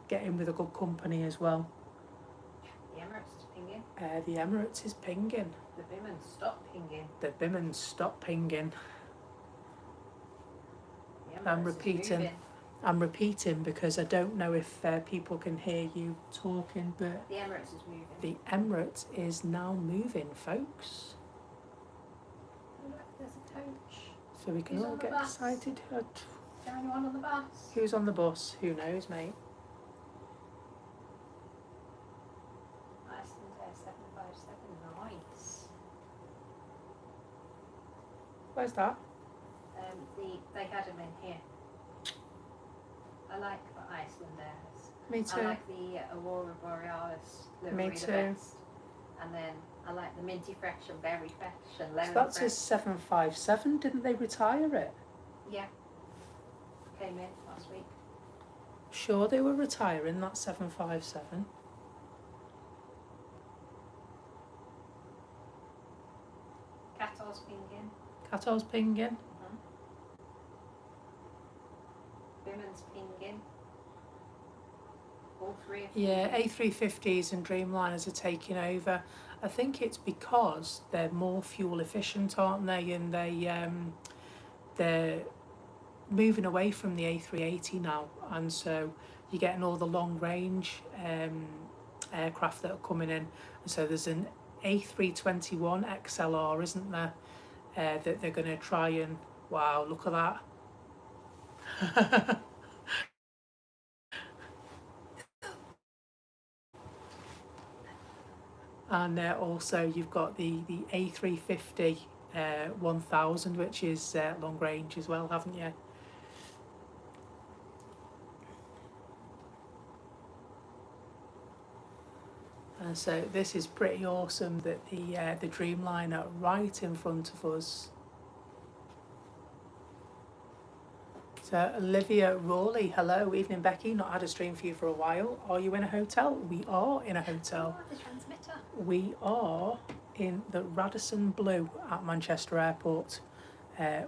get in with a good company as well. The Emirates is pinging. The Emirates is pinging. The women stop pinging. The women stop pinging. The Emirates is moving. I'm repeating because I don't know if people can hear you talking, but The Emirates is moving. the Emirates is now moving, folks. Oh, look, there's a coach. So we can Who's all on the get bus? excited. Is there anyone on the bus? Who's on the bus? Who knows, mate? Iceland Air 757, nice. Where's that? They had them in here. I like the Iceland Airs. Me too. I like the Aurora Borealis livery Me the too. best. And then I like the Minty Fresh and Berry Fresh and Lemon So that's Fresh. a 757. Didn't they retire it? Yeah. Came in last week. Sure, they were retiring that 757. Qatar's pinging. Qatar's pinging. Women's pinging. All three of them. Yeah, A350s and Dreamliners are taking over. I think it's because they're more fuel efficient, aren't they? And they're moving away from the A380 now, and so you're getting all the long range aircraft that are coming in. And so there's an A321 XLR, isn't there? That they're going to try and, wow, look at that. And also you've got the A350 1000, which is long range as well, haven't you? And so this is pretty awesome that the Dreamliner right in front of us. So Olivia Rawley, hello, evening Becky, not had a stream for you for a while. Are you in a hotel? We are in a hotel. Oh, the transmitter. We are in the Radisson Blu at Manchester Airport.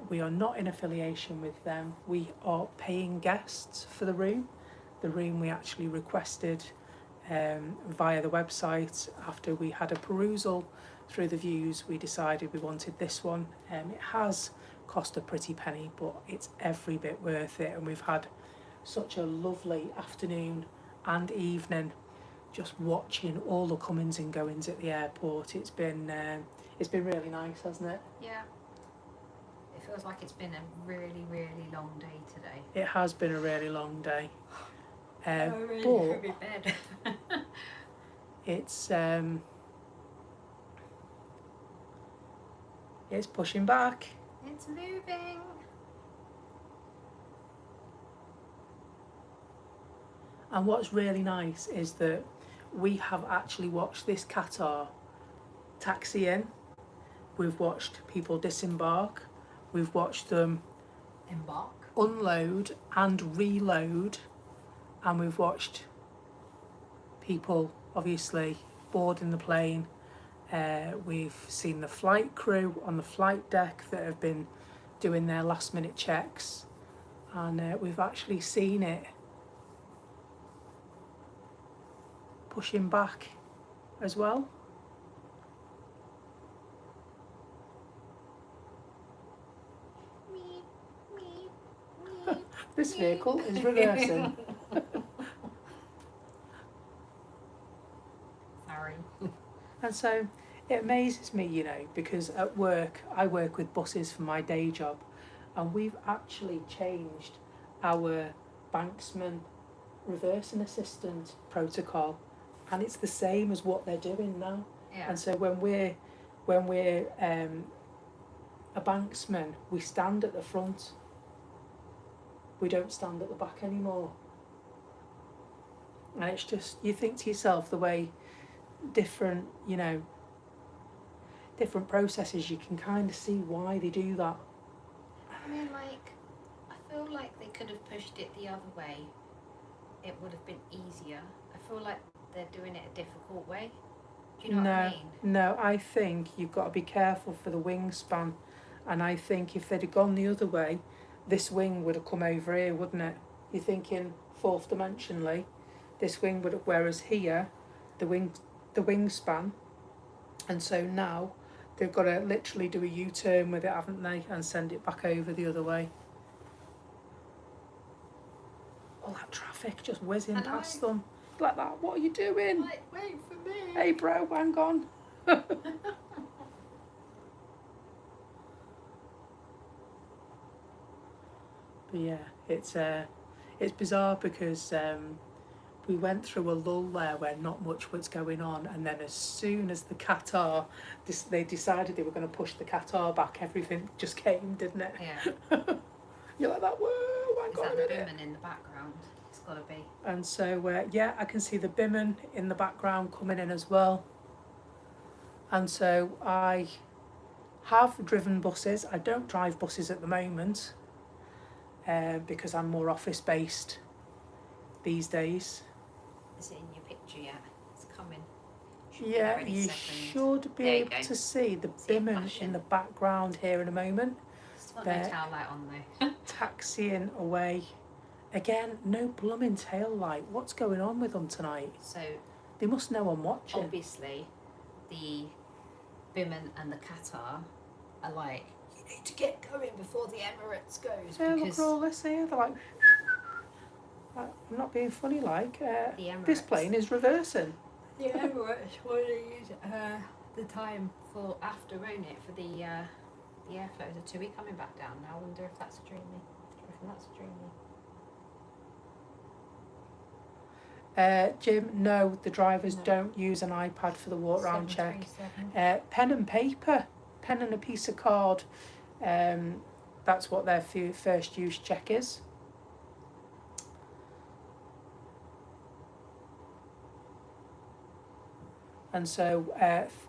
We are not in affiliation with them. We are paying guests for the room. The room we actually requested via the website. After we had a perusal through the views, we decided we wanted this one. It has cost a pretty penny, but it's every bit worth it, and we've had such a lovely afternoon and evening just watching all the comings and goings at the airport. It's been really nice, hasn't it? Yeah. It feels like it's been a really long day today. It has been a really long day. Really but be bed. it's pushing back. It's moving. And what's really nice is that we have actually watched this Qatar taxi in. We've watched people disembark. We've watched them Embark. unload and reload. And we've watched people obviously boarding the plane. We've seen the flight crew on the flight deck that have been doing their last minute checks. And we've actually seen it pushing back as well. This vehicle is reversing. Sorry. And so it amazes me, you know, because at work, I work with buses for my day job, and we've actually changed our banksman reversing assistant protocol, and it's the same as what they're doing now. Yeah. And so when we're a banksman, we stand at the front. We don't stand at the back anymore. And it's just, you think to yourself the way different, you know, different processes, you can kind of see why they do that. I mean, like, I feel like they could have pushed it the other way. It would have been easier. I feel like they're doing it a difficult way. Do you know what I mean? No, I think you've got to be careful for the wingspan. And I think if they'd have gone the other way, this wing would have come over here, wouldn't it? You're thinking fourth dimensionally, this wing would have, whereas here, the wingspan, and so now they've got to literally do a U-turn with it, haven't they, and send it back over the other way. All that traffic just whizzing past them like that. What are you doing? Like, wait for me. Hey, bro, hang on. But yeah, it's bizarre because we went through a lull there where not much was going on, and then as soon as the Qatar, they decided they were going to push the Qatar back, everything just came, didn't it? Yeah. You're like that, whoa, hang Is on that a the minute. booming in the background? It's got to be. And so, yeah, I can see the Bimmen in the background coming in as well. And so I have driven buses. I don't drive buses at the moment because I'm more office-based these days. Is it in your picture yet? It's coming. Yeah, you should be able to see the Bimmen in the background here in a moment. It's got no tail light on though. Taxiing away. Again, no blooming tail light. What's going on with them tonight? So They must know I'm watching. obviously, the Bimmen and the Qatar are like, you need to get going before the Emirates goes. Yeah, because look at all this here. They're like, I'm not being funny, like, the Emirates, this plane is reversing. the Emirates want to use the time for after, won't it, for the airflow. There's a Tely coming back down now. I wonder if that's a dreamy. I reckon that's a dreamy. Jim, no, the drivers don't use an iPad for the walk round check. 737. Pen and paper, pen and a piece of card. That's what their first use check is. And so,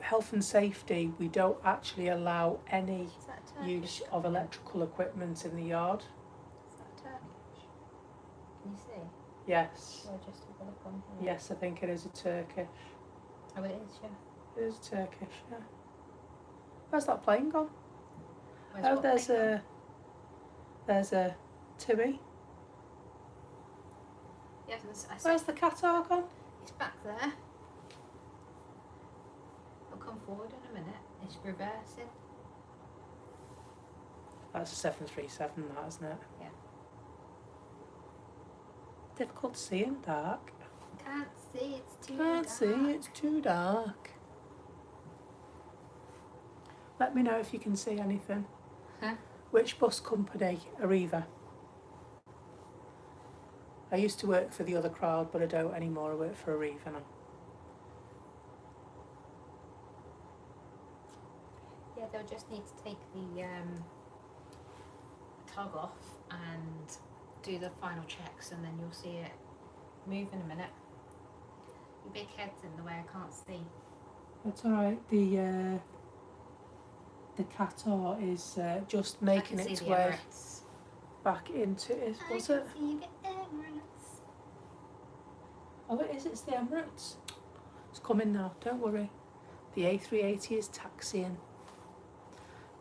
health and safety, we don't actually allow any Is that Turkish? use of electrical equipment in the yard. Is that Turkish? Can you see? Yes. Or just have a look on here? Yes, I think it is a Turkish. Oh, it is, yeah. It is Turkish, yeah. Where's that plane gone? Where's Oh, what there's plane a Tui. Yeah, I see. Where's the Qatar gone? It's back there. It'll come forward in a minute. It's reversing. That's a 737, that, isn't it? Yeah. Difficult to see in dark. Can't see, it's too Can't dark. see, it's too dark. Let me know if you can see anything. Huh? Which bus company? Arriva. I used to work for the other crowd, but I don't anymore. I work for Arriva now. Yeah, they'll just need to take the tug off and do the final checks, and then you'll see it move in a minute. Your big head's in the way, I can't see. That's all right. The Qatar is just making I can its see the way Emirates. back into it. Was I it? can see the Emirates. Oh, it is. It's the Emirates. It's coming now. Don't worry. The A380 is taxiing.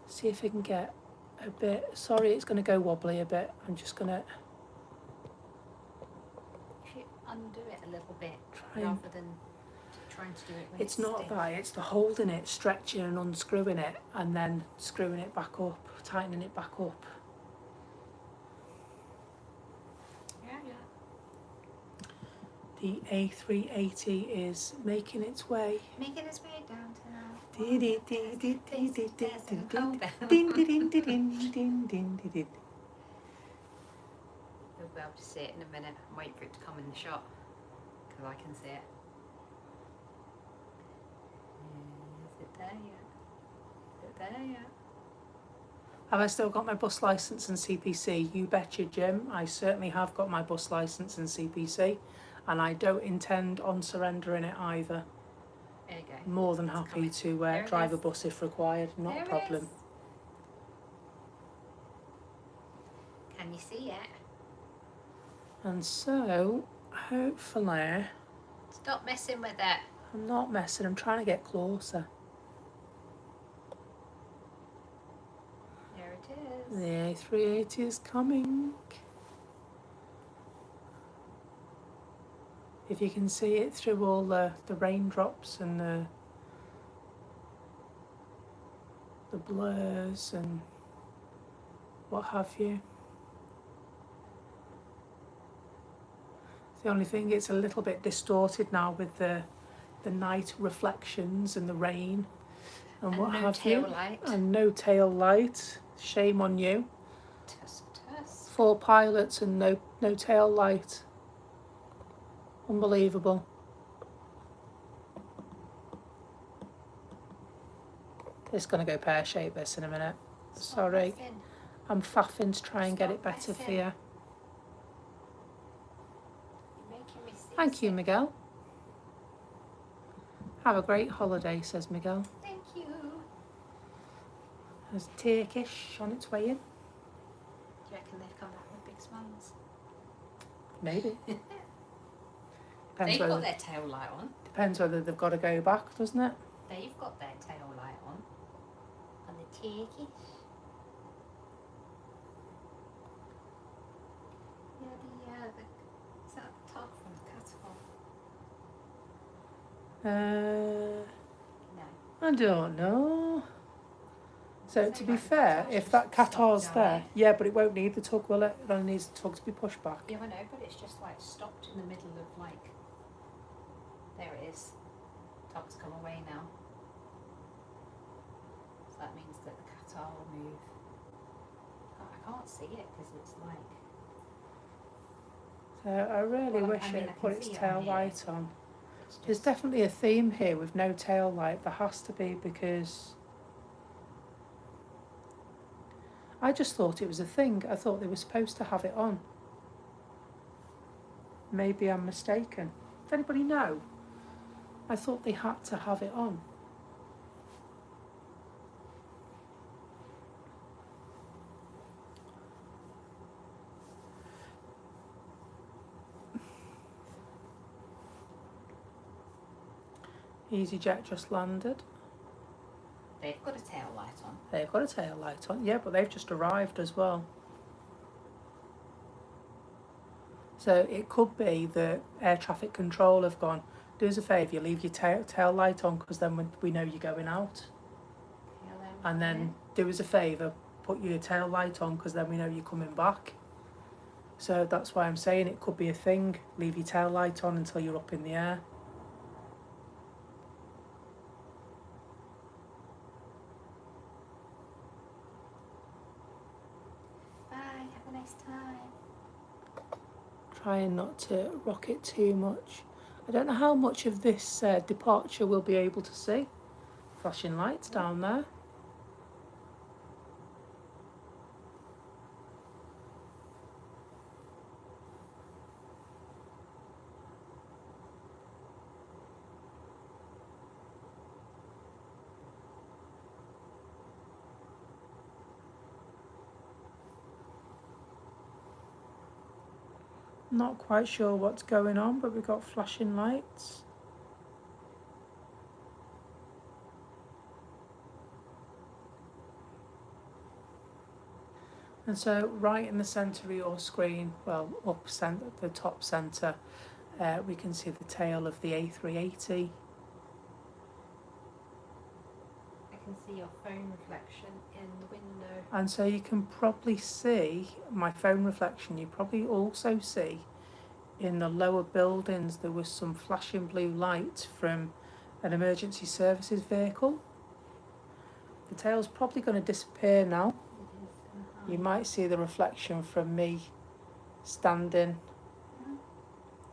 See if we can get a bit. Sorry, it's going to go wobbly a bit. I'm just going to If you undo it a little bit, try and. rather than trying to do it when It's not stiff. that. It's the holding it, stretching and unscrewing it, and then screwing it back up, tightening it back up. Yeah, yeah. The A380 is making its way. Making its way downtown. Din din din din din din din Oh, din din din din din din din din. You'll be able to see it in a minute. I'm waiting for it to come in the shot because I can see it. Is it there yet? Is it there yet? Have I still got my bus licence and CPC? You betcha, Jim. I certainly have got my bus licence and CPC, and I don't intend on surrendering it either. There you go. More than It's happy coming. to There it drive a is. bus if required, not There a it problem. is. Can you see it? And so, hopefully, Stop messing with it. I'm not messing, I'm trying to get closer. There it is. The A380 is coming. If you can see it through all the raindrops and the blurs and what have you. The only thing, it's a little bit distorted now with the night reflections and the rain and what no have tail you. light. And no tail light. Shame on you. Tusk, tusk. 4 pilots and no tail light. Unbelievable. It's going to go pear-shaped this in a minute. Stop Sorry. messing. I'm faffing to try and get Stop it better for messing. you. You're making me sick. Thank you, Miguel. Have a great holiday, says Miguel. Thank you. There's Turkish on its way in. Do you reckon they've come back with big smiles? Maybe. They've got their tail light on. Depends whether they've got to go back, doesn't it? They've got their tail light on. And the Turkish. Yeah, is that the top from Qatar? No. I don't know. So Say to be like fair, Qatar if should that Qatar's stop there, down yeah, but it won't need the tug, will it? It only needs the tug to be pushed back. Yeah, I know, but it's just like stopped in the middle of like. There it is. Tug's come away now. So that means that the Qatar will move. I can't see it because it's like. So I really Well, wish I mean, it I put can its see it tail on here. light on. It's There's just, definitely a theme here with no tail light. There has to be, because I just thought it was a thing. I thought they were supposed to have it on. Maybe I'm mistaken. Does anybody know? I thought they had to have it on. EasyJet just landed. they've got a tail light on. They've got a tail light on. Yeah, but they've just arrived as well. So it could be that air traffic control have gone, do us a favour, you leave your tail light on, because then we know you're going out. And then do us a favour, put your tail light on, because then we know you're coming back. So that's why I'm saying it could be a thing. Leave your tail light on until you're up in the air. Bye, have a nice time. Trying not to rock it too much. I don't know how much of this departure we'll be able to see. Flashing lights down there. Not quite sure what's going on, but we've got flashing lights. And so right in the centre of your screen, well, up centre, the top centre, we can see the tail of the A380. I can see your phone reflection in the window. And so you can probably see my phone reflection. You probably also see in the lower buildings there was some flashing blue light from an emergency services vehicle. The tail's probably going to disappear now. It is gonna You hide. might see the reflection from me standing.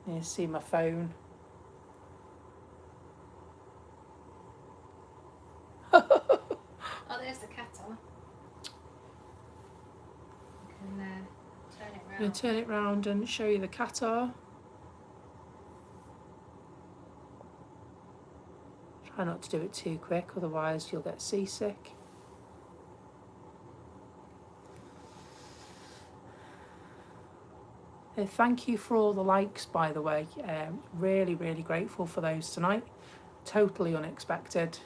You see my phone. Oh, there's the Qatar. You can turn it I'm round. going to turn it round and show you the Qatar. Try not to do it too quick, otherwise you'll get seasick. Thank you for all the likes, by the way. Really, really grateful for those tonight. Totally unexpected.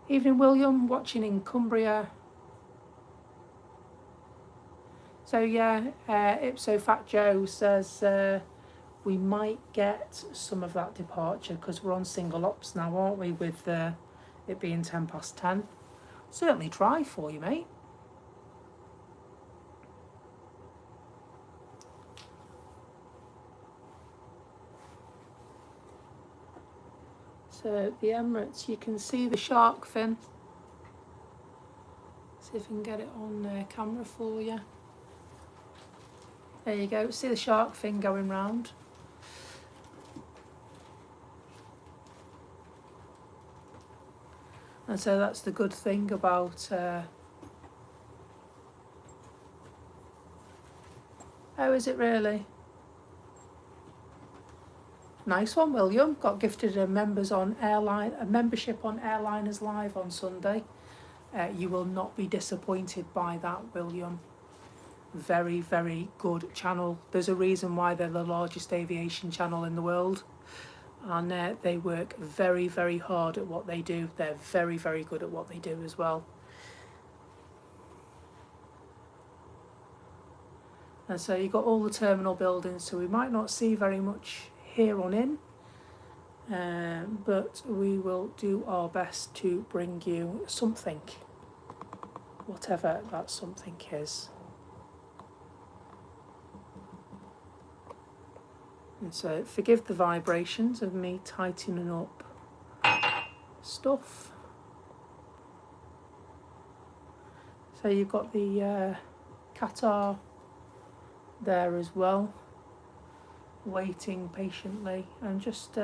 Evening, William, watching in Cumbria. So yeah, Ipso Fat Joe says we might get some of that departure because we're on single ops now, aren't we, with it being 10:10. Certainly try for you, mate. So the Emirates, you can see the shark fin. See if I can get it on camera for you. There you go, see the shark fin going round. And so that's the good thing about oh, is it really? Nice one, William. Got gifted a membership on Airliners Live on Sunday. You will not be disappointed by that, William. Very, very good channel. There's a reason why they're the largest aviation channel in the world. And they work very, very hard at what they do. They're very, very good at what they do as well. And so you've got all the terminal buildings, so we might not see very much here on in, but we will do our best to bring you something, whatever that something is. And so forgive the vibrations of me tightening up stuff. So you've got the Qatar there as well, waiting patiently and just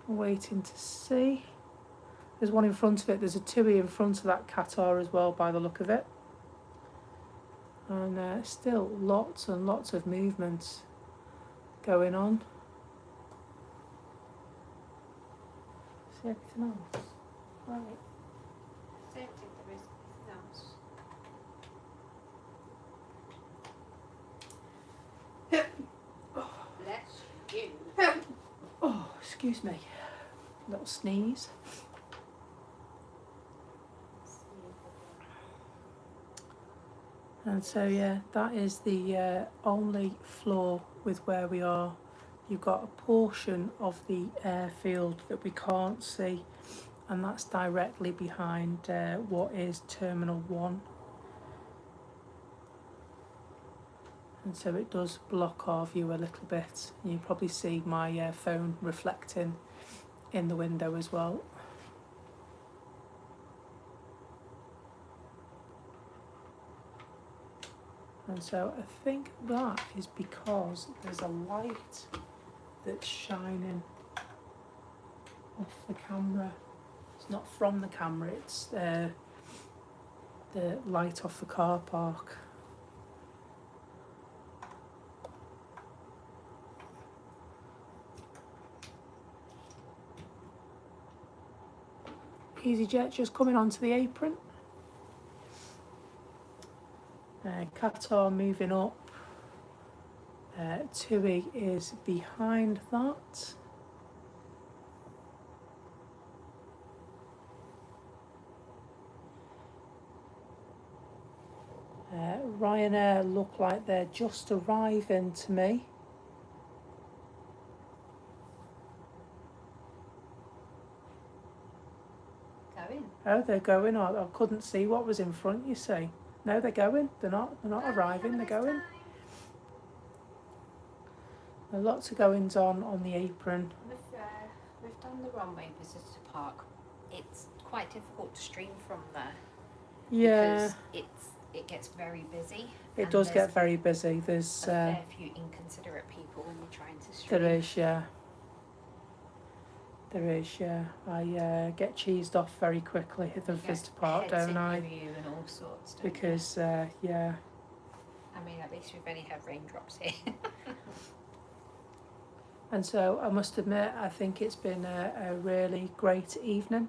waiting to see. There's one in front of it, there's a TUI in front of that Qatar as well by the look of it. And still lots and lots of movements going on. See everything else? Right. I don't think there is anything else. Bless you. Oh, excuse me. Little sneeze. And so yeah, that is the only flaw with where we are. You've got a portion of the airfield that we can't see, and that's directly behind what is Terminal 1. And so it does block our view a little bit. You probably see my phone reflecting in the window as well. And so I think that is because there's a light that's shining off the camera. It's not from the camera, it's the light off the car park. EasyJet just coming onto the apron. Qatar moving up. TUI is behind that. Ryanair look like they're just arriving to me. Going. Oh, they're going. I couldn't see what was in front, you see. No, they're going. They're not arriving, they're going. There are lots of goings on the apron. We've done the runway visitor park. It's quite difficult to stream from there. Yeah. Because it gets very busy. It does get very busy. There's a fair few inconsiderate people when you're trying to stream. There is, yeah. There is, yeah. I get cheesed off very quickly at the visitor park, don't I? And all sorts, don't because, yeah. I mean, at least we've only had raindrops here. And so I must admit, I think it's been a really great evening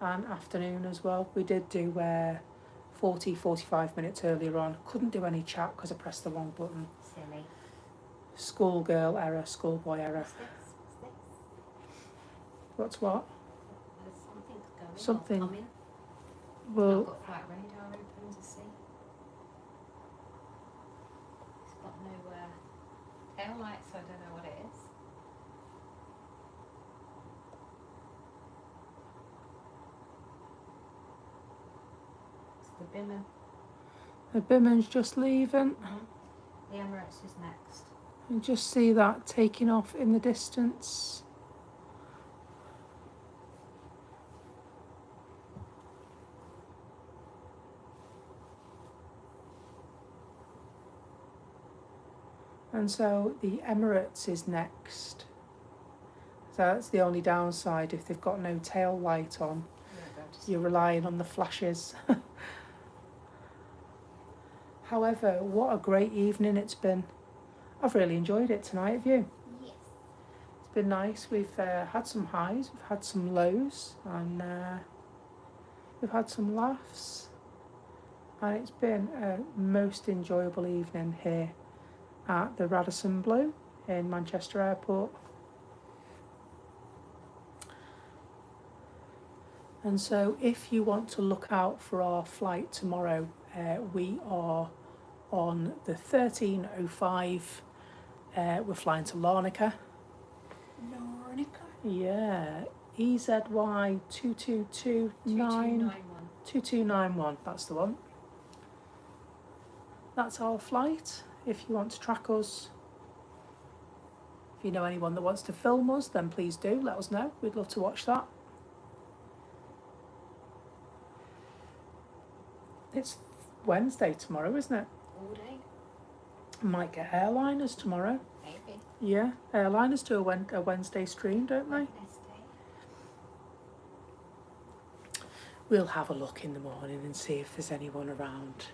and afternoon as well. We did do 45 minutes earlier on. Couldn't do any chat because I pressed the wrong button. Silly. Schoolgirl error, schoolboy error. What's this? What's this? What's what? There's something going Something. or coming. Well, I've got flight radar open to see. It's got no tail lights, so I don't know what it is. It's the Bimmer. the Bimmen's just leaving. The Emirates is next. You just see that taking off in the distance. And so the Emirates is next. So that's the only downside. If they've got no tail light on, you're relying on the flashes. However, what a great evening it's been. I've really enjoyed it tonight, have you? Yes. It's been nice. We've had some highs, we've had some lows, and we've had some laughs. And it's been a most enjoyable evening here at the Radisson Blu in Manchester Airport. And so if you want to look out for our flight tomorrow, we are on the 13:05. We're flying to Larnaca. Yeah, EZY 2291. That's the one. That's our flight. If you want to track us, if you know anyone that wants to film us, then please do let us know. We'd love to watch that. It's Wednesday tomorrow, isn't it? All day. Might get airliners tomorrow. Maybe. Yeah, airliners do a Wednesday stream, don't they? Wednesday. We'll have a look in the morning and see if there's anyone around.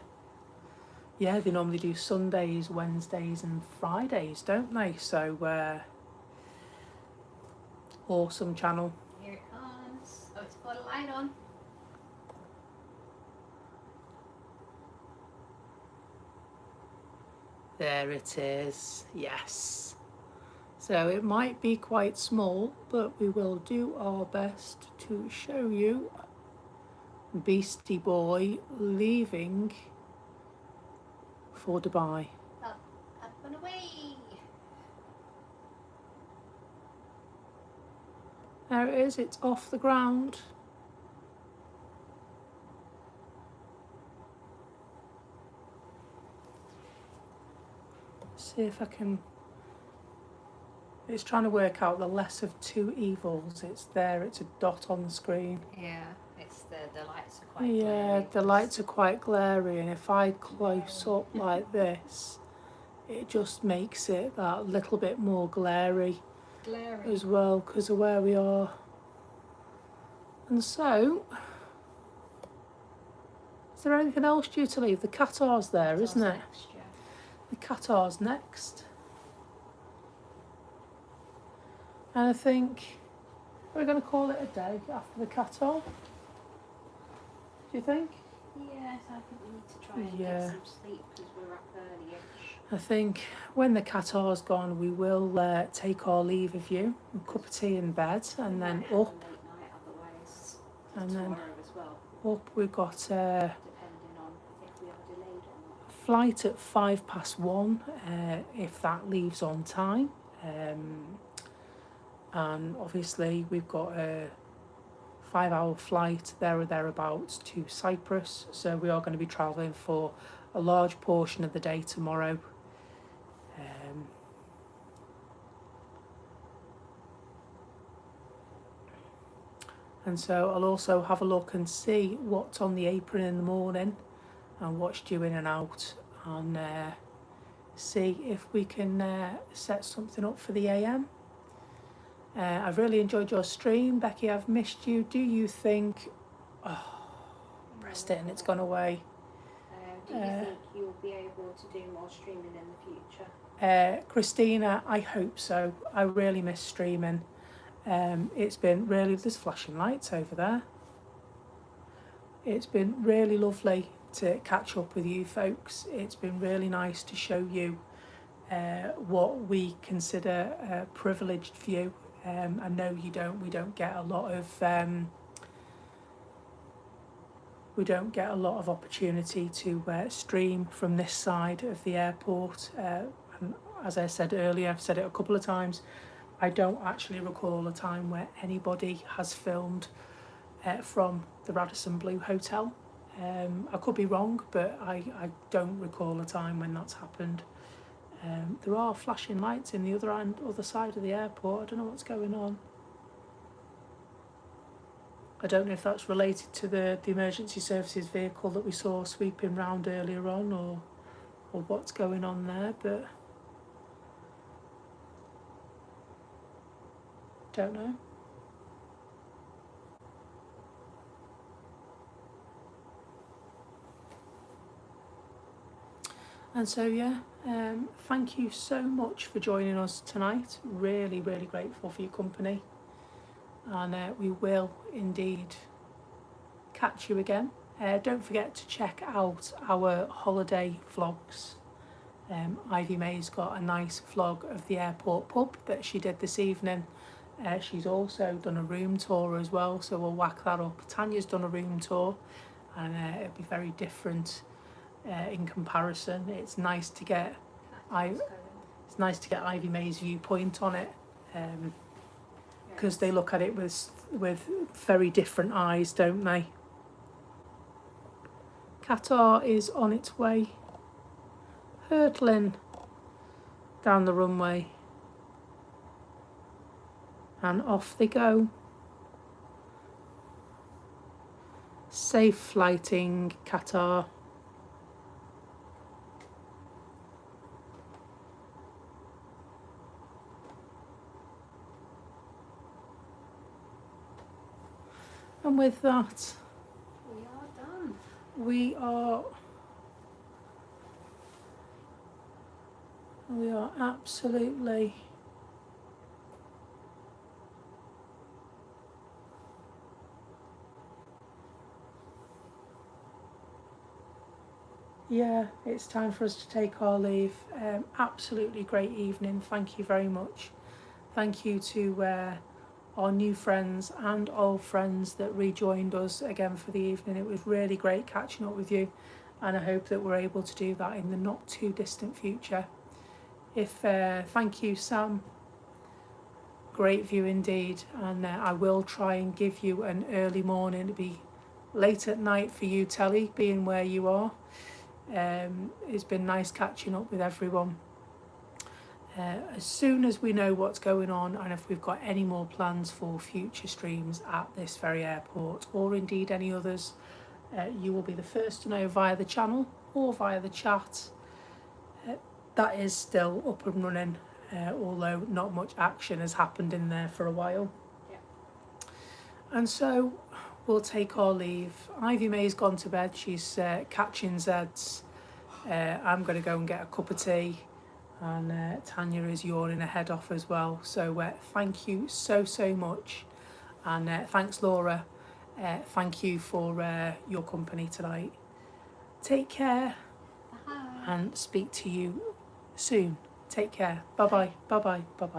Yeah, they normally do Sundays, Wednesdays and Fridays, don't they? So, awesome channel. Here it comes. Oh, it's got a light on. There it is, yes. So it might be quite small, but we will do our best to show you Beastie Boy leaving for Dubai. Up and away. There it is, it's off the ground. See if I can. It's trying to work out the less of two evils. It's there, it's a dot on the screen. Yeah, it's the lights are quite Yeah, glary. the lights are quite glary, and if I close up like this, it just makes it that little bit more glary as well because of where we are. And so, is there anything else due to leave? The Qatar's there, isn't it? Next, yeah. The Qatar's next. And I think we're going to call it a day after the Qatar. Do you think? Yes, I think we need to try and Yeah. get some sleep because we're up early-ish. I think when the Qatar's gone, we will take our leave of you, a cup of tea in bed, and then Might have up, a late night otherwise. and then Tomorrow as well, up. We've got depending on if we are delayed or not. a flight at 1:05, if that leaves on time. And obviously we've got a 5-hour flight there or thereabouts to Cyprus, so we are going to be travelling for a large portion of the day tomorrow. And so I'll also have a look and see what's on the apron in the morning and what's due in and out, and see if we can set something up for the AM. I've really enjoyed your stream, Becky. I've missed you. Do you think? Oh, pressed it and it's gone away. Do you think you'll be able able to do more streaming in the future? Christina, I hope so. I really miss streaming. It's been really, there's flashing lights over there. It's been really lovely to catch up with you folks. It's been really nice to show you what we consider a privileged view. I know we don't get a lot of opportunity to stream from this side of the airport. And as I said earlier, I've said it a couple of times, I don't actually recall a time where anybody has filmed from the Radisson Blu Hotel. I could be wrong, but I don't recall a time when that's happened. There are flashing lights in the other side of the airport. I don't know what's going on. I don't know if that's related to the emergency services vehicle that we saw sweeping round earlier on, or what's going on there, but don't know. And so yeah, thank you so much for joining us tonight. Really, really grateful for your company. And we will indeed catch you again. Don't forget to check out our holiday vlogs. Ivy May's got a nice vlog of the airport pub that she did this evening. She's also done a room tour as well, so we'll whack that up. Tanya's done a room tour, and it'll be very different in comparison. It's nice to get Ivy May's viewpoint on it, because they look at it with very different eyes, don't they? Qatar is on its way, hurtling down the runway, and off they go. Safe flighting, Qatar. And with that, We are done. we are absolutely it's time for us to take our leave. Absolutely great evening. Thank you very much. Thank you to our new friends and old friends that rejoined us again for the evening. It was really great catching up with you, and I hope that we're able to do that in the not too distant future. Thank you, Sam. Great view indeed, and I will try and give you an early morning. It'll be late at night for you, Tely, being where you are. It's been nice catching up with everyone. As soon as we know what's going on, and if we've got any more plans for future streams at this very airport, or indeed any others, you will be the first to know via the channel or via the chat. That is still up and running, although not much action has happened in there for a while. Yeah. And so we'll take our leave. Ivy May's gone to bed. She's catching Zeds. I'm going to go and get a cup of tea. And Tanya is yawning her head off as well. So thank you so much, and thanks Laura. Thank you for your company tonight. Take care. Bye. And speak to you soon. Take care. Bye bye. Bye bye. Bye bye.